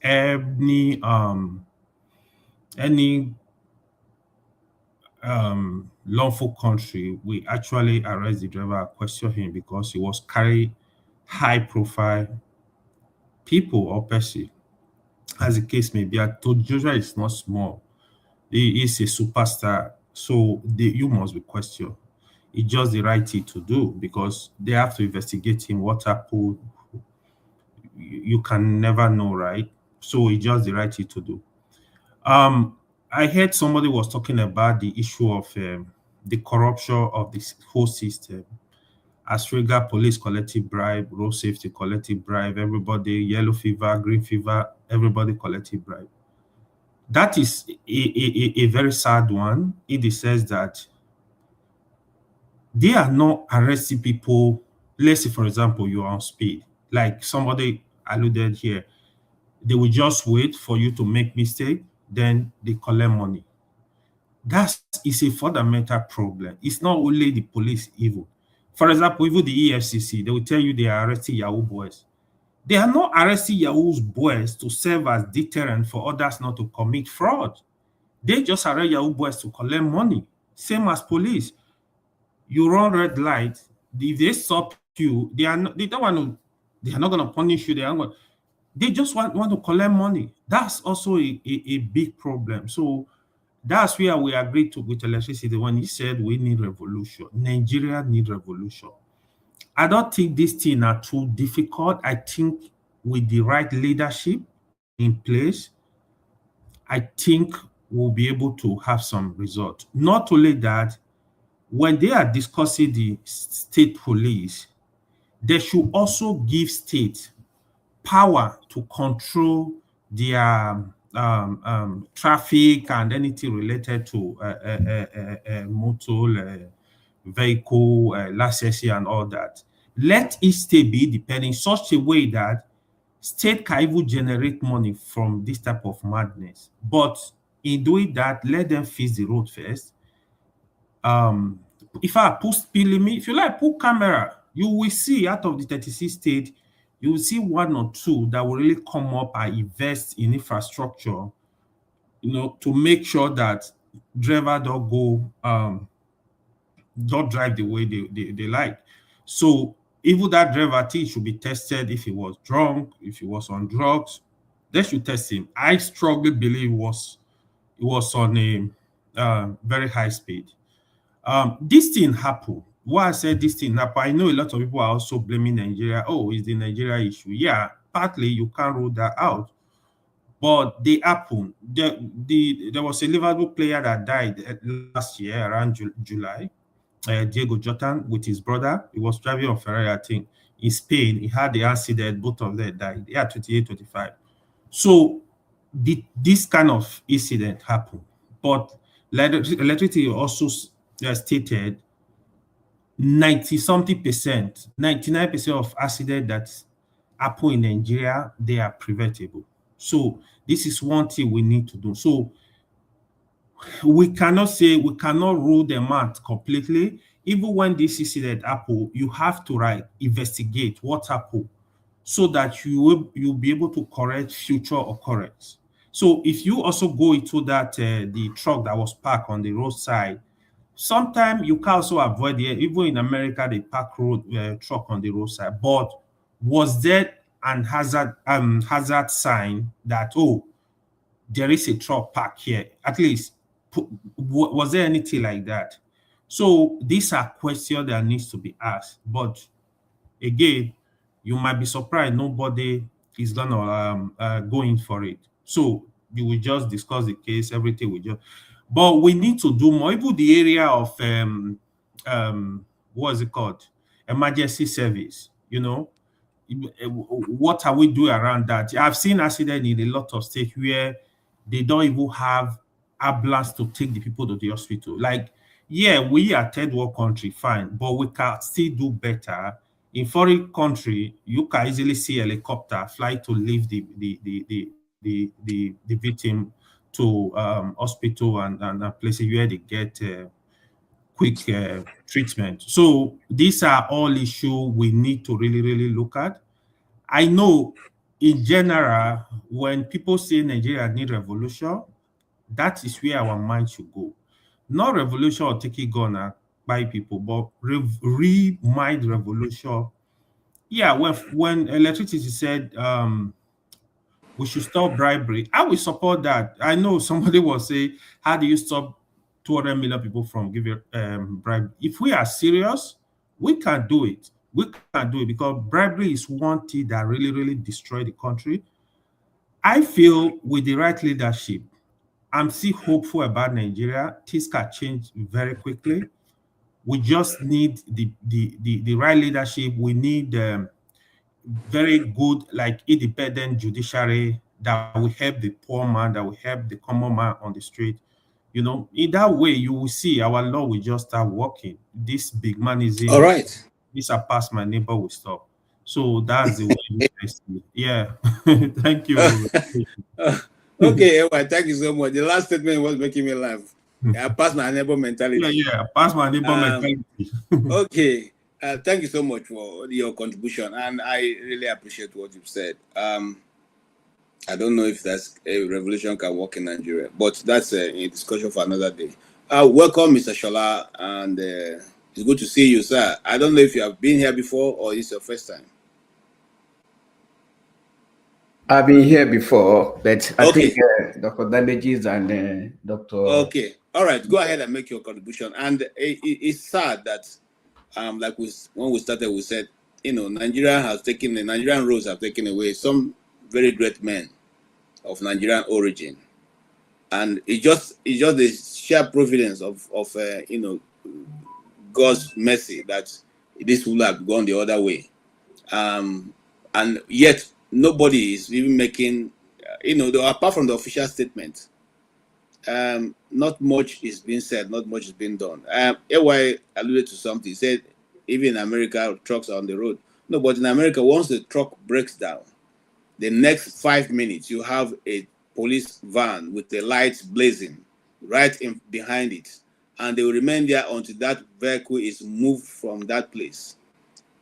Any lawful country, we actually arrest the driver and question him because he was carrying high-profile people or person, as the case may be. Joshua is not small; he is a superstar, so you must be questioned. It's just the right thing to do because they have to investigate him. What happened? You can never know, right? So it's just the right thing to do. I heard somebody was talking about the issue of the corruption of this whole system. As trigger police collective bribe, road safety collective bribe, everybody, yellow fever, green fever, everybody collective bribe. That is a very sad one. It says that they are not arresting people. Let's say, for example, you're on speed, like somebody alluded here. They will just wait for you to make mistake, then they collect money. That is a fundamental problem. It's not only the police evil. For example, even the EFCC, they will tell you they are arresting Yahoo boys. They are not arresting Yahoo boys to serve as deterrent for others not to commit fraud. They just arrest Yahoo boys to collect money. Same as police. You run red light, if they stop you, they are not going to punish you. They just want to collect money. That's also a big problem. So that's where we agreed with electricity when he said we need revolution. Nigeria need revolution. I don't think these things are too difficult. I think with the right leadership in place, I think we'll be able to have some result. Not only that, when they are discussing the state police, they should also give state power to control their traffic and anything related to motor vehicle licensing and all that. Let each state be independent in such a way that state can even generate money from this type of madness. But in doing that, let them fix the road first. If I put speed limit, if you like put camera, you will see out of the 36 states, you will see one or two that will really come up and invest in infrastructure, to make sure that driver don't drive the way they like. So even that driver thing should be tested. If he was drunk, if he was on drugs, they should test him. I strongly believe it was on a very high speed. This thing happened. Why I said this thing happened, I know a lot of people are also blaming Nigeria. Oh, it's the Nigeria issue. Yeah, partly you can't rule that out. But they happened. There was a Liverpool player that died last year around July, Diego Jota, with his brother. He was driving on Ferrari, I think, in Spain. He had the accident. Both of them died. They are 28, 25. So this kind of incident happened. But electricity also stated 90-something%, 99% of accidents that happen in Nigeria, they are preventable. So this is one thing we need to do. So we cannot rule them out completely. Even when this incident happen, you have to investigate what happened so that you'll be able to correct future occurrence. So if you also go into that the truck that was parked on the roadside, sometimes you can also avoid it. Even in America, they park truck on the roadside. But was there an hazard sign that, oh, there is a truck parked here? At least, was there anything like that? So these are questions that needs to be asked. But again, you might be surprised nobody is gonna go in for it. So you will just discuss the case, everything we just. But we need to do more. Even the area of what is it called? Emergency service. What are we doing around that? I've seen accidents in a lot of states where they don't even have ambulance to take the people to the hospital. Like, yeah, we are third world country, fine, but we can still do better. In foreign country, you can easily see a helicopter fly to lift the victim to hospital and places where they get quick treatment. So these are all issues we need to really, really look at. I know in general, when people say Nigeria need revolution, that is where our mind should go. not revolution or taking gun and buy people, but mind revolution. Yeah, when electricity said we should stop bribery, I will support that. I know somebody will say, how do you stop 200 million people from giving bribe? If we are serious, we can do it. We can do it because bribery is one thing that really, really destroyed the country. I feel with the right leadership, I'm still hopeful about Nigeria. Things can change very quickly. We just need the right leadership. We need very good, like independent judiciary that will help the poor man, that will help the common man on the street. You know, in that way, you will see our law will just start working. This big All manism, right. this a pass my neighbor will stop. So that's the way I see it. Yeah. Thank you. Okay, Ewa, thank you so much. The last statement was making me laugh. I passed my neighbor mentality. Yeah. Pass my neighbor Um, mentality. Okay. Thank you so much for your contribution, and I really appreciate what you've said. I don't know if that's a revolution can work in Nigeria, but that's a discussion for another day. Welcome, Mr. Shola, and it's good to see you, sir. I don't know if you have been here before or it's your first time. I've been here before, but I Okay. think Dr. Damages and Dr. Okay. All right. Go ahead and make your contribution. And it's sad that, like when we started, we said, the Nigerian roads have taken away some very great men of Nigerian origin, and it's just the sheer providence of God's mercy that this will have gone the other way, and yet nobody is even making, apart from the official statement. Not much is being said, not much is being done. AY alluded to something. He said, even in America, trucks are on the road. No, but in America, once the truck breaks down, the next 5 minutes, you have a police van with the lights blazing right in behind it. And they will remain there until that vehicle is moved from that place.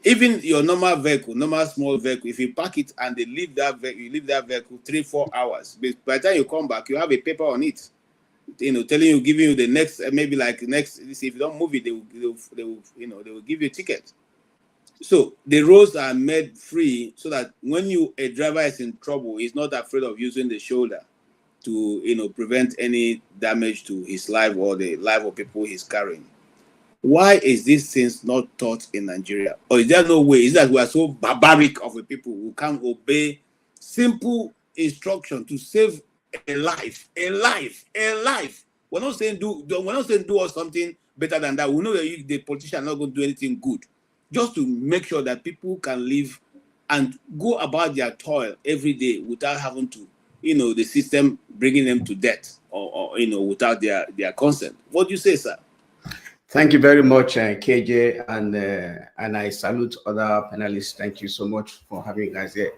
Even your normal vehicle, normal small vehicle, if you park it and they leave that vehicle, you leave that vehicle 3-4 hours. By the time you come back, you have a paper on it, telling you, giving you the next, maybe like next. If you don't move it, they will give you a ticket. So the roads are made free so that when a driver is in trouble, he's not afraid of using the shoulder to prevent any damage to his life or the life of people he's carrying. Why is these things not taught in Nigeria? Or is there no way? Is that we are so barbaric of a people who can't obey simple instruction to save a life? We're not saying do us something better than that. We know that the politicians are not going to do anything good. Just to make sure that people can live and go about their toil every day without having to, the system bringing them to death or without their consent. What do you say, sir? Thank you very much, KJ, and I salute other panelists. Thank you so much for having you guys here.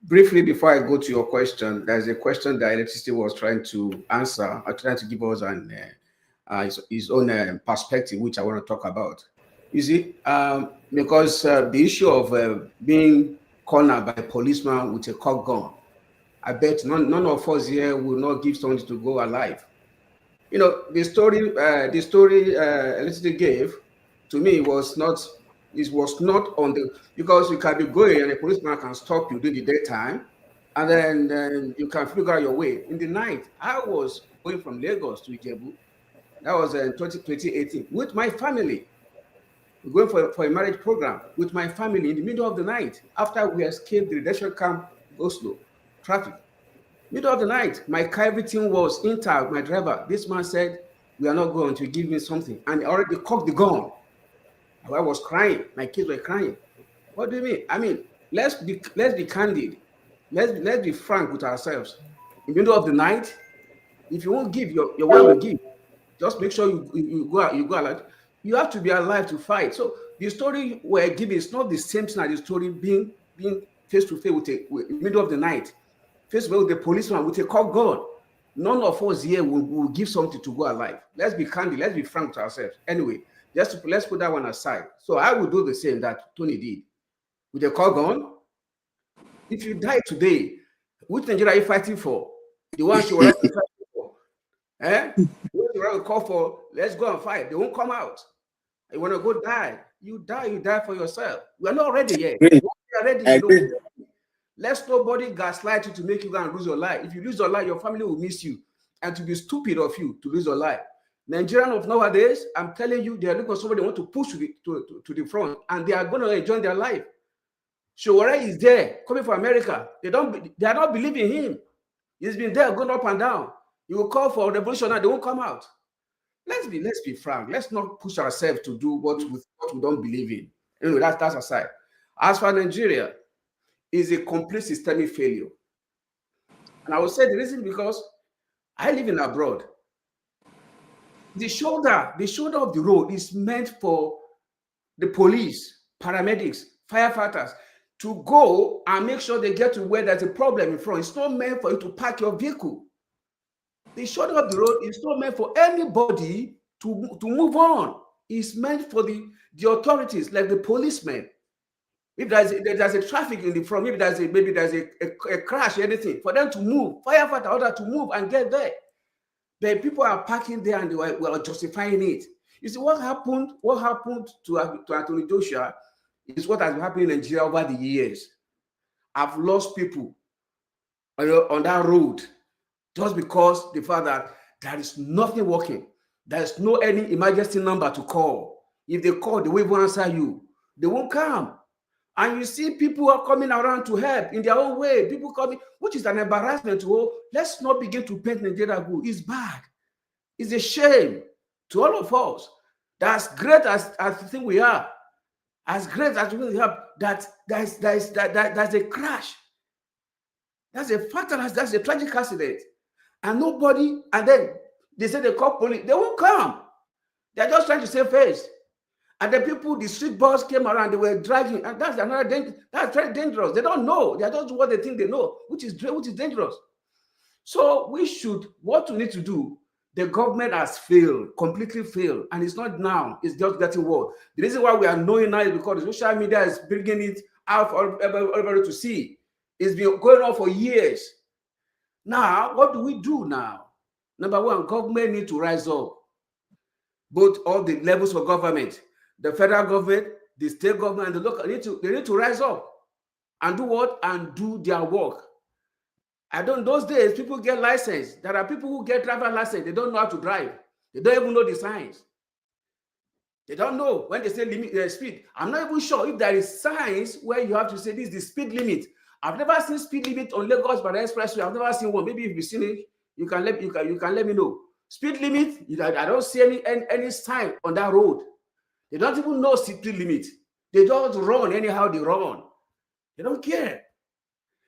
Briefly, before I go to your question, there's a question that Electricity was trying to answer, or trying to give us his own perspective, which I want to talk about. You see, because the issue of being cornered by a policeman with a cock gun, I bet none of us here will not give something to go alive. The story Electricity gave to me was not on the, because you can be going and a policeman can stop you during the daytime, and then you can figure out your way. In the night, I was going from Lagos to Ijebu. That was in 2018 with my family. We're going for a marriage program with my family in the middle of the night after we escaped the reduction camp, Oslo, traffic. Middle of the night, my car, everything was intact. My driver, this man said, we are not going to give me something. And he already cocked the gun. I was crying. My kids were crying. What do you mean? I mean, let's be candid. Let's be frank with ourselves. In the middle of the night, if you won't give, your wife will give. Just make sure you go alive. You have to be alive to fight. So the story we're giving is not the same thing as the story being face to face with the middle of the night. Face with the policeman with a cock gun. None of us here will give something to go alive. Let's be candid. Let's be frank with ourselves. Anyway, let's put that one aside. So I will do the same that Tony did with a cock gun. If you die today, which Nigeria are you fighting for? The one she was fighting for? will call for, let's go and fight. They won't come out. You want to go die. You die for yourself. We are not ready yet. Great. Once we are ready, I you agree. know, let nobody gaslight you to make you go and lose your life. If you lose your life, your family will miss you. And to be stupid of you to lose your life. Nigerian of nowadays, I'm telling you, they are looking for somebody they want to push to the front, and they are going to enjoy their life. Showore is there, coming from America. They are not believing him. He's been there, going up and down. You will call for revolution and they won't come out. Let's be frank. Let's not push ourselves to do what we don't believe in. Anyway, that's aside. As for Nigeria, is a complete systemic failure. And I will say the reason because I live in abroad. The shoulder of the road is meant for the police, paramedics, firefighters to go and make sure they get to where there's a problem in front. It's not meant for you to park your vehicle. The shoulder of the road is not meant for anybody to move on. It's meant for the authorities, like the policemen. If there's a traffic in the front, maybe there's a crash, anything, for them to move, firefighter order to move and get there. But people are parking there and they were justifying it. You see, what happened to Anthony Joshua is what has been happening in Nigeria over the years. I've lost people on that road just because the fact that there is nothing working. There is no any emergency number to call. If they call, they won't answer you. They won't come. And you see people are coming around to help in their own way. People coming, which is an embarrassment to all. Let's not begin to paint Nigeria good. It's bad. It's a shame to all of us. That's great as the thing we are. As great as we have, that's a crash. That's a fatal, that's a tragic accident. And nobody, and then they say they call police. They won't come. They're just trying to save face. And the people, the street boys came around, they were dragging, and that's another danger. That's very dangerous. They don't know. They are just what they think they know, which is dangerous. So what we need to do, the government has failed, completely failed, and it's not now, it's just getting worse. The reason why we are knowing now is because the social media is bringing it out for everybody to see. It's been going on for years. Now, what do we do now? Number one, government need to rise up. Both all the levels of government, the federal government, the state government, and the local, they need to rise up and do what? And do their work. Those days, people get license. There are people who get driver license. They don't know how to drive. They don't even know the signs. They don't know when they say limit speed. I'm not even sure if there is signs where you have to say this is the speed limit. I've never seen speed limit on Lagos by the expressway. I've never seen one. Maybe if you've seen it, you can let me know. Speed limit, I don't see any sign on that road. They don't even know speed limit. They just run anyhow they run. They don't care.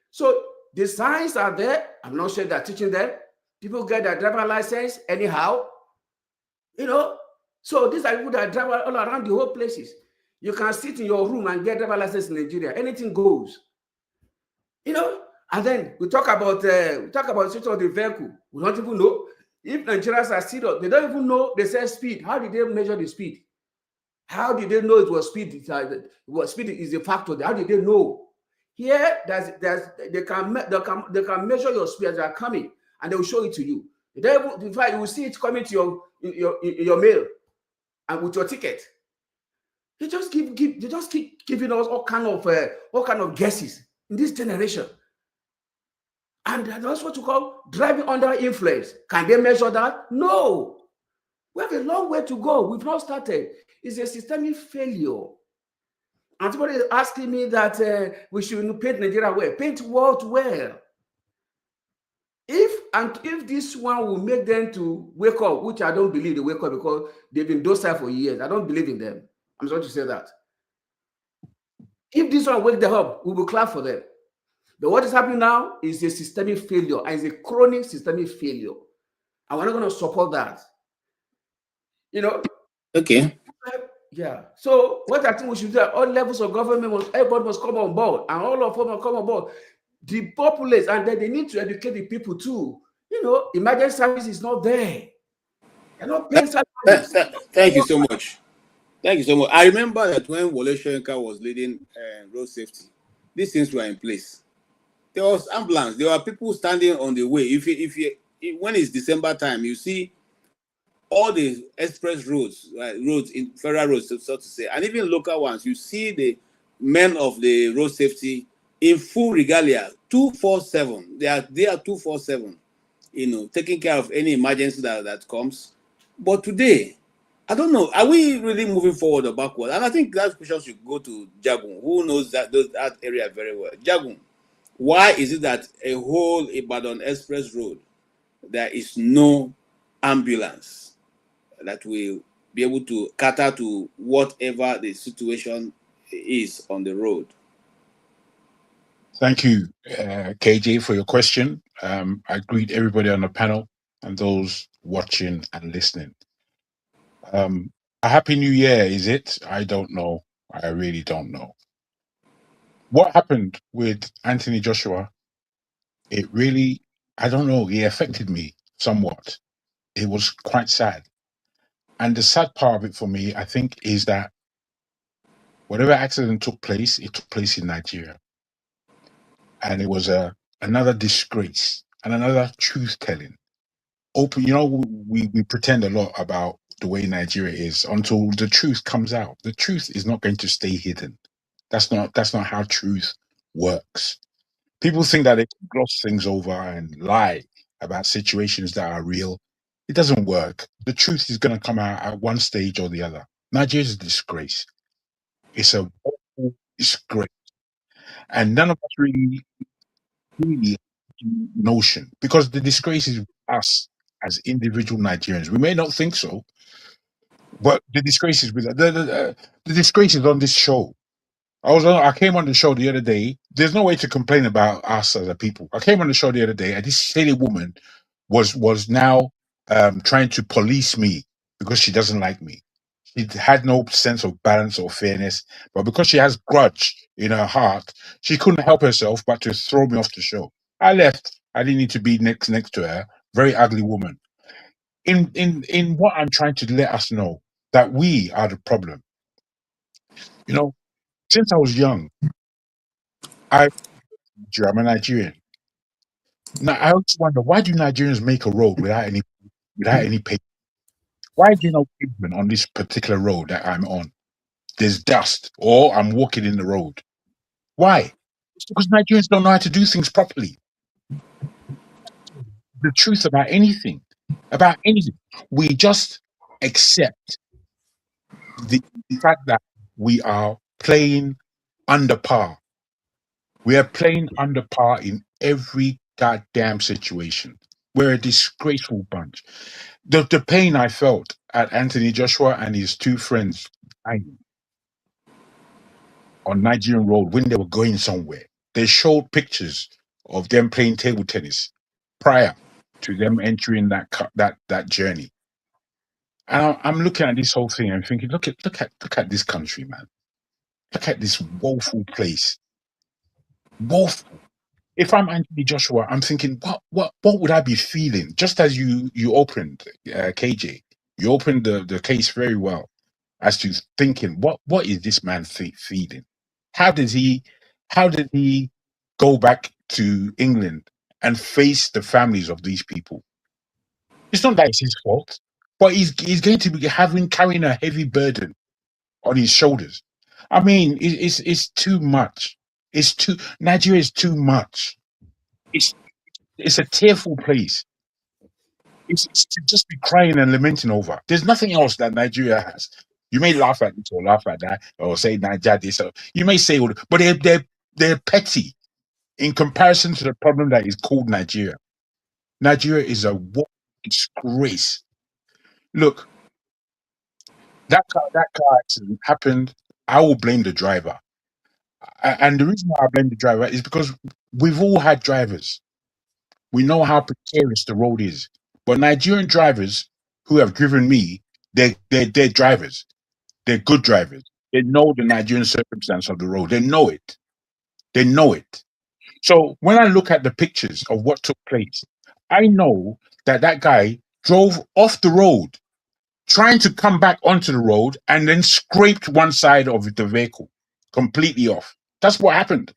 So the signs are there. I'm not sure they're teaching them. People get their driver license anyhow. So these are people that drive all around the whole places. You can sit in your room and get driver license in Nigeria. Anything goes. And then we talk about the situation of the vehicle. We don't even know. If Nigerians are serious, they don't even know. They say speed. How did they measure the speed? How did they know it was speed? Speed is a factor. How did they know? Here, they can measure your speed as they are coming, and they will show it to you. In fact, you will see it coming to your mail, and with your ticket. They just keep giving us all kind of guesses in this generation. And that's what you call driving under influence. Can they measure that? No. We have a long way to go. We've not started. It's a systemic failure. And somebody is asking me that we should paint Nigeria well. Paint what well? If this one will make them to wake up, which I don't believe they wake up because they've been docile for years. I don't believe in them. I'm sorry to say that. If this one wake them up, we will clap for them. But what is happening now is a systemic failure, and it's a chronic systemic failure. And we're not going to support that. Okay. Yeah. So what I think we should do at all levels of government, everybody must come on board, and all of them must come on board. The populace, and then they need to educate the people too. Emergency service is not there. They're not paying salaries. Thank you so much. Thank you so much. I remember that when Wole Soyinka was leading road safety, these things were in place. There was ambulance. There were people standing on the way. If when it's December time, you see all the express roads, roads in federal roads, so to say, and even local ones, you see the men of the road safety in full regalia, 247. They are 247, taking care of any emergency that comes. But today, I don't know, are we really moving forward or backward? And I think that question should go to Jagun, who knows that area very well. Jagun, why is it that a whole Ibadan Express Road, there is no ambulance that will be able to cater to whatever the situation is on the road? Thank you, KJ, for your question. I greet everybody on the panel and those watching and listening. A happy new year, is it? I don't know. I really don't know. What happened with Anthony Joshua? It really, I don't know. It affected me somewhat. It was quite sad. And the sad part of it for me, I think, is that whatever accident took place, it took place in Nigeria. And it was another disgrace and another truth telling. We pretend a lot about the way Nigeria is until the truth comes out. The truth is not going to stay hidden. That's not how truth works. People think that they can gloss things over and lie about situations that are real. It doesn't work. The truth is going to come out at one stage or the other. Nigeria is a disgrace. It's a woeful disgrace, and none of us really notion, because the disgrace is us as individual Nigerians. We may not think so, but the disgrace is with the disgrace is on this show. I came on the show the other day. There's no way to complain about us as a people. I came on the show the other day, and this silly woman was now trying to police me because she doesn't like me. She had no sense of balance or fairness, but because she has grudge in her heart, she couldn't help herself but to throw me off the show. I left. I didn't need to be next to her. Very ugly woman. In what I'm trying to let us know, that we are the problem. Since I was young, I'm a Nigerian. Now I also wonder, why do Nigerians make a road without any pavement? Why do you know pavement on this particular road that I'm on? There's dust, or I'm walking in the road. Why? It's because Nigerians don't know how to do things properly. The truth about anything. We just accept the fact that we are playing under par. We are playing under par in every goddamn situation. We're a disgraceful bunch. The pain I felt at Anthony Joshua and his two friends dying on Nigerian Road when they were going somewhere. They showed pictures of them playing table tennis prior to them entering that journey. And I'm looking at this whole thing and thinking, look at this country, man. Look at this woeful place. Woeful. If I'm Anthony Joshua, I'm thinking, what would I be feeling? Just as you opened, KJ, you opened the case very well as to thinking, what is this man feeling? How did he go back to England and face the families of these people? It's not that it's his fault, but he's going to be carrying a heavy burden on his shoulders. I mean, it's too much. Nigeria is too much. It's a tearful place. It's to just be crying and lamenting over. There's nothing else that Nigeria has. You may laugh at this or laugh at that, or say Nigeria this. Or, you may say, but they're petty in comparison to the problem that is called Nigeria. Nigeria is a disgrace. Look, that car accident happened. I will blame the driver, and the reason why I blame the driver is because we've all had drivers. We know how precarious the road is. But Nigerian drivers who have driven me, they're drivers. They're good drivers. They know the Nigerian circumstance of the road. They know it. They know it. So when I look at the pictures of what took place, I know that guy drove off the road, trying to come back onto the road, and then scraped one side of the vehicle completely off. That's what happened.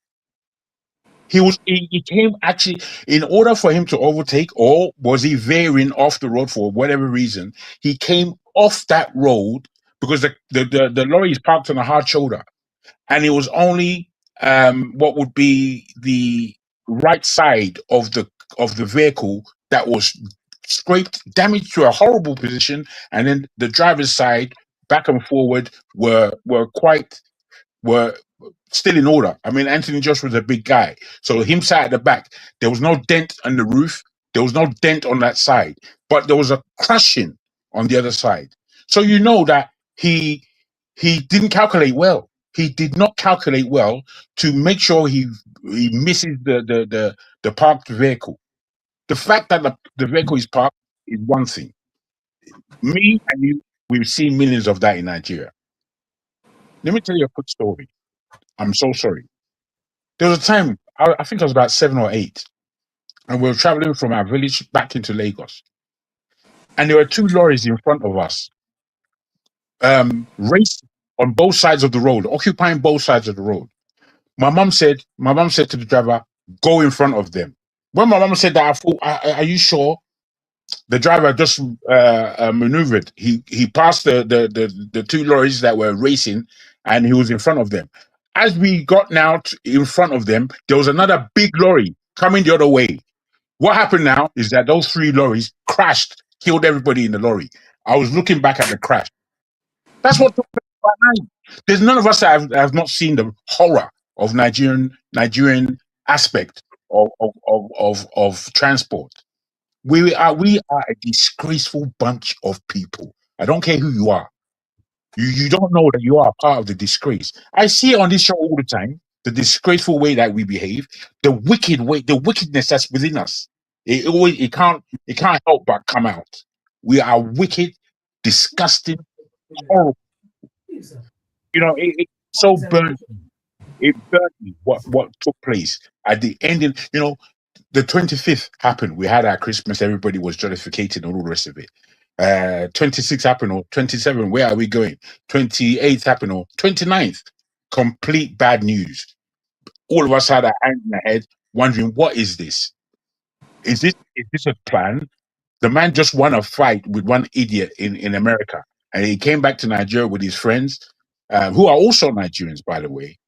He came actually in order for him to overtake, or was he veering off the road for whatever reason? He came off that road because the lorry is parked on a hard shoulder, and it was only what would be the right side of the vehicle that was scraped, damaged to a horrible position, and then the driver's side, back and forward, were still in order. I mean, Anthony Joshua was a big guy, so him sat at the back. There was no dent on the roof. There was no dent on that side, but there was a crushing on the other side. So you know that he didn't calculate well. He did not calculate well to make sure he misses the parked vehicle. The fact that the vehicle is parked is one thing. Me and you, we've seen millions of that in Nigeria. Let me tell you a quick story. I'm so sorry. There was a time, I think I was about 7 or 8, and we were traveling from our village back into Lagos. And there were 2 lorries in front of us, raced on both sides of the road, occupying both sides of the road. My mom said to the driver, go in front of them. When my mom said that, I thought, are you sure? The driver just maneuvered. He passed the 2 lorries that were racing, and he was in front of them. As we got now in front of them, there was another big lorry coming the other way. What happened now is that those 3 lorries crashed, killed everybody in the lorry. I was looking back at the crash. That's what took place that night. There's none of us that have not seen the horror of Nigerian aspect of transport. We are a disgraceful bunch of people. I don't care who you are. You don't know that you are part of the disgrace. I see it on this show all the time. The disgraceful way that we behave, the wicked way, the wickedness that's within us. It can't help but come out. We are wicked, disgusting, horrible. You know, it so burnt. It burnt me what took place at the ending. You know, the 25th happened. We had our Christmas. Everybody was jollificating and all the rest of it. 26th happened, or 27th. Where are we going? 28th happened, or 29th. Complete bad news. All of us had our hands in our head, wondering, what is this? Is this a plan? The man just won a fight with one idiot in America, and he came back to Nigeria with his friends, who are also Nigerians, by the way.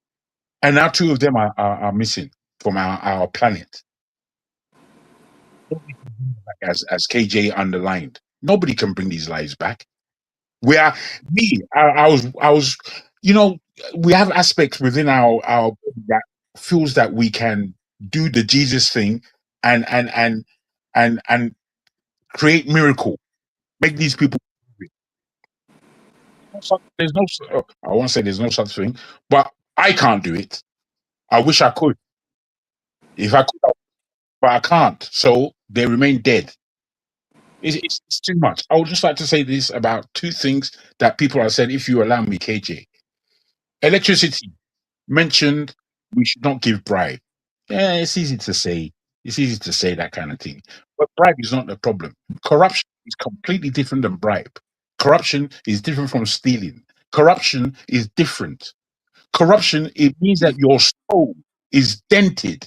And now 2 of them are missing from our planet. As KJ underlined, nobody can bring these lives back. I was, you know, we have aspects within our that feels that we can do the Jesus thing and create miracle, make these people. There's no, I won't say there's no such thing, but I can't do it. I wish I could. If I could, but I can't. So they remain dead. It's too much. I would just like to say this about 2 things that people have said, if you allow me, KJ. Electricity mentioned, we should not give bribe. Yeah, it's easy to say. It's easy to say that kind of thing. But bribe is not the problem. Corruption is completely different than bribe. Corruption is different from stealing. Corruption is different. Corruption, it means that your soul is dented.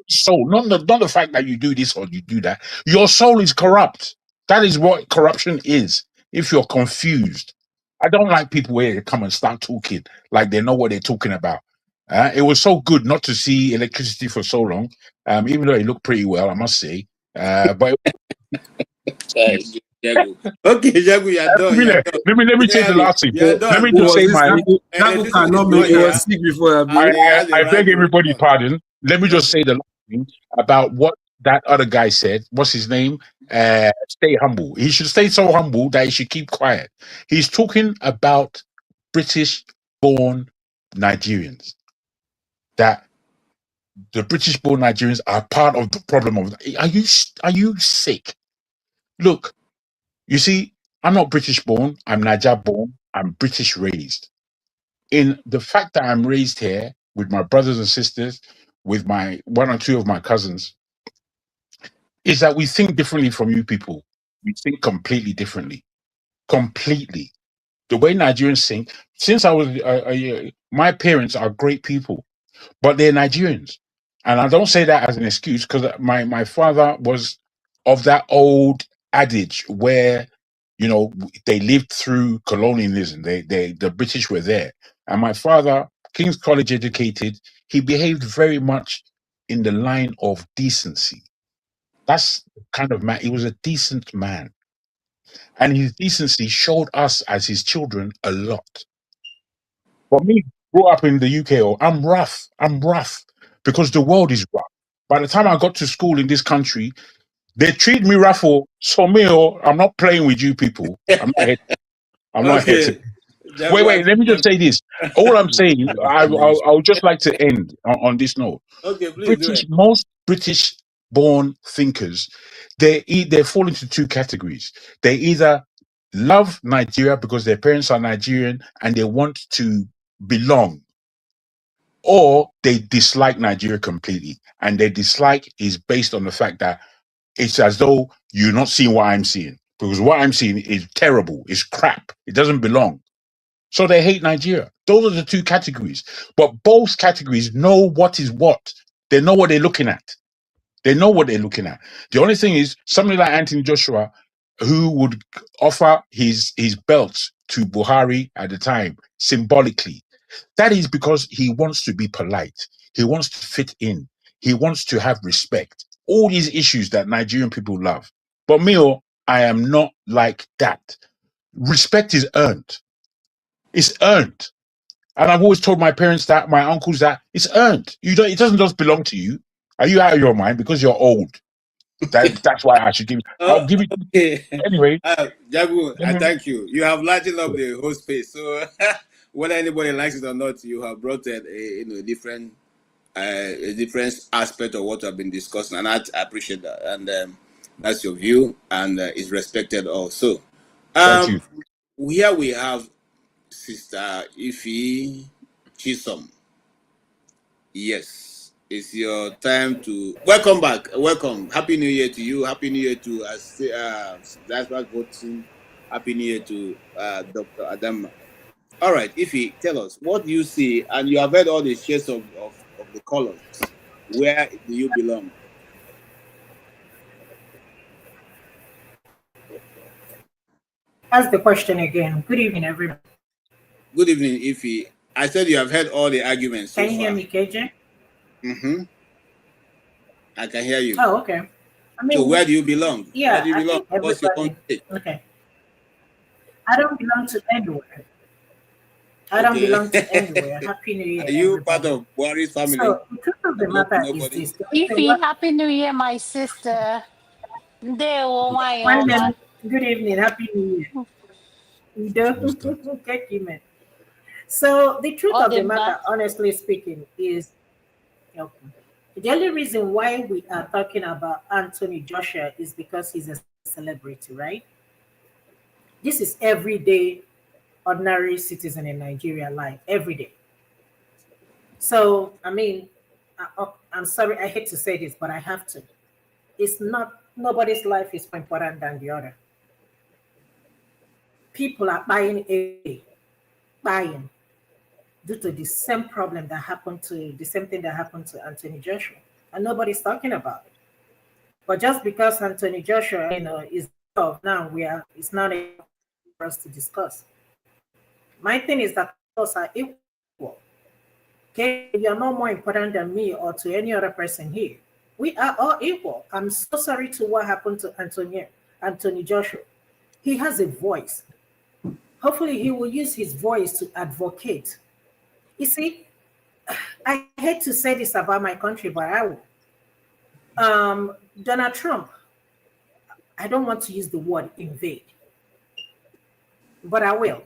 Soul, not the fact that you do this or you do that. Your soul is corrupt. That is what corruption is. If you're confused, I don't like people where they come and start talking like they know what they're talking about. It was so good not to see electricity for so long, even though it looked pretty well, I must say. But Okay, Jagu, you're done. Let me say the last thing. Let me Who just was say this? my. Jagu cannot make He it. was Sick before. I beg everybody's pardon. Let me just say the last thing about what that other guy said. What's his name? Stay humble. He should stay so humble that he should keep quiet. He's talking about British-born Nigerians. That the British-born Nigerians are part of the problem of. Are you sick? Look, you see, I'm not British-born. I'm Niger-born. I'm British raised. In the fact that I'm raised here with my brothers and sisters, with my 1 or 2 of my cousins, is that we think differently from you people. We think completely differently. Completely. The way Nigerians think, since I was, my parents are great people. but they're Nigerians. And I don't say that as an excuse, because my father was of that old adage where, you know, they lived through colonialism. The British were there. And my father, King's College educated, he behaved very much in the line of decency. That's the kind of man. He was a decent man. And his decency showed us as his children a lot. For me, brought up in the UK, I'm rough. I'm rough because the world is rough. By the time I got to school in this country, they treat me rough. So me, I'm not playing with you people. I'm not here to. Okay. Jaguar, Wait. Let me just say this. All I'm saying, I would just like to end on this note. okay, please do it. Most British-born thinkers, they fall into two categories. They either love Nigeria because their parents are Nigerian and they want to belong, or they dislike Nigeria completely. And their dislike is based on the fact that it's as though you're not seeing what I'm seeing, because what I'm seeing is terrible, it's crap, it doesn't belong. So they hate Nigeria. Those are the two categories. But both categories know what is what. They know what they're looking at. They know what they're looking at. The only thing is, somebody like Anthony Joshua, who would offer his belt to Buhari at the time, symbolically, that is because he wants to be polite. He wants to fit in. He wants to have respect. All these issues that Nigerian people love. But me, I am not like that. Respect is earned. It's earned. And I've always told my parents that, my uncles that, it's earned. It doesn't just belong to you. Are you out of your mind because you're old? That's why I should give. I'll give it Okay. anyway. Jagu, I Anyway, thank you. You have lightened up the whole space. So whether anybody likes it or not, you have brought a different aspect of what I've been discussing, and I appreciate that. And that's your view, and it's respected also. thank you. Here we have Sister Ife Chisom. Yes, it's your time to welcome back. Welcome. Happy New Year to you. Happy New Year to that's what Godson. Happy New Year to Dr. Adam. All right, Ife, tell us what do you see, and you have heard all the shades of the colors. Where do you belong? Ask the question again. Good evening, everybody. Good evening, Ife. I said you have heard all the arguments so Can you hear far. me, KJ? Mm-hmm. I can hear you. Oh, okay. I mean, So where do you belong? Where yeah, do you I belong? think What's your own everybody. state? Okay. I don't belong to anywhere. I don't Okay. belong to anywhere. Happy New Year, Are you part everybody. of Buhari's family? So the truth of the matter is Nobody. this. Ify, Happy New Year, my sister. Ndewo One nwayoma. good evening, Happy New Year. You don't get you, man. So the truth of the matter, honestly speaking, is the only reason why we are talking about Anthony Joshua is because he's a celebrity, right? This is everyday, ordinary citizen in Nigeria life, every day. So, I mean, I'm sorry, I hate to say this, but I have to. It's not, nobody's life is more important than the other. People are buying due to the same problem that happened to, the same thing that happened to Anthony Joshua. And nobody's talking about it. But just because Anthony Joshua, is now it's not able for us to discuss. My thing is that us are equal. Okay, you're no more important than me or to any other person here. We are all equal. I'm so sorry to what happened to Anthony Joshua. He has a voice. Hopefully he will use his voice to advocate. You see, I hate to say this about my country, but I will. Donald Trump, I don't want to use the word invade, but I will.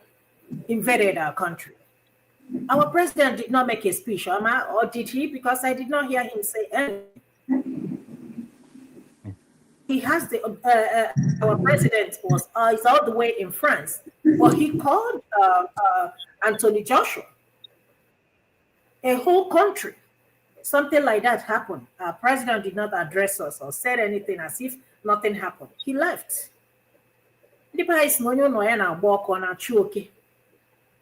Invaded our country. Our president did not make a speech, or did he? Because I did not hear him say anything. He has our president is all the way in France, but he called Anthony Joshua. A whole country, something like that happened. Our president did not address us or said anything as if nothing happened. He left.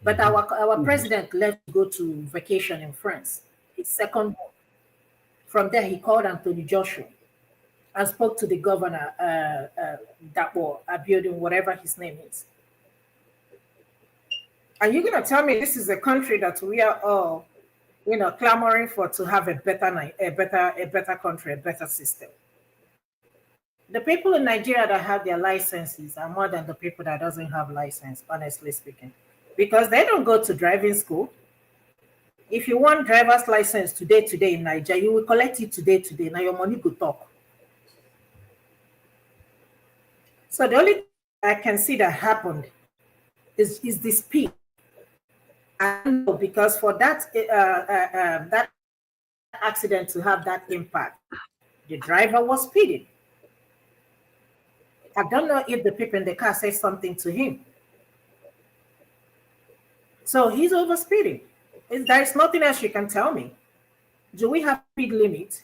But our president left to go to vacation in France. his second home. From there, he called Anthony Joshua and spoke to the governor, Dapo Abiodun, whatever his name is. And you're going to tell me this is a country that we are all, clamoring for to have a better country, a better system. The people in Nigeria that have their licenses are more than the people that doesn't have license, honestly speaking, because they don't go to driving school. If you want driver's license today in Nigeria, you will collect it today. Now your money could talk. So the only thing I can see that happened is the speed. I know, because for that that accident to have that impact, the driver was speeding. I don't know if the people in the car said something to him. So he's over speeding. There is nothing else you can tell me. Do we have speed limit?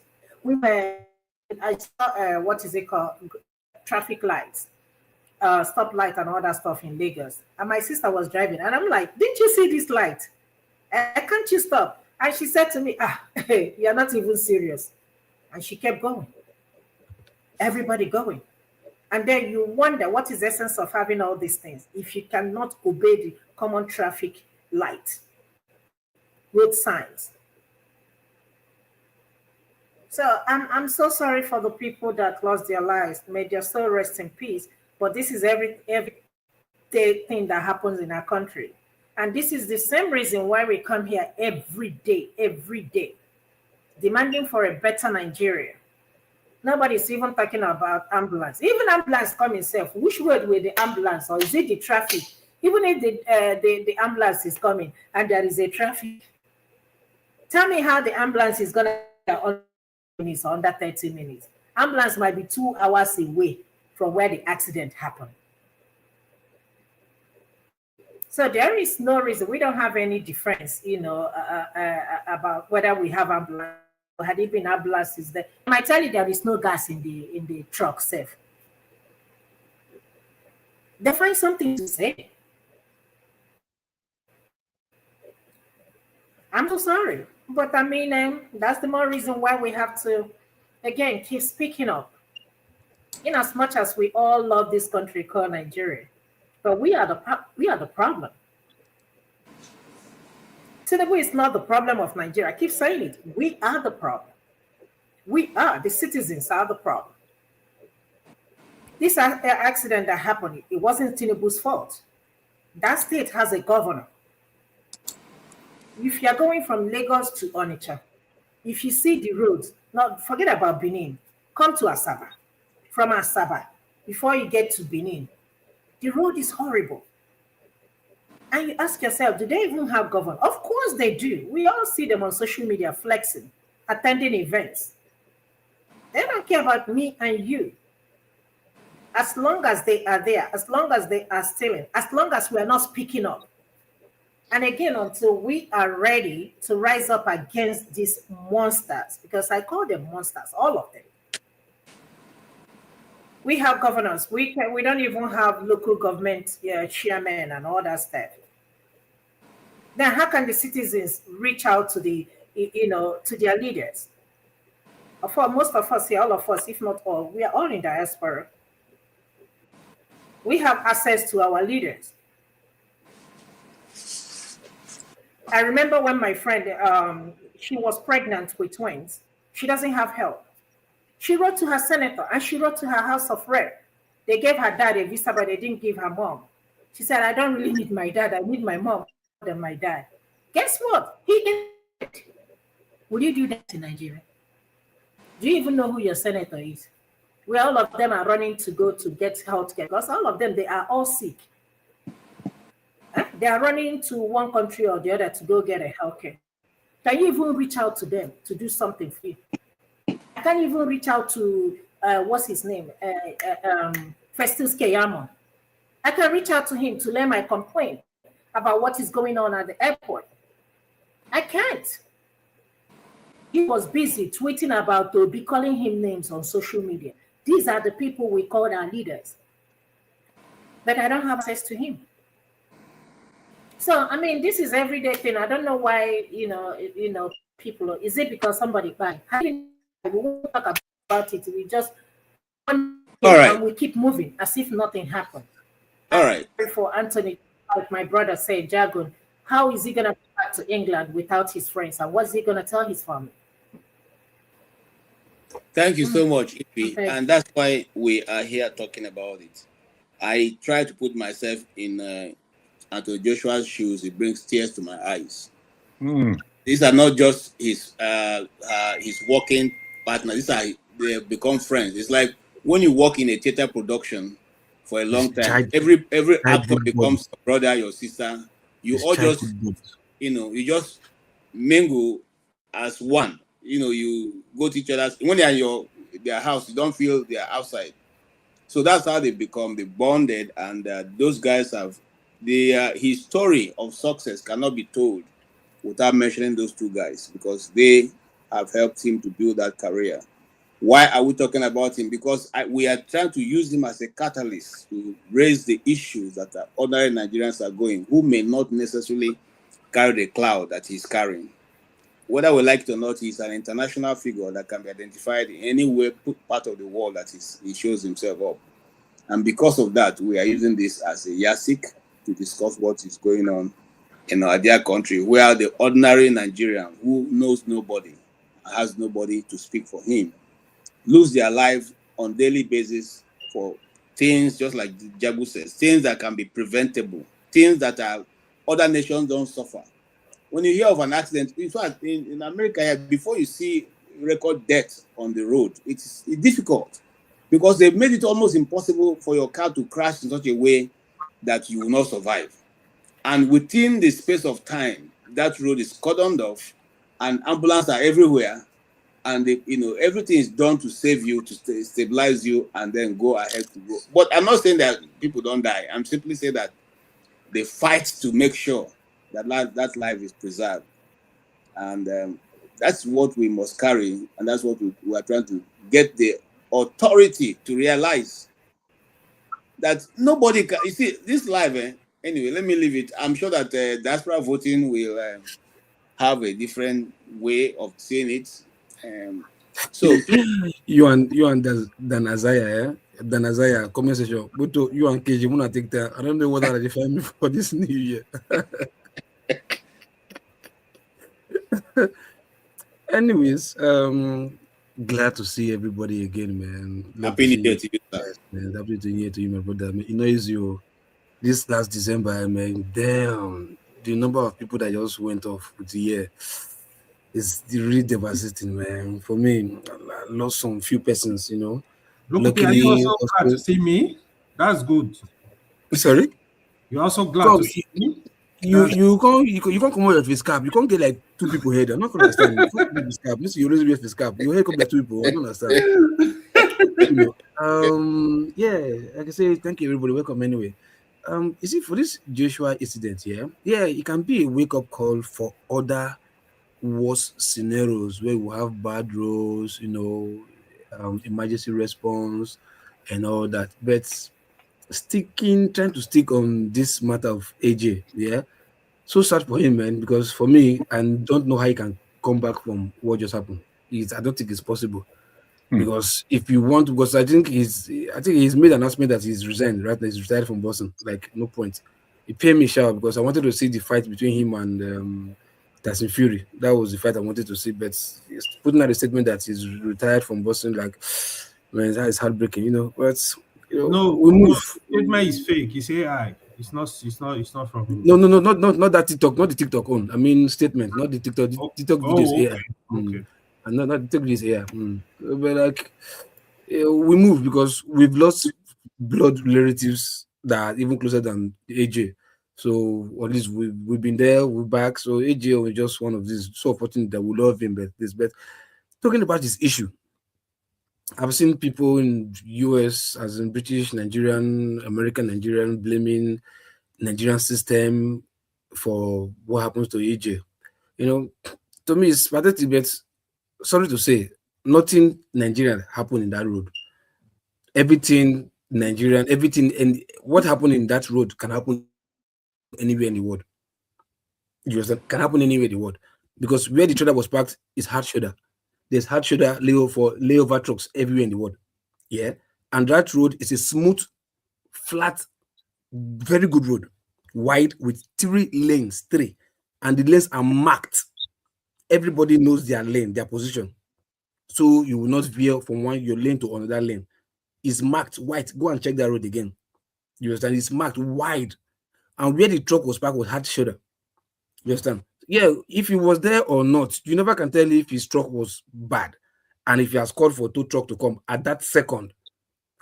I saw what is it called? Traffic lights, stoplight, and all that stuff in Lagos. And my sister was driving, and I'm like, "Didn't you see this light? Can't you stop?" And she said to me, "You're not even serious." And she kept going. Everybody going. And then you wonder what is the essence of having all these things if you cannot obey the common traffic light, road signs. So I'm so sorry for the people that lost their lives. May their soul rest in peace. But this is every thing that happens in our country. And this is the same reason why we come here every day, demanding for a better Nigeria. Nobody's even talking about ambulance. Even ambulance come itself. Which road will the ambulance, or is it the traffic? Even if the ambulance is coming and there is a traffic, tell me how the ambulance is going to minutes, under 30 minutes. Ambulance might be 2 hours away from where the accident happened. So there is no reason. We don't have any difference, about whether we have ambulance or had it been ambulances there. I might tell you there is no gas in the truck safe. They find something to say. I'm so sorry. But I mean, that's the more reason why we have to, again, keep speaking up. In as much as we all love this country called Nigeria, but we are the problem. Tinubu is not the problem of Nigeria. I keep saying it. We are the problem. The citizens are the problem. This accident that happened, it wasn't Tinubu's fault. That state has a governor. If you're going from Lagos to Onitsha, if you see the roads, not forget about Benin, come to Asaba. From Asaba, before you get to Benin, the road is horrible. And you ask yourself, do they even have governor? Of course they do. We all see them on social media flexing, attending events. They don't care about me and you. As long as they are there, as long as they are stealing, as long as we are not speaking up. And again, until we are ready to rise up against these monsters, because I call them monsters, all of them. We have governors. We don't even have local government chairmen and all that stuff. Then how can the citizens reach out to to their leaders? For most of us here, all of us, if not all, we are all in diaspora. We have access to our leaders. I remember when my friend, she was pregnant with twins. She doesn't have help. She wrote to her senator and she wrote to her House of Rep. They gave her dad a visa, but they didn't give her mom. She said, I don't really need my dad. I need my mom more than my dad. Guess what? He did it. Would you do that in Nigeria? Do you even know who your senator is? Where all of them are running to go to get health care, because all of them, they are all sick. They are running to one country or the other to go get a health care. Can you even reach out to them to do something for you? I can't even reach out to, what's his name? Festus Keyamo. I can reach out to him to lay my complaint about what is going on at the airport. I can't. He was busy tweeting about Obi, calling him names on social media. These are the people we call our leaders. But I don't have access to him. So, I mean, this is everyday thing. I don't know why, people, or is it because somebody died? We won't talk about it. We just All right. and we keep moving as if nothing happened. All right. For Anthony, like my brother said, Jagun, how is he going to go back to England without his friends? And what's he going to tell his family? Thank you so much, Ibi. And that's why we are here talking about it. I try to put myself in Anthony Joshua's shoes. It brings tears to my eyes. These are not just his working partners. They have become friends. It's like when you work in a theater production for a long time, every actor becomes your brother, your sister. You all just, you just mingle as one. You go to each other's, when they're in their house, you don't feel they're outside. So that's how they become. They bonded, and those guys have his story of success cannot be told without mentioning those two guys, because they have helped him to build that career. Why are we talking about him? Because we are trying to use him as a catalyst to raise the issues that ordinary Nigerians are going, who may not necessarily carry the cloud that he's carrying. Whether we like it or not, he's an international figure that can be identified in any way, part of the world that he shows himself up. And because of that, we are using this as a yardstick to discuss what is going on in our dear country, where the ordinary Nigerian who knows nobody, has nobody to speak for him, lose their life on daily basis for things, just like Jabu says, things that can be preventable, things that other nations don't suffer. When you hear of an accident, in fact, in America, before you see record death on the road, it's difficult, because they've made it almost impossible for your car to crash in such a way that you will not survive. And within the space of time, that road is cordoned off, and ambulances are everywhere, and everything is done to save you, to stabilize you, and then go ahead to go. But I'm not saying that people don't die. I'm simply saying that they fight to make sure that life is preserved, and that's what we must carry, and that's what we are trying to get the authority to realize, that nobody can. You see, this life. Anyway, let me leave it. I'm sure that diaspora voting will have a different way of seeing it. So you and Dan Azaya, comment section. But you and KJ Muna take that. I don't know what are they find me for this new year. Anyways, glad to see everybody again, man. Happy New Year to you, sir. Man. Happy New Year to you, my brother. It's you. This last December, man, damn, the number of people that just went off with the year is really devastating, man. For me, I lost some few persons, Luckily, are you also glad to see me? That's good. Sorry? You're also glad to see me? You can't come out of his cap. You can't get like two people here. I'm not gonna understand. You can't get his cap. You always wear his cap. You hear come like two people. I don't understand. Yeah, I can say thank you, everybody. Welcome anyway. You see, for this Joshua incident, it can be a wake-up call for other worse scenarios where we have bad roads, emergency response and all that. But trying to stick on this matter of AJ, so sad for him, man, because for me, I don't know how he can come back from what just happened. I don't think it's possible. Because if you want, because I think he's made an announcement that he's resigned, right? He's retired from Boston. Like, no point. It paid me sharp because I wanted to see the fight between him and Tyson Fury. That was the fight I wanted to see. But he's putting out a statement that he's retired from Boston, like, man, that is heartbreaking, But no, we move. No, statement is fake. It's AI. It's not from him. No, not that TikTok, not the TikTok own. I mean statement, not the TikTok. TikTok videos AI. Okay. And not TikTok videos AI. But like, we move because we've lost blood relatives that are even closer than AJ. So at least we've been there, we're back. So AJ was just one of these. So fortunate that we love him, but talking about this issue, I've seen people in US, as in British, Nigerian, American, Nigerian, blaming Nigerian system for what happens to AJ. To me, it's pathetic, but sorry to say, nothing Nigerian happened in that road. Everything Nigerian, everything, and what happened in that road can happen anywhere in the world. Can happen anywhere in the world. because where the trailer was parked is hard shoulder. There's hard shoulder layover trucks everywhere in the world. Yeah. And that road is a smooth, flat, very good road, wide with 3 lanes, and the lanes are marked. Everybody knows their lane, their position. So you will not veer from your lane to another lane. It's marked white. Go and check that road again. You understand? It's marked wide. And where the truck was parked was hard shoulder. You understand? Yeah, if he was there or not, you never can tell if his truck was bad. And if he has called for tow truck to come at that second.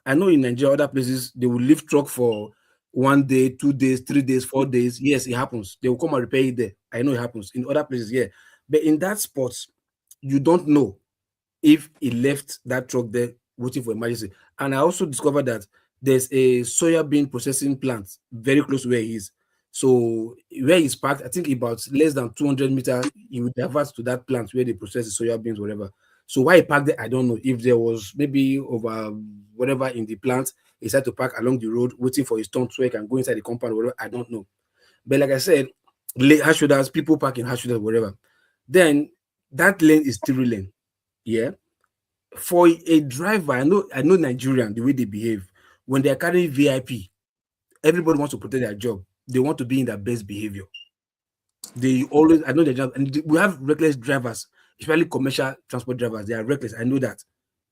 I know in Nigeria, other places, they will leave truck for 1 day, 2 days, 3 days, 4 days. Yes, it happens. They will come and repair it there. I know it happens. In other places, yeah. But in that spot, you don't know if he left that truck there waiting for emergency. And I also discovered that there's a soya bean processing plant very close to where he is. So where he's parked, I think about less than 200 meters, he would divert to that plant where they process the soya beans, whatever. So why he parked there, I don't know. If there was maybe over whatever in the plant, he decided to park along the road, waiting for his turn so he can go inside the compound, whatever. I don't know. But like I said, hard shoulders, people park in hard shoulders, whatever. Then that lane is 3 lane. Yeah. For a driver, I know Nigerian, the way they behave. When they're carrying VIP, everybody wants to protect their job. They want to be in their best behavior. They always, I know the and we have reckless drivers, especially commercial transport drivers. They are reckless. I know that.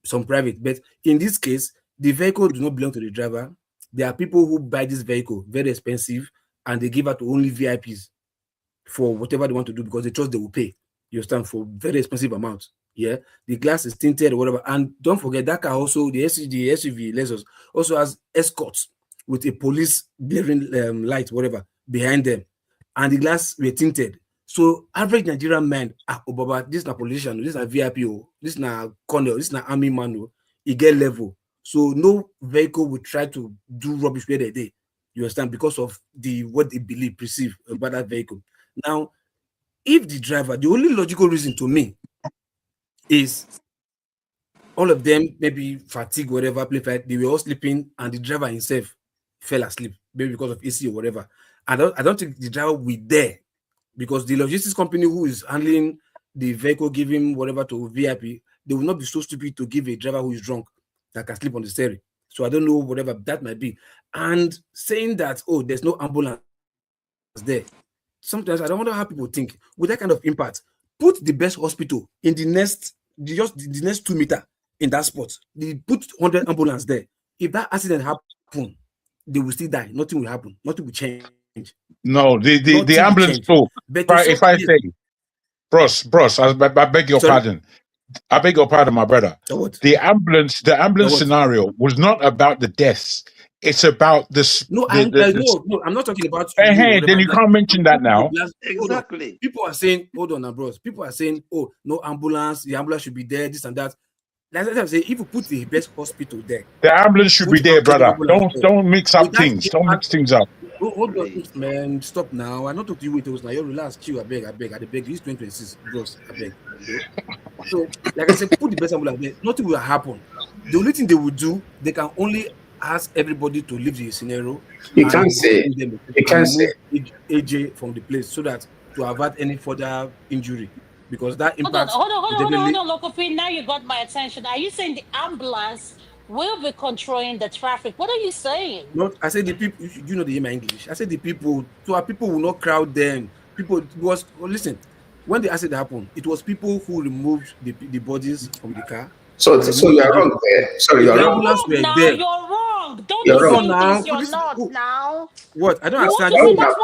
Some private, but in this case, the vehicle does not belong to the driver. There are people who buy this vehicle very expensive and they give it to only VIPs for whatever they want to do because they trust they will pay. You understand, for very expensive amounts. Yeah, the glass is tinted or whatever. And don't forget that car also, the SUV Lexus also has escorts with a police blaring light, whatever, behind them. And the glass were tinted. So average Nigerian man, Obaba, this is not politician, this is not VIP, this is not colonel, this is not army man, he get level. So no vehicle will try to do rubbish where they did. You understand? Because of what they believe, perceive about that vehicle. Now, if the driver, the only logical reason to me is all of them maybe fatigue, whatever, they were all sleeping, and the driver himself fell asleep, maybe because of AC or whatever. I don't think the driver will there because the logistics company who is handling the vehicle, giving whatever to VIP, they will not be so stupid to give a driver who is drunk that can sleep on the steering. So I don't know whatever that might be. And saying that, oh, there's no ambulance there. Sometimes I don't wonder how people think with that kind of impact. Put the best hospital in the next 2 meters in that spot. They put 100 ambulance there. If that accident happen, they will still die. Nothing will happen. Nothing will change. No, the ambulance. So if I say, bros, I beg your pardon. I beg your pardon, my brother. The ambulance scenario was not about the deaths. It's about this. No, I'm not talking about. Hey, then you can't mention that now. Exactly. People are saying, hold on now, bros. People are saying, oh, no ambulance. The ambulance should be there. This and that. That's what I'm saying. If you put the best hospital there, the ambulance should be there, brother. Don't mix up things. Don't mix things up. Hold on, man. Stop now. I'm not talking to you with those now. You relax, chill. I beg. I beg. This 2026, bros. I beg. So, like I said, put the best ambulance there. Nothing will happen. The only thing they will do, they can only ask everybody to leave the scenario. You can't say. AJ from the place so that to avert any further injury. Because that impact. Hold on, Local P. Now you got my attention. Are you saying the ambulance will be controlling the traffic? What are you saying? No, I said the people. You know the my English. I said the people. So our people will not crowd them. People was listen. When the accident happened, it was people who removed the bodies from the car. So you are wrong there. Sorry, you are wrong. You're wrong. Don't be saying things you're not now. What? I don't understand.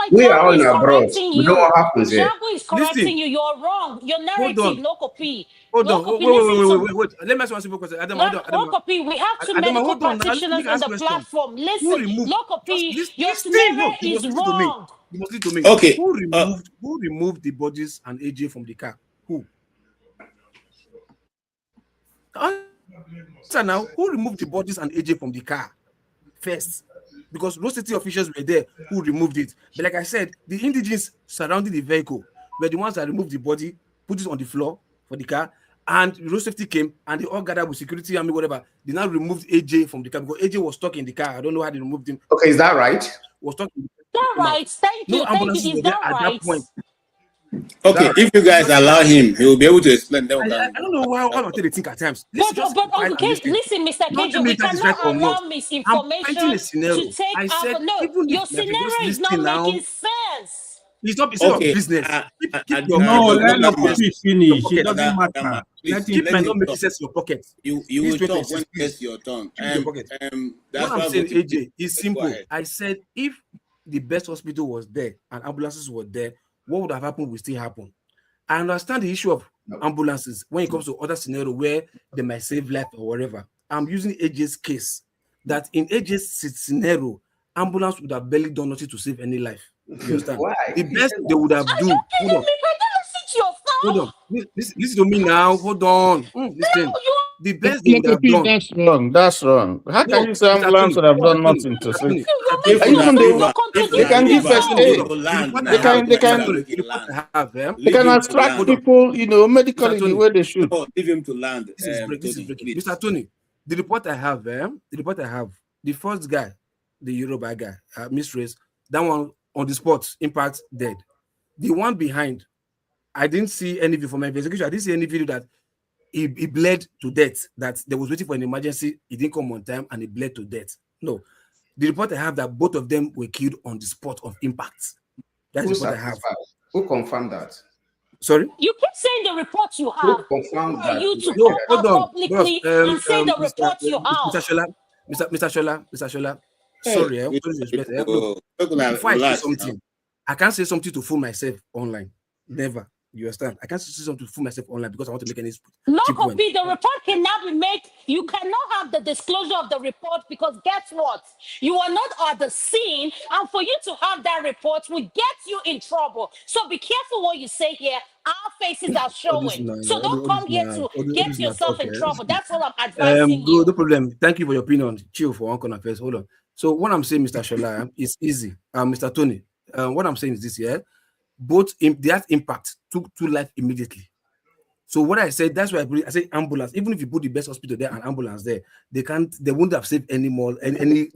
We are all abroad. We know what happens here. Jago is correcting you. You're wrong. Your narrative, Local P. Hold on. Wait. Let me ask one simple question. Local P, we have two medical practitioners on the platform. Listen, Local P, your scenario is wrong. You must listen to me. Okay. Who removed the bodies and AJ from the car? Who? So now, who removed the bodies and AJ from the car first? Because road safety officials were there who removed it. But like I said, the indigenes surrounding the vehicle were the ones that removed the body, put it on the floor for the car, and road safety came and they all gathered with security army, whatever. They now removed AJ from the car because AJ was stuck in the car. I don't know how they removed him. Okay, is that right? Was stuck in the car. That's right. Thank you. Is that right? Okay, if you guys allow him, he will be able to explain. Then we can. I don't know why all of they think at times. Listen, just But quiet and listen. listen, Mr. Don't tell KJ, me we that is cannot right or not. allow I'm painting misinformation a scenario. to take I said, over. No, even your if you just scenario is listen not now, making sense. it's not instead of Okay, business. Keep your No, Dr. let Lama, Lokopi your finish. It pocket. doesn't matter. Lama, Let please him Keep might let not him make talk. sense in your pocket. You Please will talk when it please. gets your turn. Keep your pocket. That's What I'm why saying, voting. AJ, is Go simple. ahead. I said if the best hospital was there and ambulances were there, what would have happened will still happen. I understand the issue of ambulances when it comes to other scenario where they might save life or whatever. I'm using AJ's case that in AJ's scenario, ambulance would have barely done nothing to save any life. You understand? Why? The best they would have Are done. you kidding me? Can you listen to yourself? Hold on. Listen to me now. Hold on. Listen. No, you The best they would have done. That's wrong. That's wrong. How can No, you say Mr. ambulance Tony, would have Mr. done Tony, nothing to Mr. save? Tony, you're Mr. making Tony, Even yourself, they, you're they Mr. can contradicting Tony, give Mr. first yourself. Tony, aid. hold on. The report Now, I They have, can they Mr. can Tony, the report I have, they can Leave him to extract land. hold on. people, medically Mr. the Tony, way they should. No, leave him to land. this is Tony, breaking. please. Mr. Tony, the report I have, the first guy, the Yoruba guy, Miss that one on the spot, impact dead. The one behind, I didn't see any video from my investigation. I didn't see any video that he bled to death, that they was waiting for an emergency, he didn't come on time, and he bled to death. No. The report I have that both of them were killed on the spot of impact. That's the report I have. Who confirmed that? Sorry? You keep saying the report you Who have. Who confirmed are that? you to No, come hold out on, bros. publicly and say the report you Mr. have? Shola, Mr. Shola. Hey, Sorry, with all due respect. Look, people, before I say relax something, now. I can't say something to fool myself online. Never. You understand? I can't say something to fool myself online because I want to make any cheap point. Copy. The report cannot be made. You cannot have the disclosure of the report because guess what? You are not at the scene, and for you to have that report will get you in trouble. So be careful what you say here. Our faces are showing. So don't come here to get yourself in trouble. That's what I'm advising you. Good, no problem. Thank you for your opinion. Chill for one corner first. Hold on. So what I'm saying, Mr. Shola, is easy. Mr. Tony, what I'm saying is this here. Both that impact took to life immediately. So what I said, that's why I say ambulance. Even if you put the best hospital there and ambulance there, they won't have saved any more. They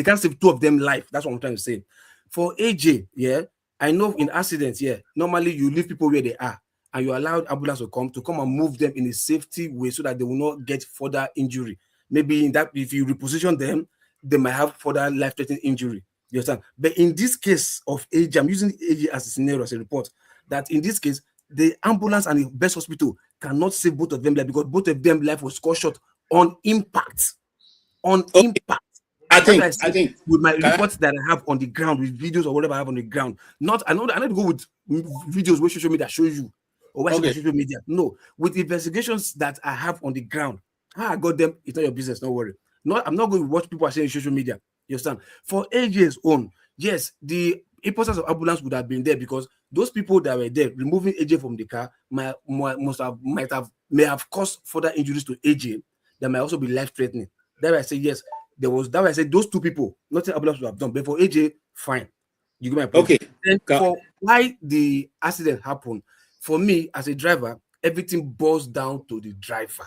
can't save two of them life. That's what I'm trying to say. For AJ, yeah, I know in accidents, yeah, normally you leave people where they are and you allow ambulance to come and move them in a safety way so that they will not get further injury. Maybe in that, if you reposition them, they might have further life-threatening injury. You understand? But in this case of AJ, I'm using AJ as a scenario, as a report, that in this case, the ambulance and the best hospital cannot save both of them life because both of them life was cut short on impact. On impact. I think with my reports that I have on the ground, with videos or whatever I have on the ground. Not I know to go with videos where social media shows you or where social media. No, with investigations that I have on the ground. How I got them, it's not your business, don't worry. I'm not going to watch people are saying social media. You understand? For AJ's own, yes, the importance of ambulance would have been there because those people that were there removing AJ from the car may have caused further injuries to AJ that might also be life-threatening. That's why I say yes, there was that. I said those two people, nothing ambulance would have done. But for AJ, fine. You get my point. Okay. Then for why the accident happened, for me as a driver, everything boils down to the driver,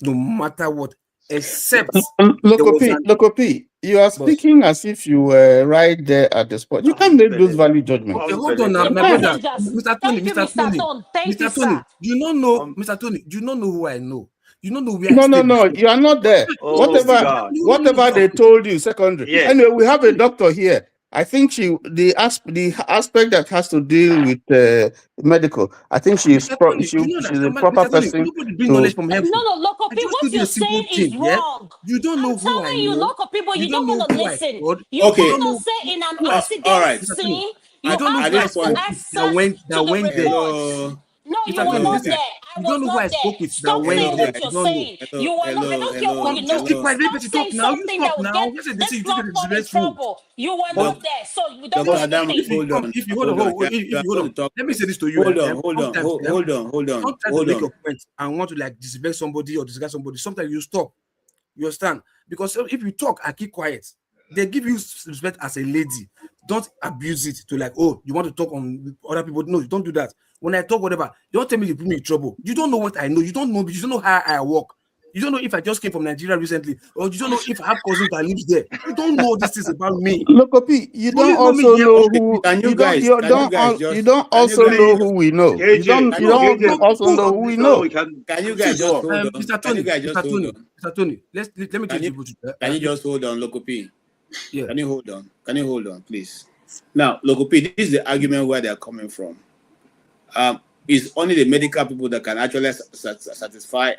no matter what. Except Lokopi, you are speaking as if you were right there at the spot. You can't make those value judgments. Okay, hold on now, my brother. Mr. Tony, you don't know, Mr. Tony, you don't know who I know. You don't know where I stay. No, you are not there. Whatever they told you, secondary. Yes. Anyway, we have a doctor here. I think the aspect that has to deal with medical. I think she's a proper person. No, Lokopi, what you're saying is wrong. You don't know who I know. You Lokopi, you don't want to listen. You cannot say in an accident scene, you have access to the report. No, you were not there. I was not there. Stop saying what you're saying. You were not. I don't care what you know. Stop saying something that will get this platform in trouble. You were not there, so we don't know anything. If you hold on, let me say this to you. Hold on. Don't try to make your point and want to like disrespect somebody or discuss somebody. Sometimes you stop. You understand? Because if you talk and keep quiet, they give you respect as a lady. Don't abuse it to like, oh, you want to talk on other people. No, don't do that. When I talk whatever, don't tell me you put me in trouble. You don't know what I know. You don't know how I work. You don't know if I just came from Nigeria recently, or you don't know if I have cousins that lives there. You don't know these things about me. Lokopi, you don't also know who you don't also know who we know. You don't also know who we know. Can you guys just hold on? Mr. Tony, Mr. Tony, let me take you to can you just hold on, Lokopi? Yeah. Can you hold on? Can you hold on, please? Now, Lokopi, this is the argument where they're coming from. It's only the medical people that can actually satisfy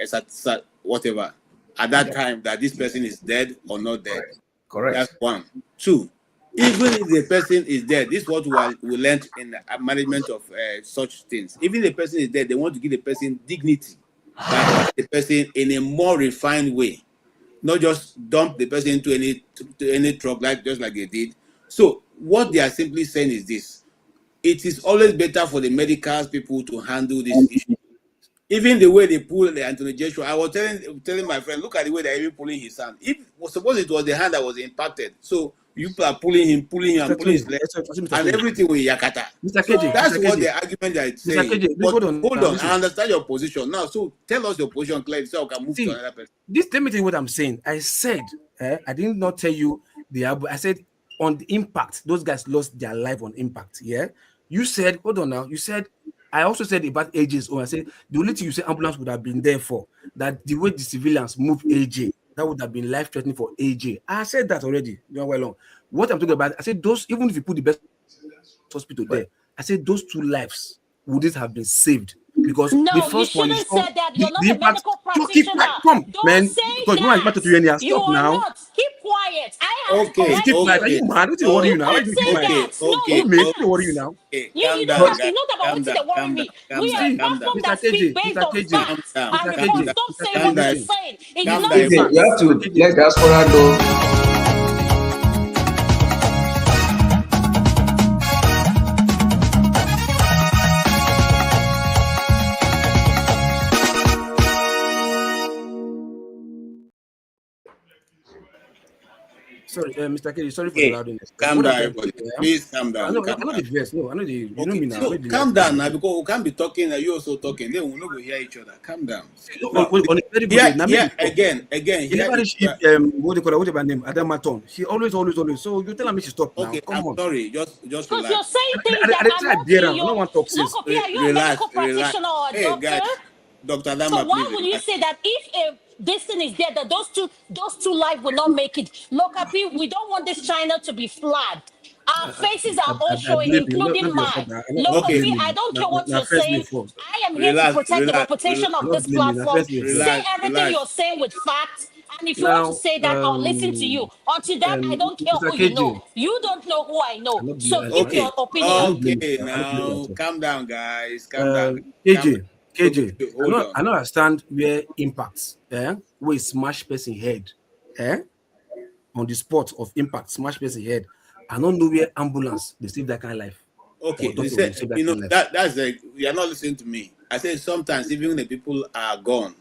whatever at that time that this person is dead or not dead. Correct. That's one. Two, even if the person is dead, this is what we learned in the management of such things. Even if the person is dead, they want to give the person dignity, like the person in a more refined way, not just dump the person into any truck just like they did. So what they are simply saying is this: it is always better for the medical people to handle this issue. Even the way they pull the Anthony Joshua, I was telling my friend, look at the way they're even pulling his hand. Suppose it was the hand that was impacted, so you are pulling him, and pulling his leg, and everything with Yakata. Mr. KJ, that's Mr. what KJ. the argument that it's saying. KJ, But hold on, I understand your position now. So tell us your position clearly, so I can move to another person. Let me tell you what I'm saying. I said, I did not tell you I said on the impact, those guys lost their life on impact. Yeah. You said, hold on now. You said, I also said about AJ's own. I said the only thing you said ambulance would have been there for, that the way the civilians moved AJ, that would have been life-threatening for AJ. I said that already. You know well long. What I'm talking about, I said those, even if you put the best hospital there, I said those 2 lives wouldn't have been saved. Because the first one is said that. You're not a impact. medical practitioner. Come, Don't man. say Because you want to do any stop you are now. not. Keep quiet. I have to correct Keep you. quiet. Are you mad? What worry you now? You say that. Okay. No, worry you now? You don't have what to worry me. We are a platform that speak based on facts and reports. Stop saying what you're saying. It's not You have to let diaspora know. Sorry, Mr. Kelly, sorry for the loudness. Calm down, everybody. Please calm down. I know the verse. No, I know the. You know me now. So calm down now, because we can't be talking and you also talking. Then we'll not go hear each other. Calm down. On a very good day. Again. He never reached what they call it, whatever name, Adamaton. He always. So you tell me to stop now. Okay, Come on. Sorry, just relax. Because you're saying things that are not no one talks. Are you a medical practitioner or a doctor? Guys, Dr. Adama, so why would you say that if this thing is there, that those two lives will not make it? Look up, we don't want this China to be flagged. Our faces are all showing, including mine. Look, I don't care what you're saying. I am here to protect the reputation of this platform. Say everything you're saying with facts. And if you want to say that, I'll listen to you. Until that, I don't care who you know. You don't know who I know. So keep your opinion. Okay, now calm down, guys. Calm down. KJ, I know I stand where impacts, where smash person head, on the spot of impact, smash person head. I don't know where ambulance they save that kind of life. Okay, that's like you're not listening to me. I said sometimes even when the people are gone,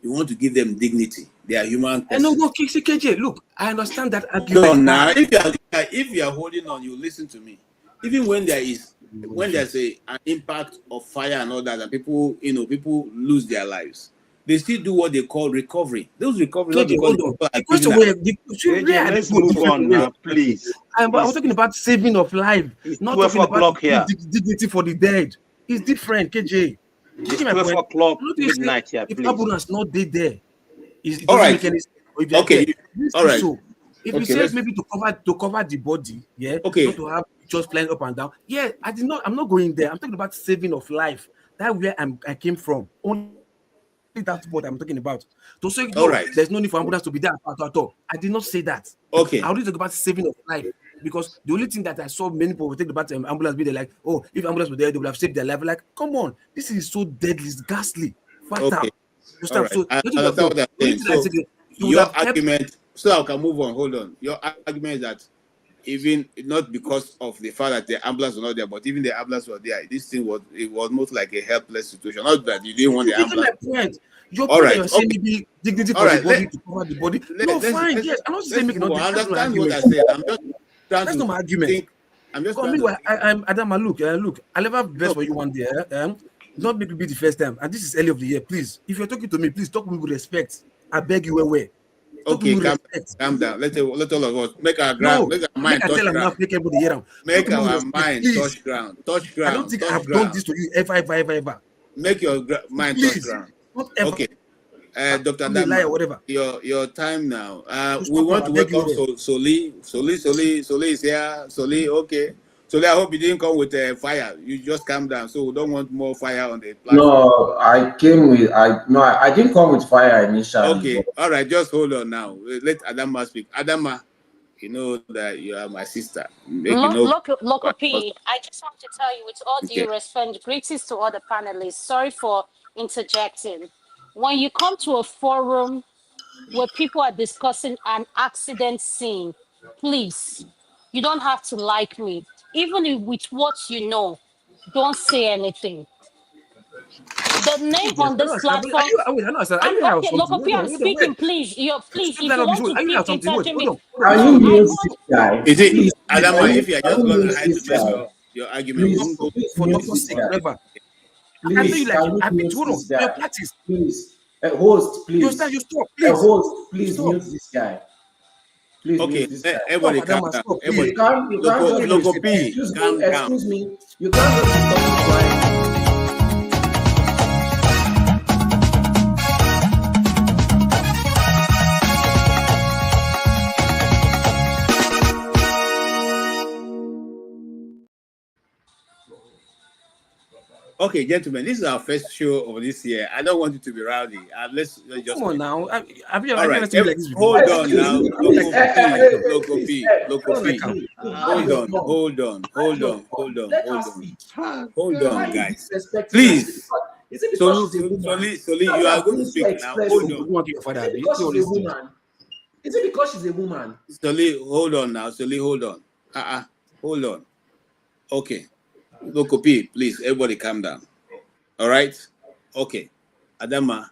you want to give them dignity. They are human. No, KJ. Look, I understand that argument. No, now if you are holding on, you listen to me. Even when there's an impact of fire and all that, and people lose their lives, they still do what they call recovery. Those recovery. Let's move on now, please. I was talking about saving of life, not talking about dignity for the dead. It's different, KJ. It's 12 o'clock midnight here, if ambulance not there, it all right. Make any sense. Okay. All right. So, if you say maybe to cover the body, okay, not to have just flying up and down. Yeah, I'm not going there. I'm talking about saving of life. That's where I came from. Only that's what I'm talking about. To say there's no need for ambulance to be there at all. I did not say that. Okay. I only talk about saving of life. Because the only thing that I saw many people think about ambulance be like, oh, if ambulance were there, they would have saved their life. Like, come on, this is so deadly, it's ghastly. Fatal. Okay. Right. So, your argument, so I can move on. Hold on. Your argument is that even not because of the fact that the ambulance was not there, but even the ambulance was there, this thing was most like a helpless situation. Not that you didn't want the ambulance. Your point, you're saying maybe dignity for the body to cover the body. No, fine. Yes, I'm not saying make it not. I understand what I said. I'm just. That's not my argument. I'm just. I'm Adama. Look. I'll never best for you one day. Not make it be the first time, and this is early of the year. Please, if you're talking to me, please talk to me with respect. I beg you, where? Okay, calm down. Let all of us make our No, mind make I touch tell him now, ground. make everybody hear him. Make Talk our respect, mind please. touch ground. Touch ground. I don't think touch I've ground. done this to you ever. Make your mind touch Please, ground. not ever. Okay. Dr. I'm a liar, Dama, whatever. your time now. You We stop want now, to I beg you, welcome Soli is here. Soli, okay. Soli, I hope you didn't come with fire. You just calm down. So we don't want more fire on the platform. No, I didn't come with fire initially. Okay, all right, just hold on now. Let Adama speak. Adama, you know that you are my sister. Local P, I just want to tell you with all due Okay. respect, greetings to all the panelists. Sorry for interjecting. When you come to a forum where people are discussing an accident scene, please, you don't have to like me. Even with what you know, don't say anything. The name on this platform. Are I'm you have okay, something? local P, I'm Hold on, speaking, wait. please. Please, Stop if that you rubbish. want to Are you keep have something? Wait, interrupting hold me, on. Can no, you I mute want this guy? Is it Please, Adama? If you are just can you going mute ahead to this make guy? your argument, we Please, won't go. please For mute doctor's this sake, guy. whatever. I can tell you Please, like can you I've been mute to one of this your guy? parties. Please, host, You stop, please. please. Host, You please stop. mute this guy. Please Okay, mute this guy. everybody Stop, calm Adama, down. stop, please. You Everybody, can't just local P, calm down. excuse me. You can't just be talking quiet. Okay, gentlemen, this is our first show of this year. I don't want it to be rowdy. Let's just. Come on now. Have you All right, seen me like this before? hold on now, Please, local P. how is Hold on, let her speak. hold on, Why are you guys. disrespecting her? Please. Is it because she's a woman? Soli, you are going to speak now. Hold on. Is it because she's a woman? Is it because she's a woman? Soli, hold on now. Soli, hold on. Hold on. Okay. Local P, please, everybody calm down. All right? Okay. Adama,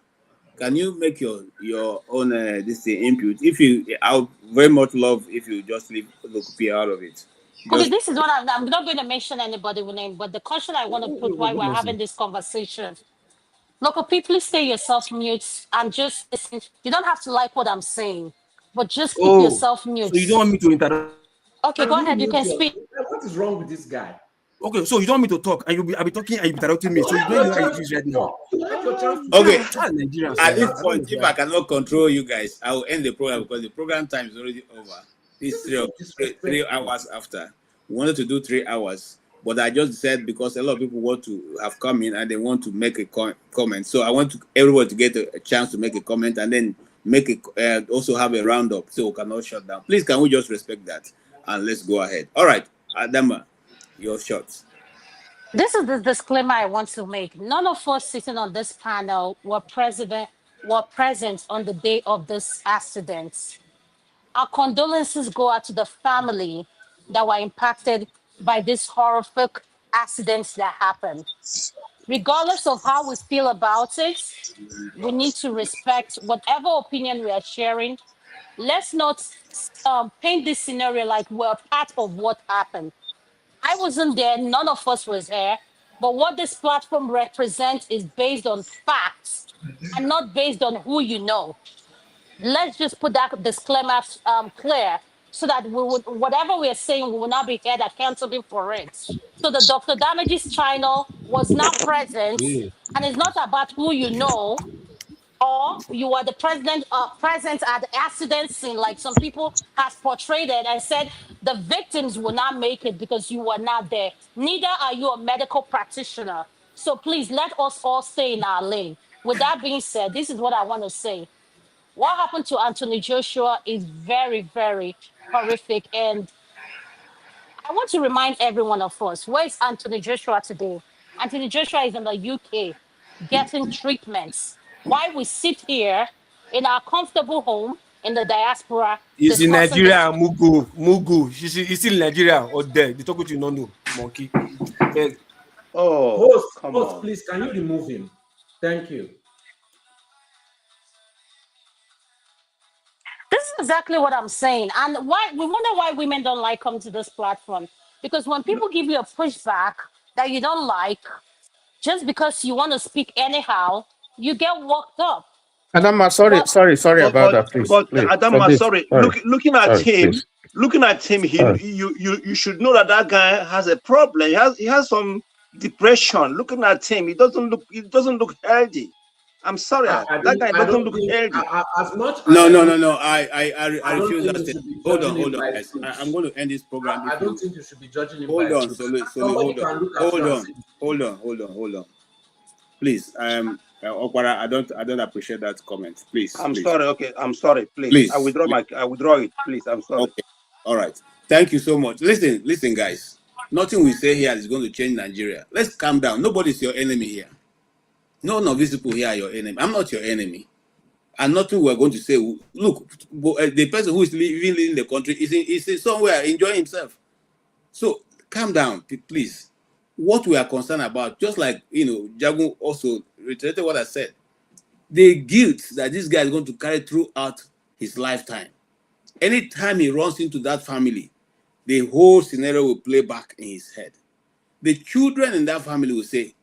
can you make your own this thing input? I would very much love if you just leave Local P out of it. okay, this is what I'm not going to mention anybody with name, but the question I want to put while we're having this conversation. Local P, please stay yourself mute and just listen. You don't have to like what I'm saying, but just keep yourself mute. So you don't want me to interrupt? Okay, go ahead. You can speak. What is wrong with this guy? Okay, so you don't want me to talk, and I'll be talking, and you'll be interrupting me. So you know how it is right now. Okay. Nigerians, At this point, if I cannot control you guys, I will end the program because the program time is already over. It's 3 hours after. We wanted to do 3 hours, but I just said because a lot of people want to have come in and they want to make a comment. So I want everyone to get a chance to make a comment and then also have a roundup so we cannot shut down. Please, can we just respect that and let's go ahead? All right, Adama, your shots. This is the disclaimer I want to make. None of us sitting on this panel were present on the day of this accident. Our condolences go out to the family that were impacted by this horrific accidents that happened. Regardless of how we feel about it, we need to respect whatever opinion we are sharing. Let's not paint this scenario like we're part of what happened. I wasn't there, none of us was there, but what this platform represents is based on facts and not based on who you know. Let's just put that disclaimer clear so that whatever we're saying, we will not be held accountable for it. So the Dr. Damages channel was not present, and it's not about who you know, or you are the present at the accident scene, like some people has portrayed it and said the victims will not make it because you were not there. Neither are you a medical practitioner. So please let us all stay in our lane. With that being said, this is what I want to say. What happened to Anthony Joshua is very, very horrific. And I want to remind every one of us, where is Anthony Joshua today? Anthony Joshua is in the UK getting treatments. Why we sit here in our comfortable home in the diaspora He's in discussing Nigeria, this. Mugu. He's still in Nigeria or there. They talk what you don't know, monkey. Oh, come host, on. please, can you remove him? Thank you. This is exactly what I'm saying. And why we wonder why women don't like coming to this platform. Because when people give you a pushback that you don't like, just because you want to speak anyhow, you get worked up. Adama, sorry about that, please. But Please. Adama, sorry. Looking at him, Sorry. you should know that guy has a problem. He has some depression. Looking at him, he doesn't look healthy. I'm sorry, that guy doesn't look healthy. As much as No. I refuse that statement. Hold on, guys. I'm going to end this program. I don't think you should be judging him. Hold on, Solu, hold on. Please, Okwara, I don't appreciate that comment. Please. I'm sorry. Okay, I'm sorry. Please. I withdraw it. Please, I'm sorry. Okay. All right. Thank you so much. Listen, guys. Nothing we say here is going to change Nigeria. Let's calm down. Nobody's your enemy here. None of these people here are your enemy. I'm not your enemy. And nothing we're going to say. Look, the person who is living in the country is somewhere enjoying himself. So calm down, please. What we are concerned about, just like Jagun also reiterated what I said, the guilt that this guy is going to carry throughout his lifetime. Anytime he runs into that family, the whole scenario will play back in his head. The children in that family will say,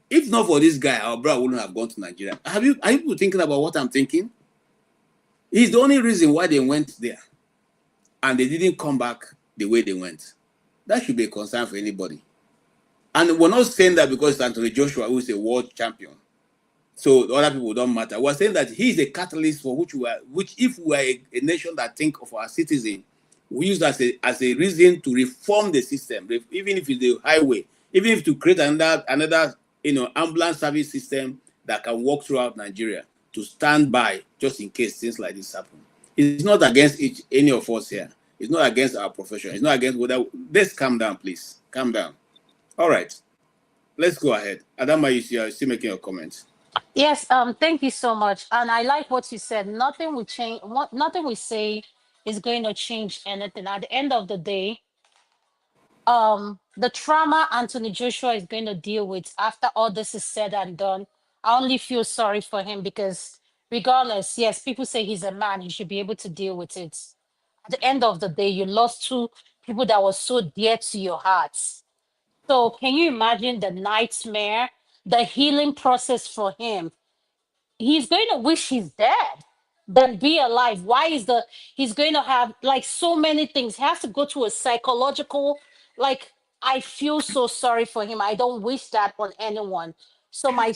if not for this guy, our brother wouldn't have gone to Nigeria. Are you people thinking about what I'm thinking? He's the only reason why they went there. And they didn't come back the way they went. That should be a concern for anybody. And we're not saying that because Anthony Joshua, who is a world champion, so other people don't matter. We're saying that he's a catalyst for which if we are a nation that think of our citizens, we use as a reason to reform the system, even if it's the highway, even if to create another ambulance service system that can work throughout Nigeria to stand by just in case things like this happen. It's not against any of us here. It's not against our profession. It's not against whether. Let's calm down, please. Calm down. All right. Let's go ahead. Adama, you are still making your comments. Yes, thank you so much. And I like what you said. Nothing will change. Nothing we say is going to change anything. At the end of the day, the trauma Anthony Joshua is going to deal with after all this is said and done, I only feel sorry for him because regardless, yes, people say he's a man, he should be able to deal with it. At the end of the day, you lost two people that were so dear to your hearts. So can you imagine the nightmare, the healing process for him? He's going to wish he's dead than be alive. Why is he's going to have like so many things. He has to go to a psychological, like, I feel so sorry for him. I don't wish that on anyone. So my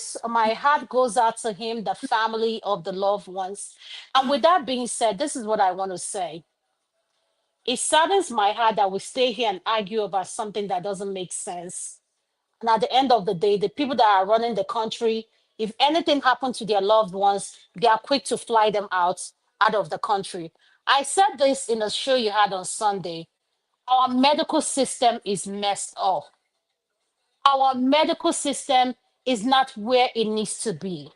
heart goes out to him, the family of the loved ones. And with that being said, this is what I want to say. It saddens my heart that we stay here and argue about something that doesn't make sense. And at the end of the day, the people that are running the country, if anything happened to their loved ones, they are quick to fly them out of the country. I said this in a show you had on Sunday. Our medical system is messed up. Our medical system is not where it needs to be.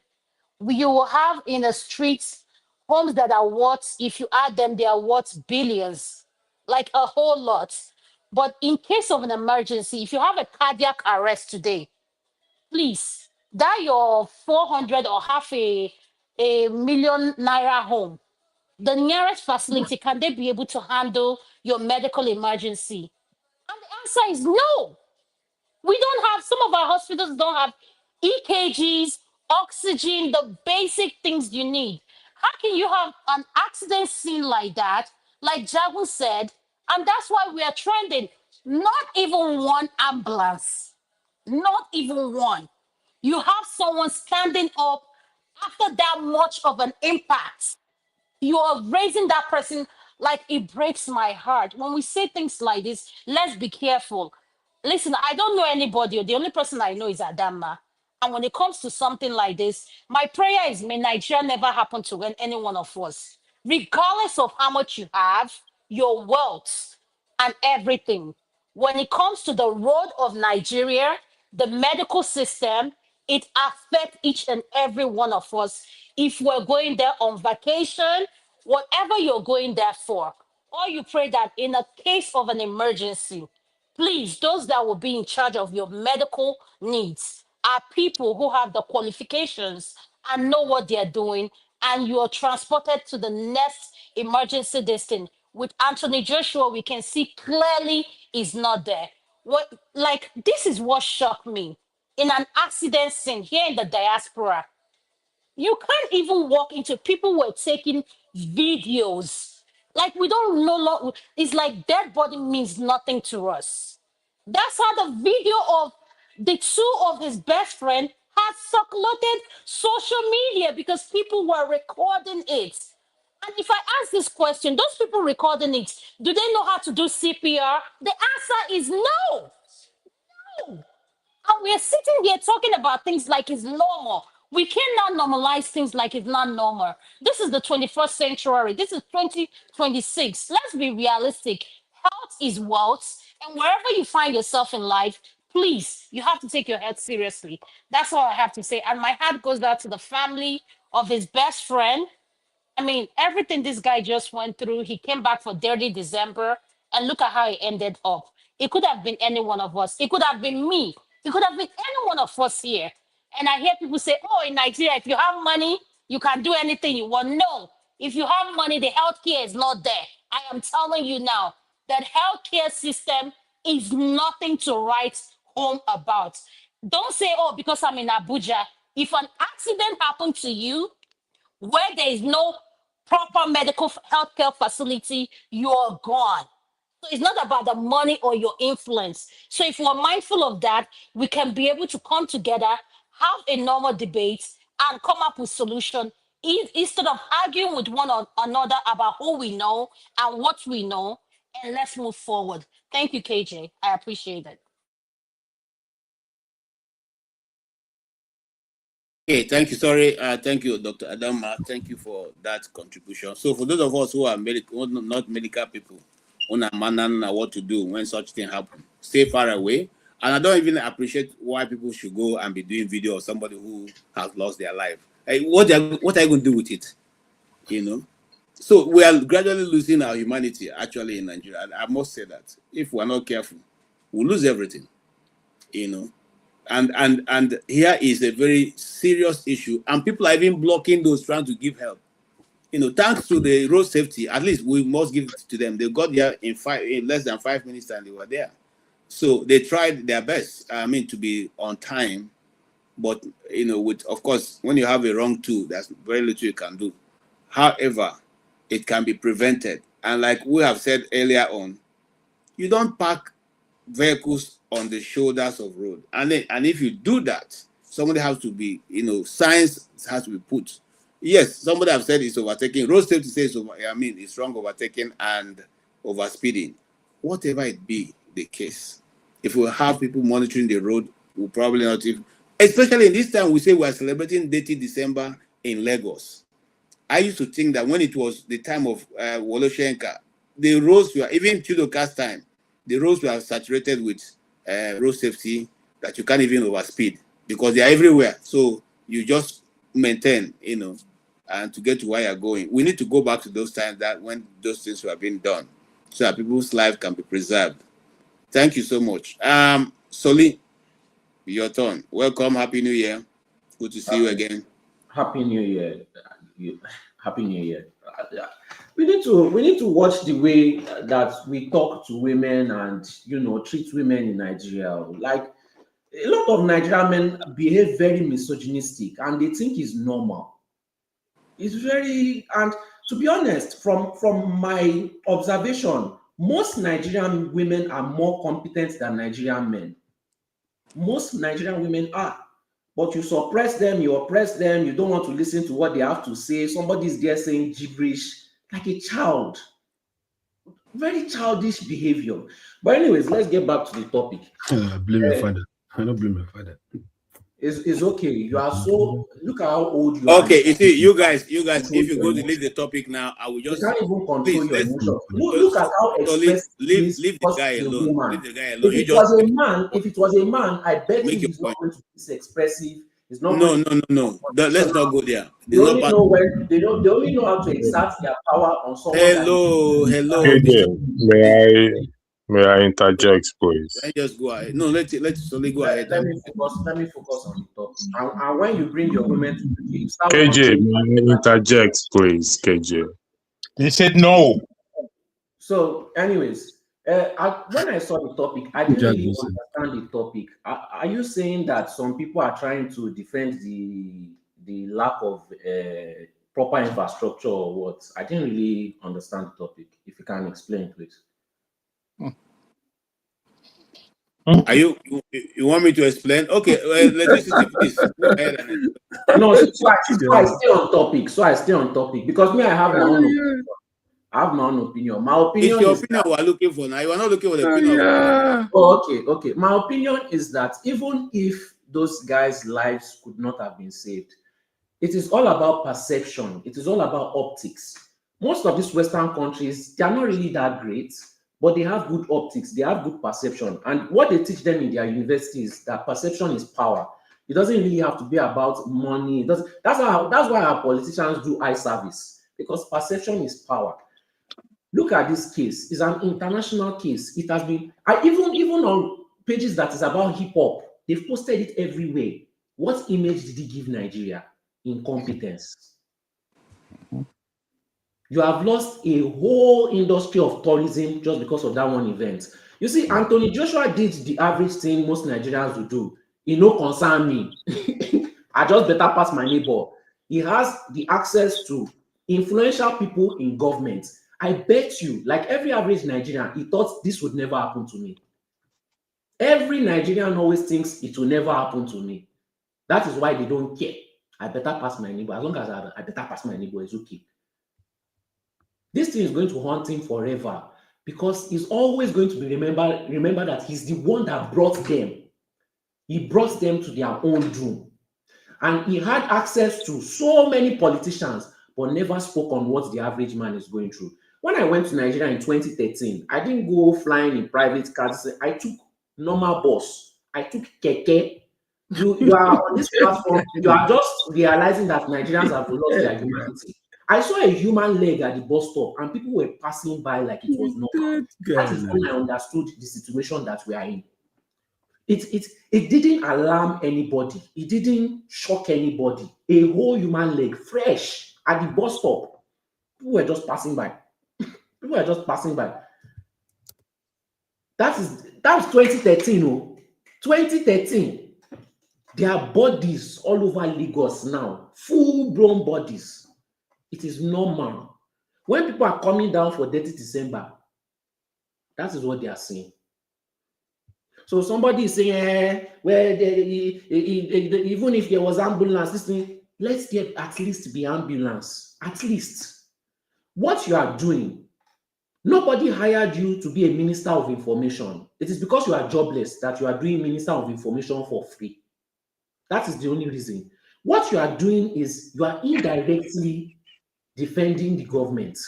You will have in the streets homes that are worth, if you add them, they are worth billions, like a whole lot. But in case of an emergency, if you have a cardiac arrest today, please, that your 400 or half a million naira home, the nearest facility, can they be able to handle your medical emergency? And the answer is no. We don't have, some of our hospitals don't have EKGs, oxygen, the basic things you need. How can you have an accident scene like that, like Jagu said, and that's why we are trending? Not even one ambulance, not even one. You have someone standing up after that much of an impact. You are raising that person, like, it breaks my heart. When we say things like this, let's be careful. Listen, I don't know anybody. The only person I know is Adama. And when it comes to something like this, my prayer is may Nigeria never happen to any one of us. Regardless of how much you have, your wealth, and everything. When it comes to the road of Nigeria, the medical system, it affects each and every one of us. If we're going there on vacation, whatever you're going there for, or you pray that in a case of an emergency, please, those that will be in charge of your medical needs are people who have the qualifications and know what they're doing, and you are transported to the next emergency destination. With Anthony Joshua, we can see clearly he's not there. What, like, this is what shocked me. In an accident scene here in the diaspora, You can't even walk into people were taking videos. Like we don't know. It's like dead body means nothing to us. That's how the video of the two of his best friend had circulated social media because people were recording it. And if I ask this question, those people recording it, do they know how to do CPR? The answer is no. No. And we're sitting here talking about things like it's normal. We cannot normalize things like it's not normal. This is the 21st century. This is 2026. Let's be realistic. Health is wealth. And wherever you find yourself in life, please, you have to take your health seriously. That's all I have to say. And my heart goes out to the family of his best friend. I mean, everything this guy just went through, he came back for Dirty December, and look at how he ended up. It could have been any one of us. It could have been me. It could have been any one of us here. And I hear people say, oh, in Nigeria, if you have money, you can do anything you want. No, if you have money, the healthcare is not there. I am telling you now that healthcare system is nothing to write home about. Don't say, oh, because I'm in Abuja. If an accident happened to you, where there is no proper medical healthcare facility, you're gone. So it's not about the money or your influence. So if we're mindful of that, we can be able to come together, have a normal debate, and come up with solution instead of arguing with another about who we know and what we know. And let's move forward. Thank you, KJ. I appreciate it. Okay, thank you. Sorry, thank you, Dr. Adama. Thank you for that contribution. So, for those of us who are not medical people, on a man what to do when such thing happen, stay far away. And I don't even appreciate why people should go and be doing video of somebody who has lost their life. Hey, what are you going to do with it? You know. So we are gradually losing our humanity. Actually, in Nigeria, I must say that if we are not careful, we'll lose everything. You know. And here is a very serious issue, and people are even blocking those trying to give help. You know, thanks to the road safety, at least we must give it to them. They got there in less than 5 minutes, and they were there. So they tried their best. I mean, to be on time, but you know, with of course, when you have a wrong tool, there's very little you can do. However, it can be prevented, and like we have said earlier on, you don't park vehicles on the shoulders of road, and if you do that, somebody has to be, you know, signs has to be put. Yes, somebody have said it's overtaking. Road safety says it's wrong overtaking and overspeeding. Whatever it be the case, if we have people monitoring the road, we'll probably not even, especially in this time we say we are celebrating Dirty December in Lagos. I used to think that when it was the time of Woloshenka, the roads were, even Chidoka's time, the roads were saturated with road safety that you can't even overspeed because they are everywhere. So you just maintain, you know, and to get to where you're going. We need to go back to those times that when those things were being done so that people's life can be preserved. Thank you so much. Soli, your turn. Welcome. Happy New Year. Good to see you again. Happy New Year. Happy New Year. We need to watch the way that we talk to women and, you know, treat women in Nigeria. Like a lot of Nigerian men behave very misogynistic and they think it's normal. It's very, and to be honest, from my observation, most Nigerian women are more competent than Nigerian men. Most Nigerian women are. But you suppress them, you oppress them, you don't want to listen to what they have to say. Somebody's there saying gibberish like a child. Very childish behavior. But anyways, let's get back to the topic. Blame your father. I don't blame my father. It's okay. You are so, look at how old you are. Okay, you see, you guys, if you go to leave the topic now, I will just, you can't even control your emotions. Look at how expressive leave the guy alone. Leave the guy alone. If it was a man, I bet you he's not going to be this expressive. It's not no. Let's not go there. They only know how to exert their power on someone. Hello. KJ, may I interject, please? Let just go ahead. No, let's solely go ahead. Let me focus on the topic. And when you bring your women to the game, KJ, may I interject, please, KJ? They said no. So, anyways, when I saw the topic, I didn't really understand the topic. Are you saying that some people are trying to defend the the lack of proper infrastructure or what? I didn't really understand the topic. If you can explain, please. Are you want me to explain? Okay, electricity, please go ahead and explain. No, so I stay on topic. So I stay on topic because me, I have my own opinion. I have my own opinion. My opinion It's your is opinion we're looking for now. You are not looking for the opinion of okay. My opinion is that even if those guys' lives could not have been saved, it is all about perception. It is all about optics. Most of these Western countries, they are not really that great, but they have good optics. They have good perception. And what they teach them in their universities is that perception is power. It doesn't really have to be about money. That's why our politicians do eye service, because perception is power. Look at this case. It's an international case. It has been even on pages that is about hip hop, they've posted it everywhere. What image did he give Nigeria? Incompetence. You have lost a whole industry of tourism just because of that one event. You see, Anthony Joshua did the average thing most Nigerians would do. It no concern me. I just better pass my neighbor. He has the access to influential people in government. I bet you, like every average Nigerian, he thought this would never happen to me. Every Nigerian always thinks it will never happen to me. That is why they don't care. I better pass my neighbor. As long as I better pass my neighbor, it's okay. This thing is going to haunt him forever because he's always going to be remember that he's the one that brought them. He brought them to their own doom. And he had access to so many politicians, but never spoke on what the average man is going through. When I went to Nigeria in 2013, I didn't go flying in private cars. I took normal bus. I took keke. You are on this platform, you are just realizing that Nigerians have lost their humanity. I saw a human leg at the bus stop and people were passing by like it was normal. That is when I understood the situation that we are in. It didn't alarm anybody. It didn't shock anybody. A whole human leg, fresh, at the bus stop. People were just passing by. People were just passing by. That was 2013. Oh. 2013. Their bodies all over Lagos now, full-blown bodies. It is normal. When people are coming down for 30 December, that is what they are saying. So somebody is saying, even if there was ambulance, listen, let's get at least be ambulance. At least. What you are doing, nobody hired you to be a minister of information. It is because you are jobless that you are doing minister of information for free. That is the only reason. What you are doing is you are indirectly defending the government.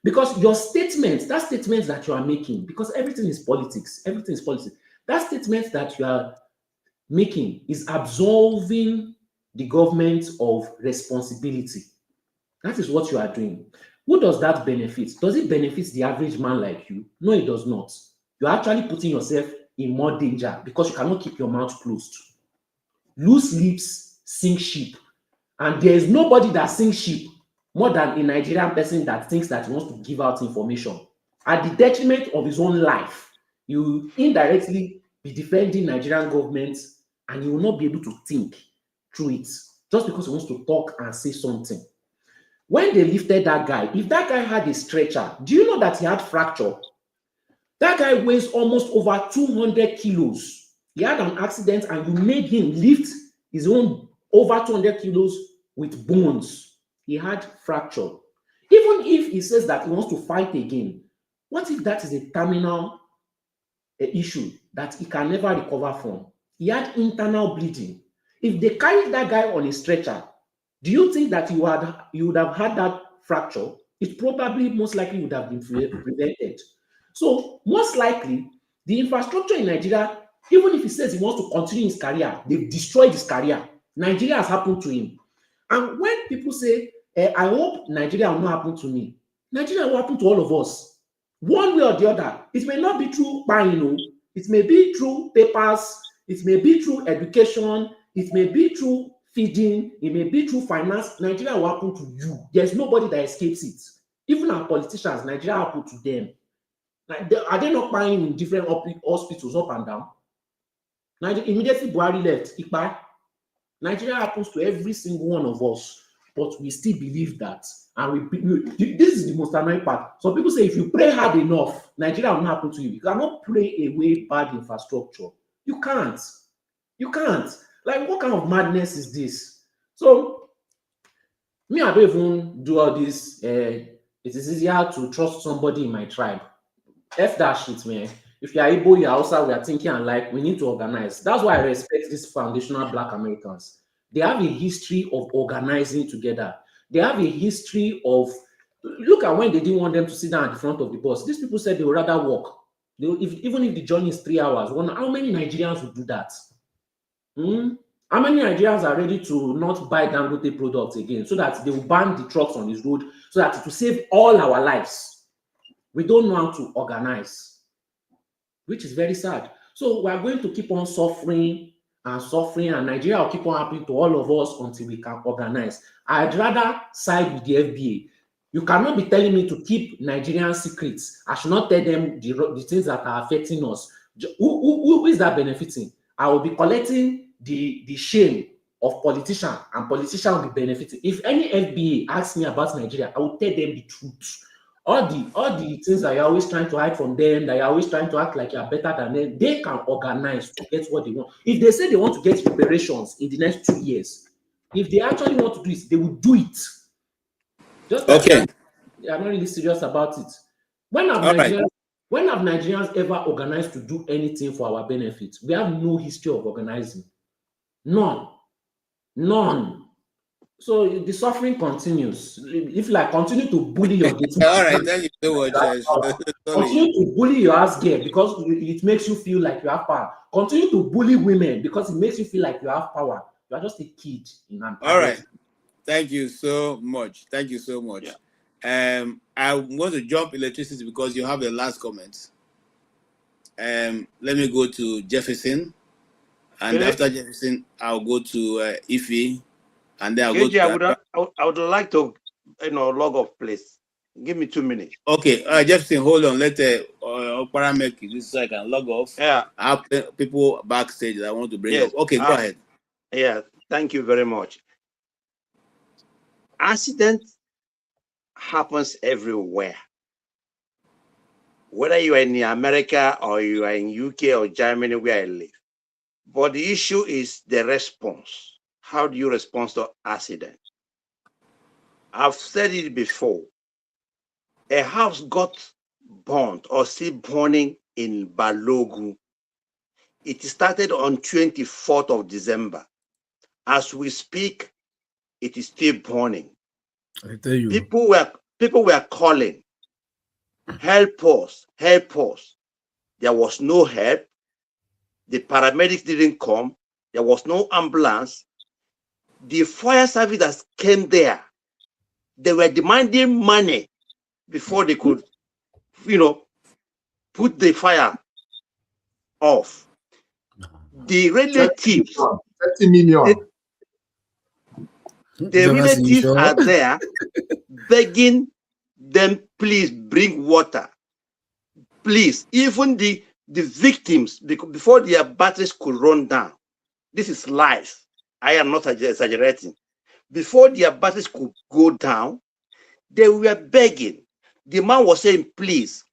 Because your statement, that statement that you are making, because everything is politics, that statement that you are making is absolving the government of responsibility. That is what you are doing. Who does that benefit? Does it benefit the average man like you? No, it does not. You're actually putting yourself in more danger because you cannot keep your mouth closed. Loose lips sink ship. And there is nobody that sinks ship more than a Nigerian person that thinks that he wants to give out information. At the detriment of his own life, you indirectly be defending Nigerian government and you will not be able to think through it just because he wants to talk and say something. When they lifted that guy, if that guy had a stretcher, do you know that he had fracture? That guy weighs almost over 200 kilos. He had an accident and you made him lift his own over 200 kilos with bones. He had fracture. Even if he says that he wants to fight again, what if that is a terminal issue that he can never recover from? He had internal bleeding. If they carried that guy on a stretcher, do you think that you would have had that fracture? It probably most likely would have been prevented. So most likely, the infrastructure in Nigeria, even if he says he wants to continue his career, they've destroyed his career. Nigeria has happened to him. And when people say, I hope Nigeria will not happen to me, Nigeria will happen to all of us. One way or the other. It may not be through buying, it may be through papers, it may be through education, it may be through feeding, it may be through finance. Nigeria will happen to you. There's nobody that escapes it. Even our politicians, Nigeria happened to them. Like, are they not buying in different hospitals up and down? Immediately Buhari left, Ikpa. Nigeria happens to every single one of us, but we still believe that. And this is the most annoying part. Some people say if you pray hard enough, Nigeria will not happen to you. You cannot pray away bad infrastructure. You can't. You can't. Like, what kind of madness is this? So, me, I don't even do all this. It is easier to trust somebody in my tribe. F that shit, man. If you are Igbo, you are Hausa, we are thinking alike. We need to organize. That's why I respect these foundational Black Americans. They have a history of organizing together. They have a history of, look at when they didn't want them to sit down at the front of the bus. These people said they would rather walk. Even if the journey is 3 hours, how many Nigerians would do that? How many Nigerians are ready to not buy Dangote products again so that they will ban the trucks on this road so that it will save all our lives? We don't know how to organize, which is very sad. So we are going to keep on suffering, and Nigeria will keep on happening to all of us until we can organize. I'd rather side with the FBA. You cannot be telling me to keep Nigerian secrets. I should not tell them the things that are affecting us. Who is that benefiting? I will be collecting the shame of politicians, and politicians will be benefiting. If any FBA asks me about Nigeria, I will tell them the truth. All the things that you're always trying to hide from them, that you're always trying to act like you're better than them, they can organize to get what they want. If they say they want to get reparations in the next 2 years, if they actually want to do it, they will do it. Just like that, they are not really serious about it. When have Nigerians ever organized to do anything for our benefit? We have no history of organizing. None. So the suffering continues. If you like, continue to bully your gate. All right, thank you so much. Continue to bully your ass girl because it makes you feel like you have power. Continue to bully women because it makes you feel like you have power. You are just a kid in an All right. Thank you so much. Thank you so much. Yeah. I want to jump electricity because you have the last comment. Let me go to Jefferson, and after Jefferson, I'll go to Ife, and then I'll go to. I would like to, log off, please. Give me 2 minutes. Okay, Jefferson, hold on. Let Okpara make this so I can log off. Yeah. I have people backstage that I want to bring up. Okay, go ahead. Yeah, thank you very much. Accident happens everywhere. Whether you are in America or you are in UK or Germany, where I live. But the issue is the response. How do you respond to accident? I've said it before. A house got burnt or still burning in Balogu. It started on 24th of December. As we speak, it is still burning. I tell you. People were calling, help us, help us. There was no help. The paramedics didn't come. There was no ambulance. The fire service that came there, they were demanding money before they could, put the fire off. The relatives, 30 million. The relatives are there begging them, please bring water. Please, even the victims, before their batteries could run down. This is life. I am not exaggerating. Before their batteries could go down, they were begging. The man was saying, please,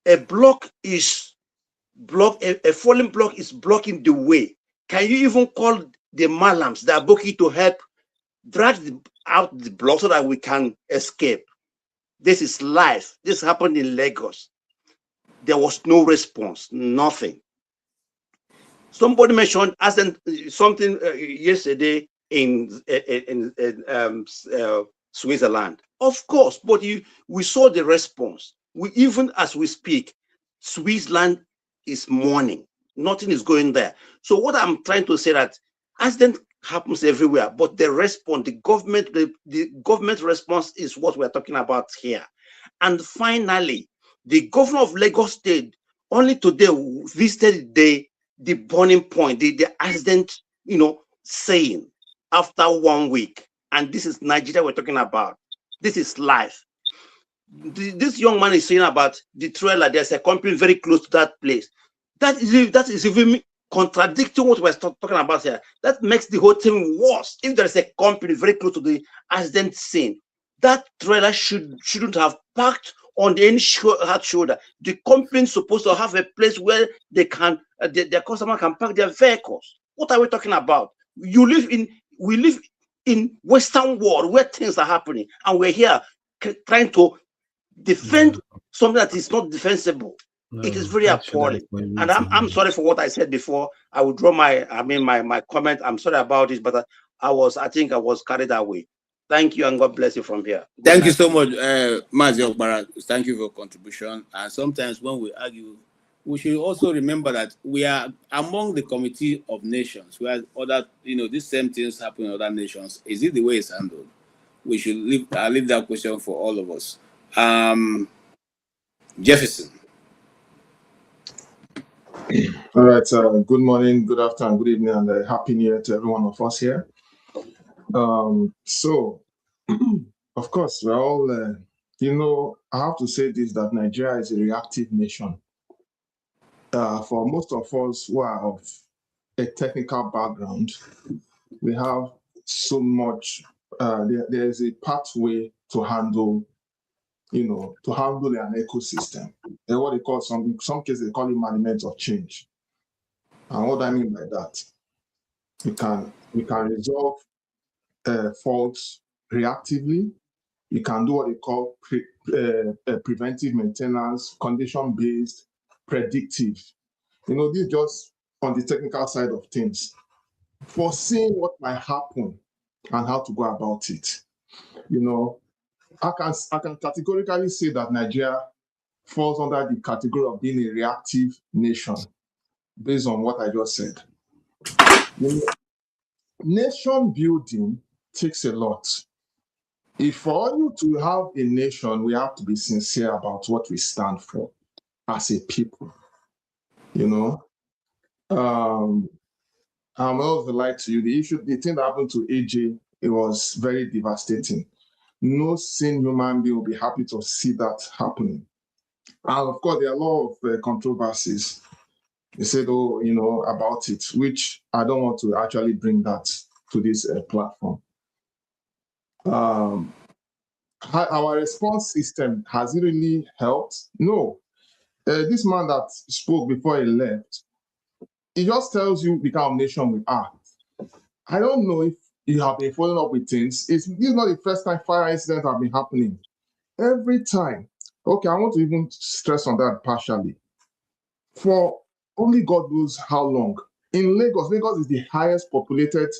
a falling block is blocking the way. Can you even call the malams, the aboki, to help drag out the block so that we can escape? This is life. This happened in Lagos. There was no response, nothing. Somebody mentioned something yesterday in Switzerland. Of course, but we saw the response. Even as we speak, Switzerland is mourning. Nothing is going there. So what I'm trying to say that accident happens everywhere, but the response, the government response is what we're talking about here. And finally, the governor of Lagos State only today visited the burning point, the accident, saying after 1 week. And this is Nigeria we're talking about. This is life. This young man is saying about the trailer. There's a company very close to that place. That is even contradicting what we're talking about here. That makes the whole thing worse. If there is a company very close to the accident scene, that trailer shouldn't have parked on the hard shoulder. The company is supposed to have a place where they can their customer can park their vehicles. What are we talking about? We live in Western world where things are happening, and we're here trying to defend something that is not defensible. It is very appalling. And I'm sorry for what I said before. I will draw my comment. I'm sorry about this, but I think I was carried away. Thank you, and God bless you from here. Thank you so much, Mazi Okbara. Thank you for your contribution. And sometimes when we argue, we should also remember that we are among the Committee of Nations, where other, these same things happen in other nations. Is it the way it's handled? We should leave that question for all of us. Jefferson. All right. Good morning, good afternoon, good evening, and happy New Year to every one of us here. So, of course, we're all, I have to say this, that Nigeria is a reactive nation. For most of us who are of a technical background, we have so much, there's a pathway to handle, an ecosystem. And what they call some cases, they call it management of change. And what I mean by that, we can resolve faults reactively. You can do what they call preventive maintenance, condition-based, predictive. This is just on the technical side of things. Foreseeing what might happen and how to go about it. I can categorically say that Nigeria falls under the category of being a reactive nation, based on what I just said. Nation building takes a lot. If for you to have a nation, we have to be sincere about what we stand for as a people. I'm also like to you, the thing that happened to AJ, it was very devastating. No sane human being will be happy to see that happening. And of course, there are a lot of controversies. They said, about it, which I don't want to actually bring that to this platform. Our response system, has it really helped? No. This man that spoke before he left, he just tells you the kind of nation we are. I don't know if you have been following up with things. This is not the first time fire incidents have been happening. Every time. Okay, I want to even stress on that partially. For only God knows how long. In Lagos is the highest populated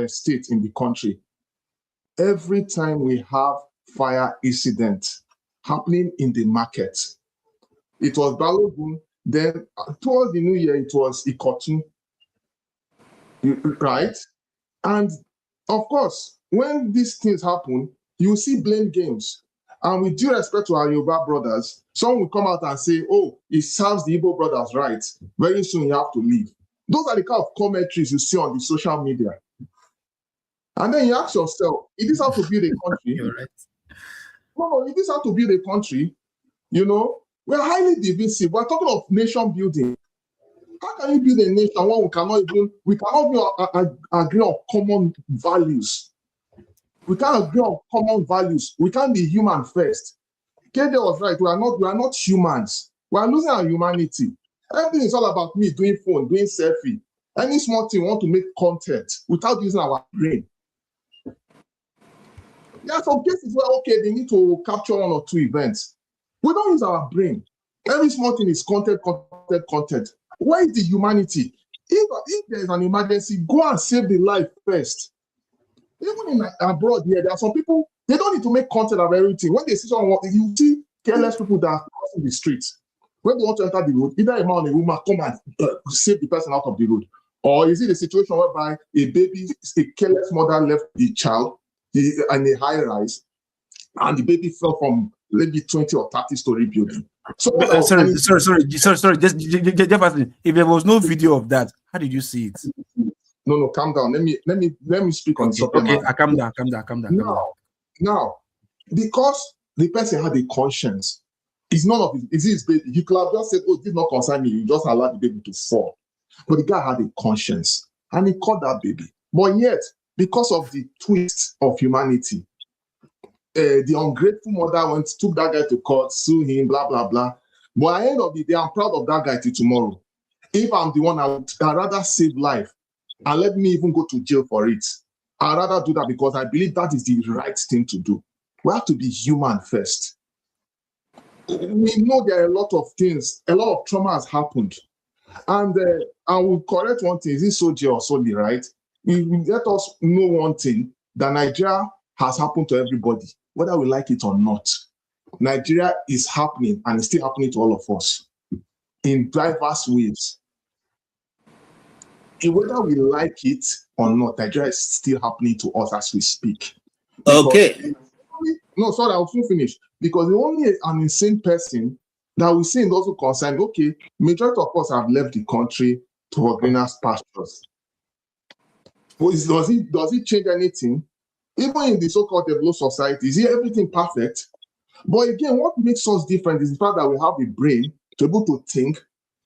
state in the country. Every time we have fire incident happening in the market, it was Balogun, then towards the new year, it was Ikotu, right? And of course, when these things happen, you see blame games. And with due respect to our Yoruba brothers, some will come out and say, oh, it serves the Igbo brothers right. Very soon you have to leave. Those are the kind of commentaries you see on the social media. And then you ask yourself, is this how to build a country? You're right. No, is this how to build a country? We're highly divisive. We're talking of nation building. How can you build a nation when we cannot even agree on common values? We can't agree on common values. We can't be human first. KJ was right. We are not humans. We are losing our humanity. Everything is all about me doing phone, doing selfie. Any small thing we want to make content without using our brain. There are some cases where, okay, they need to capture one or two events. We don't use our brain. Every small thing is content. Where is the humanity? If there is an emergency, go and save the life first. Even in abroad here, there are some people, they don't need to make content of everything. When they see someone, you see careless people that are crossing the street. When they want to enter the road, either a man or a woman come and save the person out of the road. Or is it a situation whereby a careless mother left the child in a high rise, and the baby fell from maybe 20 or 30-story building? Sorry. Just if there was no video of that, how did you see it? No, calm down. Let me speak on something. Okay, calm down. Now, because the person had a conscience, it's none of it. Is his baby? You could have just said, "Oh, this not concern me." You just allow the baby to fall. But the guy had a conscience and he caught that baby. But yet, because of the twist of humanity, the ungrateful mother took that guy to court, sue him, blah, blah, blah. But at the end of the day, I'm proud of that guy till tomorrow. If I'm the one, I'd rather save life and let me even go to jail for it. I'd rather do that because I believe that is the right thing to do. We have to be human first. We know there are a lot of things, a lot of trauma has happened. And I will correct one thing, is it Soji or Soli, right? Let us know one thing, that Nigeria has happened to everybody, whether we like it or not. Nigeria is happening and it's still happening to all of us in diverse ways. Whether we like it or not, Nigeria is still happening to us as we speak. Okay. No, sorry, I'll soon finish. Because the only an insane person that we see in those who concern, okay, majority of us have left the country to greener pastures. Does it change anything? Even in the so-called developed society, is everything perfect? But again, what makes us different is the fact that we have a brain to be able to think,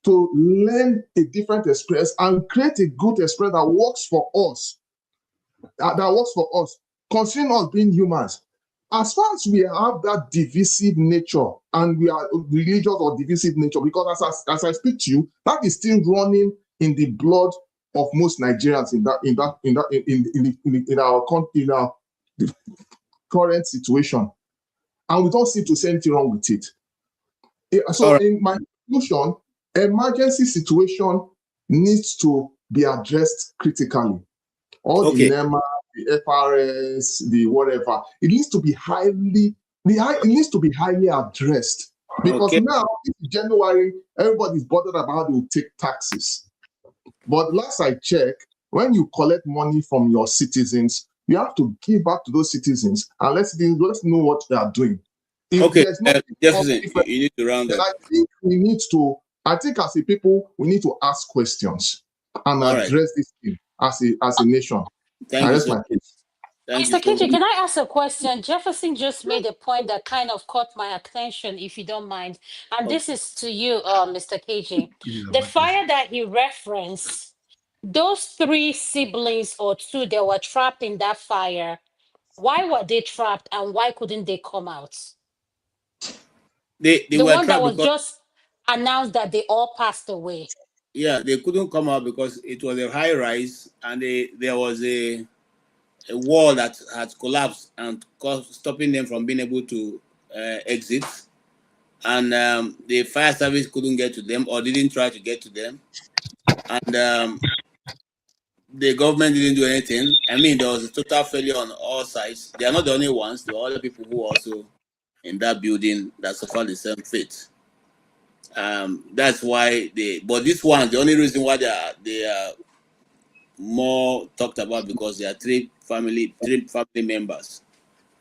to learn a different express and create a good express that works for us. Considering us being humans. As far as we have that divisive nature and we are religious or divisive nature, because as I speak to you, that is still running in the blood of most Nigerians in our current situation, and we don't seem to see anything wrong with it. So, in my conclusion, emergency situation needs to be addressed critically. All the NEMA, the FRS, the whatever, it needs to be highly addressed. Because now, in January, everybody's bothered about how they will take taxes. But last I checked, when you collect money from your citizens, you have to give back to those citizens and let's know what they are doing. If there's no Jefferson, you need to round up. I think as a people, we need to ask questions and address this thing as a nation. Thank you, sir. Mr. KJ, can I ask a question? Jefferson just made a point that kind of caught my attention, if you don't mind. And this is to you, Mr. KJ. The fire that he referenced, those 3 siblings or 2 that were trapped in that fire, why were they trapped and why couldn't they come out? They the were one that trapped was because, just announced that they all passed away. yeah, they couldn't come out because it was a high rise and there was a wall that had collapsed and stopping them from being able to exit. And the fire service couldn't get to them or didn't try to get to them. And the government didn't do anything. I mean, there was a total failure on all sides. They are not the only ones. There were other people who also in that building that suffered the same fate. That's why but this one, the only reason why they are more talked about because there are 3 family members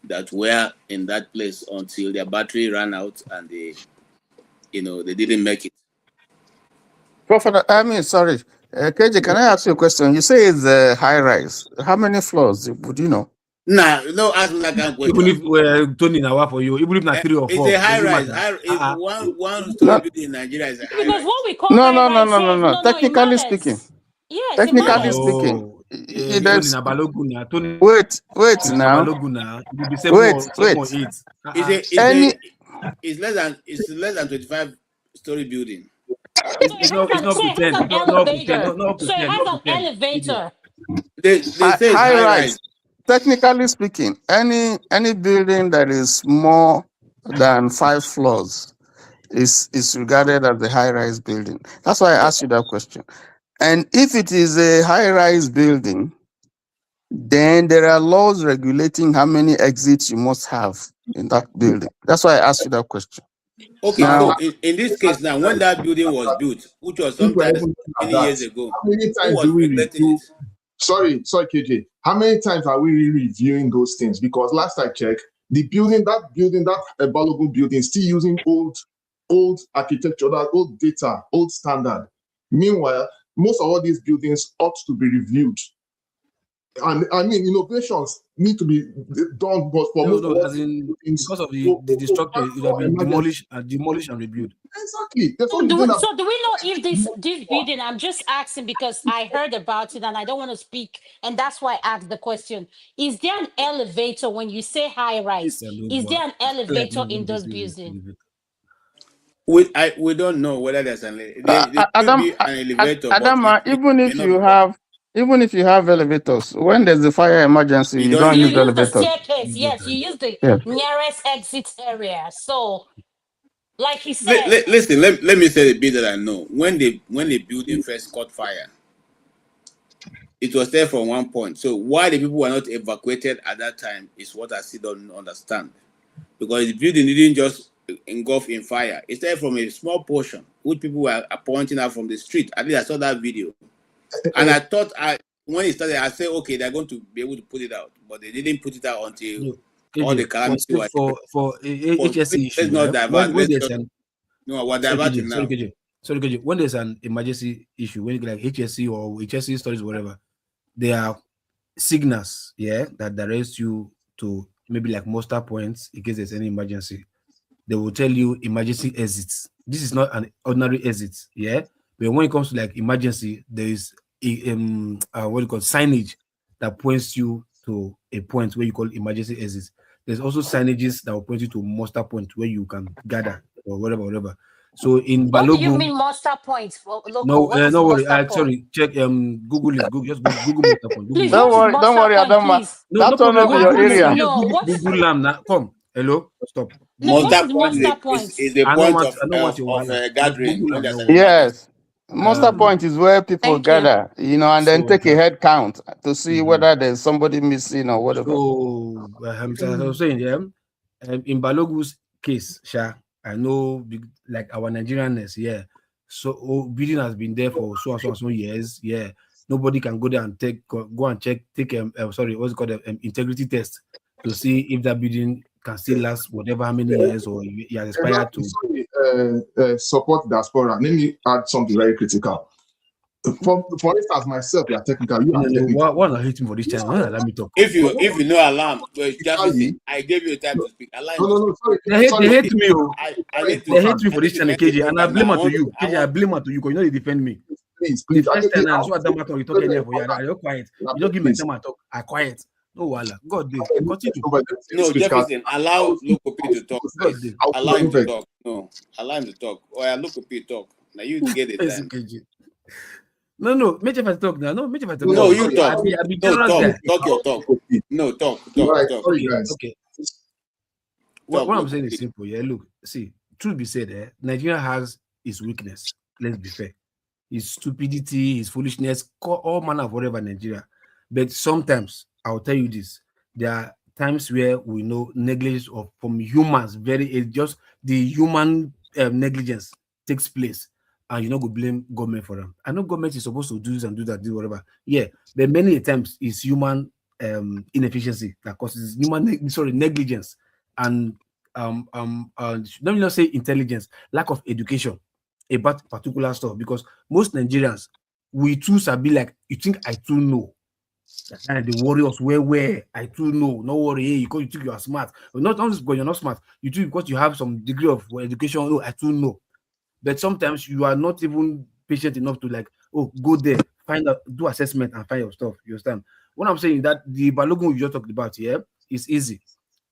that were in that place until their battery ran out and they didn't make it. Prophet, sorry. KJ, can I ask you a question? You say it's a high rise. How many floors would you know? Nah, no, ask me that kind of question. Even if Tony now for you, even if not 3 or 4, it's a high rise. One story building in Nigeria is a high rise. Because what we call high rise here, no. Technically speaking, yes, technically speaking, wait now. Wait. It's less than 25-story building. It has an elevator. So it has an elevator. They say high rise. Technically speaking, any building that is more than 5 floors is regarded as a high-rise building. That's why I asked you that question. And if it is a high-rise building, then there are laws regulating how many exits you must have in that building. That's why I asked you that question. Okay, now, so in this case now, when that building was built, which was sometimes many years ago, how many times do we review? Sorry, KJ. How many times are we reviewing those things? Because last I checked, that Balogun building is still using old architecture, that old data, old standard. Meanwhile, most of all these buildings ought to be reviewed. And I mean, innovations need to be done, but for most of us, as in, because of the structure, it will have been demolished and rebuilt. Exactly. So do we know if this building? I'm just asking because I heard about it and I don't want to speak, and that's why I asked the question. Is there an elevator when you say high rise? Is there an elevator in those buildings? We don't know whether there's an there could be an elevator, Adama, but even if you have elevators, when there's a fire emergency, you don't You use use the elevators. staircase. Yes, you use the nearest exit area. So, like he said, listen, let me say the bit that I know. When the building first caught fire, it was there from one point. So why the people were not evacuated at that time is what I still don't understand. Because the building didn't just engulf in fire. It started from a small portion, which people were pointing out from the street. At least I saw that video. And I thought when it started, I said, okay, they're going to be able to put it out. But they didn't put it out until all the calamity was for HSC issue. Let's not divert. We're diverting now. Sorry, KJ. When there's an emergency issue, when it's like HSC or HSC stories, whatever, there are signals, that directs you to maybe like muster points in case there's any emergency. They will tell you emergency exits. This is not an ordinary exit, but when it comes to like emergency, there is what you call signage that points you to a point where you call emergency exits. There's also signages that will point you to muster point where you can gather or whatever. So in Balogun, what do you mean muster points? No worry. Sorry, check Google it. Just Google muster point. Please, don't worry, Adama. That's all over your area. Google now. Come. Hello. Stop. Muster point is a point of gathering. Yes. Muster point is where people gather, and then take a head count to see whether there's somebody missing or whatever. So, as I was saying, in Balogu's case, I know, like our Nigerianness, so building has been there for so years, Nobody can go there and go and check, take what's it called, integrity test to see if that building can still last whatever how many years or it has expired to. Support diaspora. Let me add something very critical. For instance, myself, you are technical. Why not hate me for this channel? Let me talk. If you know alarm, I gave you time to speak. Alarm. No, sorry. They hate me. They hate me for this channel, KJ, and I blame it to you. KJ, I blame it to you because you know they defend me. Please. The first time I saw Adama talk, you talk anywhere for you. You're quiet. You don't give me time to talk. I quiet. No, wala. God, continue. No, Jefferson, allow Lokopi to talk. Allow him to talk. No, allow him to talk. Or Lokopi talk. Now you get it. No, make Jefferson talk now. No, make Jefferson talk. No, you talk. Talk your talk. No, talk. Okay. What I'm saying is simple. Look, see, truth be said, Nigeria has its weakness. Let's be fair. His stupidity, his foolishness, all manner of whatever Nigeria. But sometimes, I'll tell you this, there are times where we know negligence from humans, just the human negligence takes place, and you know, go blame government for them. I know government is supposed to do this and do that, do whatever. But many times it's human inefficiency that causes negligence and let me not say intelligence, lack of education about particular stuff, because most Nigerians, we too be like, you think I too know. And the warriors where I too know. No worry, because you think you are smart. But not only because you're not smart, you think because you have some degree of education, I too know. But sometimes you are not even patient enough to go there, find out, do assessment and find your stuff. You understand? What I'm saying that the Balogun you just talked about is easy.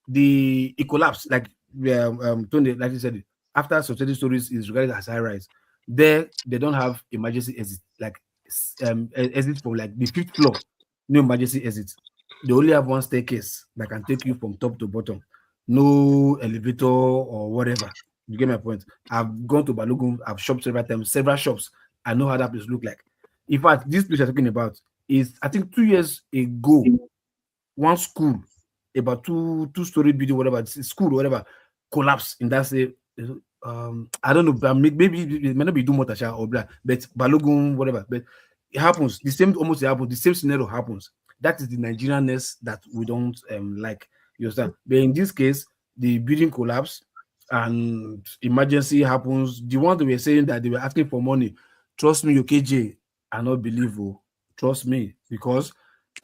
It collapsed, like Tony, like you said, after society stories is regarded as high rise. There, they don't have emergency exit, like exit from like the 5th floor. No emergency exit. They only have one staircase that can take you from top to bottom. No elevator or whatever. You get my point? I've gone to Balogun, I've shopped several shops. I know how that place look like. In fact, this place you're talking about is, I think 2 years ago, one school, about two-story building, whatever, school, whatever, collapsed in that say. I don't know, but maybe it may not be Dumotasha or blah, but Balogun, whatever. But it happens. The same scenario happens. That is the Nigerianness that we don't like. You understand? But in this case, the building collapsed and emergency happens. The one that were saying that they were asking for money, trust me, KJ, I not believe. Trust me, because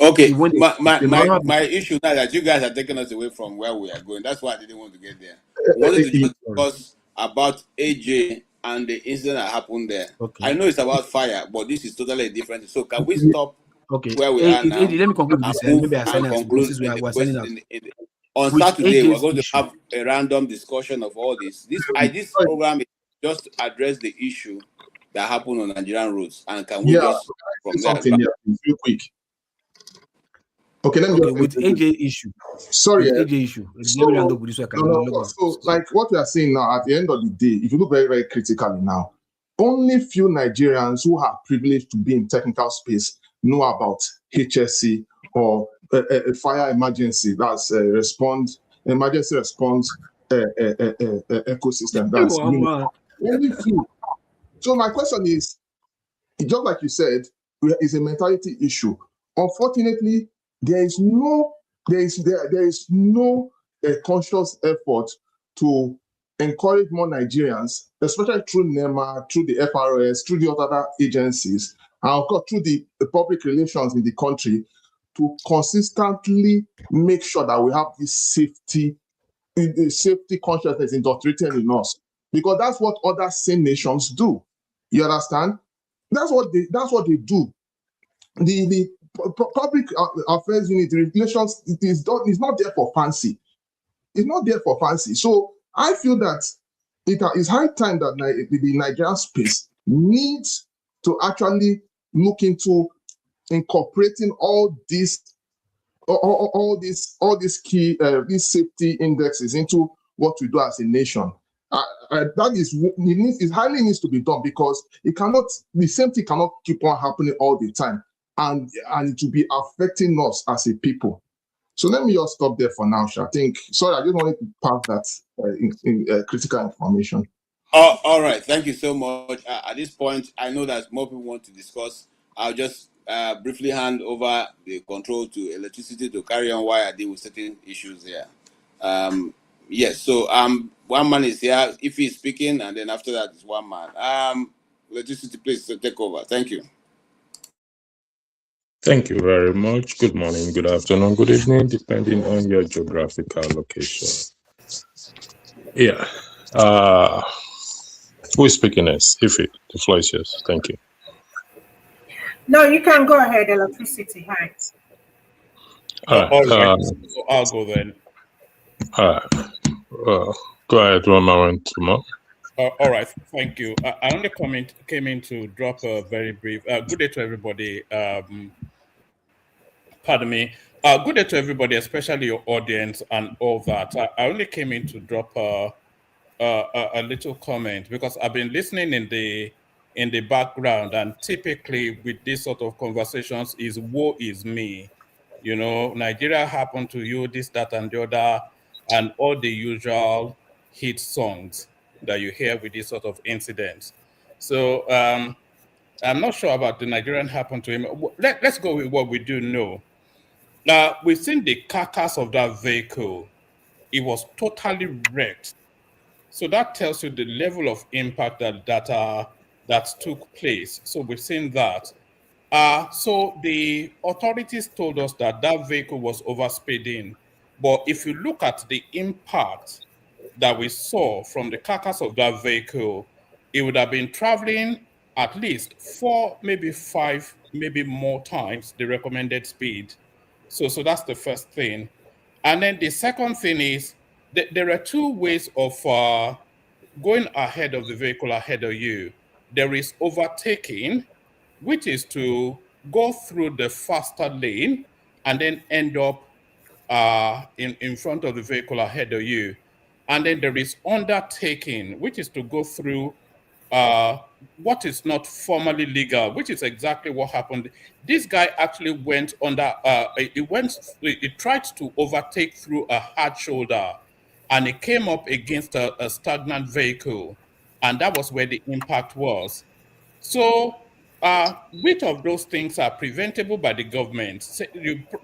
Okay, my issue now that you guys are taking us away from where we are going. That's why I didn't want to get there. We wanted to just discuss about AJ and the incident that happened there. Okay. I know it's about fire, but this is totally different. So can we stop where we are now? Let me conclude this. Maybe and conclude on Saturday. We're going to have a random discussion of all this. This program is just to address the issue that happened on Nigerian roads, and can we just from something there? Real quick. Okay, let me with AJ issue. Sorry, AJ issue. So, like what we are saying now, at the end of the day, if you look very, very critically now, only few Nigerians who are privileged to be in technical space know about HSC or a fire emergency. That's emergency response ecosystem. That's only few. So my question is, just like you said, it's a mentality issue. Unfortunately, there is no conscious effort to encourage more Nigerians, especially through NEMA, through the FRS, through the other agencies, and of course through the public relations in the country, to consistently make sure that we have this safety consciousness indoctrinated in us, because that's what other same nations do. You understand? That's what they do. The public affairs unit relations is not there for fancy. It's not there for fancy. So I feel that it is high time that the Nigerian space needs to actually look into incorporating all these key these safety indexes into what we do as a nation. That is highly needs to be done, because the same thing cannot keep on happening all the time, and it will be affecting us as a people. So let me just stop there for now, Sha. I just wanted to pass that critical information. All right, thank you so much. At this point, I know that more people want to discuss. I'll just briefly hand over the control to electricity to carry on while I deal with certain issues here. Yes, so one man is here if he's speaking, and then after that is one man. Electricity, please take over. Thank you. Thank you very much. Good morning, good afternoon, good evening, depending on your geographical location. Yeah. Who is speaking next? Ify, the floor is yours. Thank you. No, you can go ahead, electricity. Hi. All right. So I'll go then. All right. Go ahead, Roman. All right, thank you. I only came in to drop a very brief good day to everybody. Pardon me. Good day to everybody, especially your audience and all that. I only came in to drop a little comment, because I've been listening in the background, and typically with this sort of conversations is woe is me. You know, Nigeria happened to you, this, that, and the other, and all the usual hit songs that you hear with this sort of incidents. So I'm not sure about the Nigerian happened to him. Let's go with what we do know. Now, we've seen the carcass of that vehicle. It was totally wrecked. So that tells you the level of impact that took place. So we've seen that. So the authorities told us that vehicle was overspeeding. But if you look at the impact that we saw from the carcass of that vehicle, it would have been traveling at least 4, maybe 5, maybe more times the recommended speed. So that's the first thing. And then the second thing is there are two ways of going ahead of the vehicle ahead of you. There is overtaking, which is to go through the faster lane and then end up in front of the vehicle ahead of you. And then there is undertaking, which is to go through what is not formally legal, which is exactly what happened. This guy actually went under, he tried to overtake through a hard shoulder, and it came up against a stagnant vehicle. And that was where the impact was. So which of those things are preventable by the government?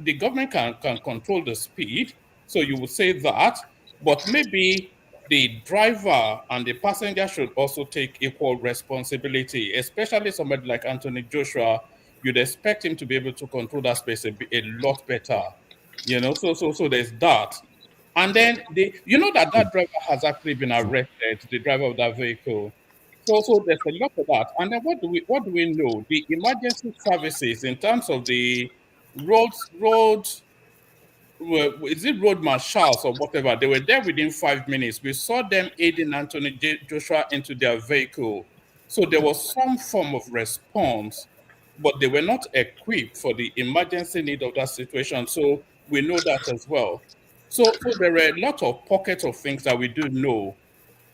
The government can control the speed, so you would say that, but maybe the driver and the passenger should also take equal responsibility, especially somebody like Anthony Joshua. you'd expect him to be able to control that space a lot better. So there's that. And then that driver has actually been arrested, the driver of that vehicle. So there's a lot of that. And then what do we know? The emergency services, in terms of the roads, is it road marshals or whatever? They were there within 5 minutes. We saw them aiding Anthony Joshua into their vehicle. So there was some form of response, but they were not equipped for the emergency need of that situation. So we know that as well. So there are a lot of pockets of things that we do know.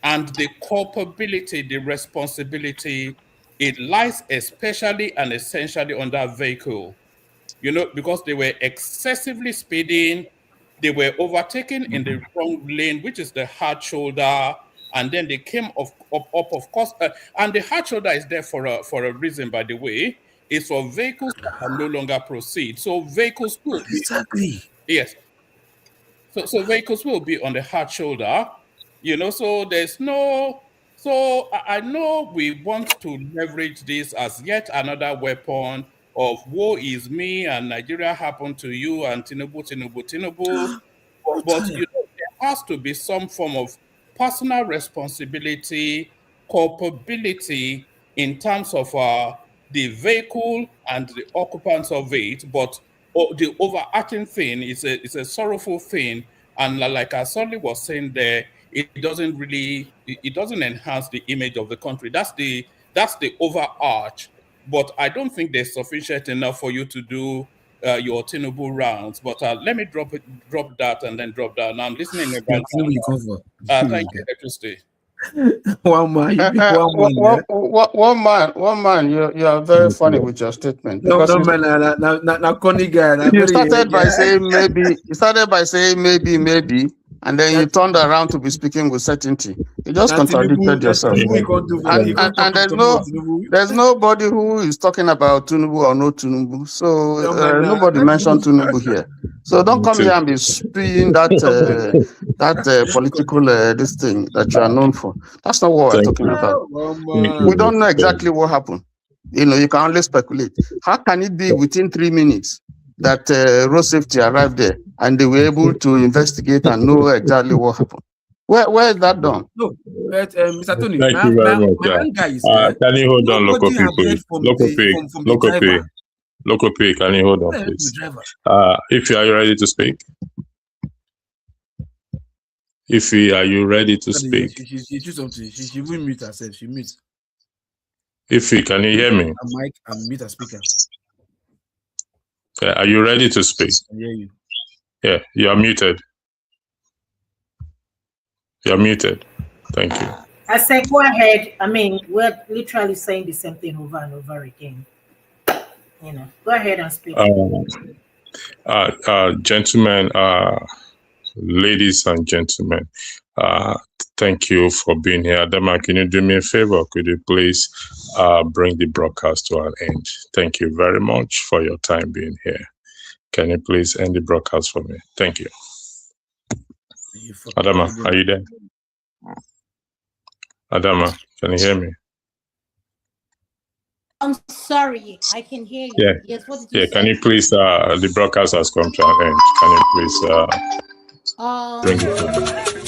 And the culpability, the responsibility, it lies especially and essentially on that vehicle. Because they were excessively speeding, they were overtaken in the wrong lane, which is the hard shoulder, and then they came up of course, and the hard shoulder is there for a reason, by the way. It's for vehicles that can no longer proceed. So vehicles will be yes. So vehicles will be on the hard shoulder, so there's no. So I know we want to leverage this as yet another weapon of woe is me and Nigeria happened to you and Tinubu. But there has to be some form of personal responsibility, culpability in terms of the vehicle and the occupants of it. But the overarching thing is a sorrowful thing. And like Asoli was saying there, it doesn't enhance the image of the country. That's the overarch. But I don't think there's sufficient enough for you to do your Tinubu rounds. But let me drop that and then drop that. Now I'm listening about thank you, Electricity. One man, you are very funny with your statement. No, man, na corny guy. You started by saying maybe, and then you turned around to be speaking with certainty. You just contradicted yourself. And there's nobody who is talking about Tinubu or no Tinubu. So nobody mentioned Tinubu here. So don't come here and be spewing that political this thing that you are known for. That's not what we're talking about. We don't know exactly what happened. You can only speculate. How can it be within 3 minutes that road safety arrived there and they were able to investigate and know exactly what happened? Where is that done? No, but Mr. Tony, thank you very much. Can you hold on, Local P, can you hold on, please? Ify, are you ready to speak? Ify, are you ready to speak? She will mute herself. She mutes. Ify, can you hear me? I'm mute a speaker. Are you ready to speak? I hear you. Yeah, you are muted. You're muted. Thank you. I said, go ahead. I mean, we're literally saying the same thing over and over again. Go ahead and speak. Gentlemen, ladies and gentlemen, thank you for being here. Adama, can you do me a favor? Could you please bring the broadcast to an end? Thank you very much for your time being here. Can you please end the broadcast for me? Thank you. Adama, are you there? Adama, can you hear me? I'm sorry, I can hear you. Yeah. Yes, what did you say? Can you please, the broadcast has come to an end. Can you please bring it to me?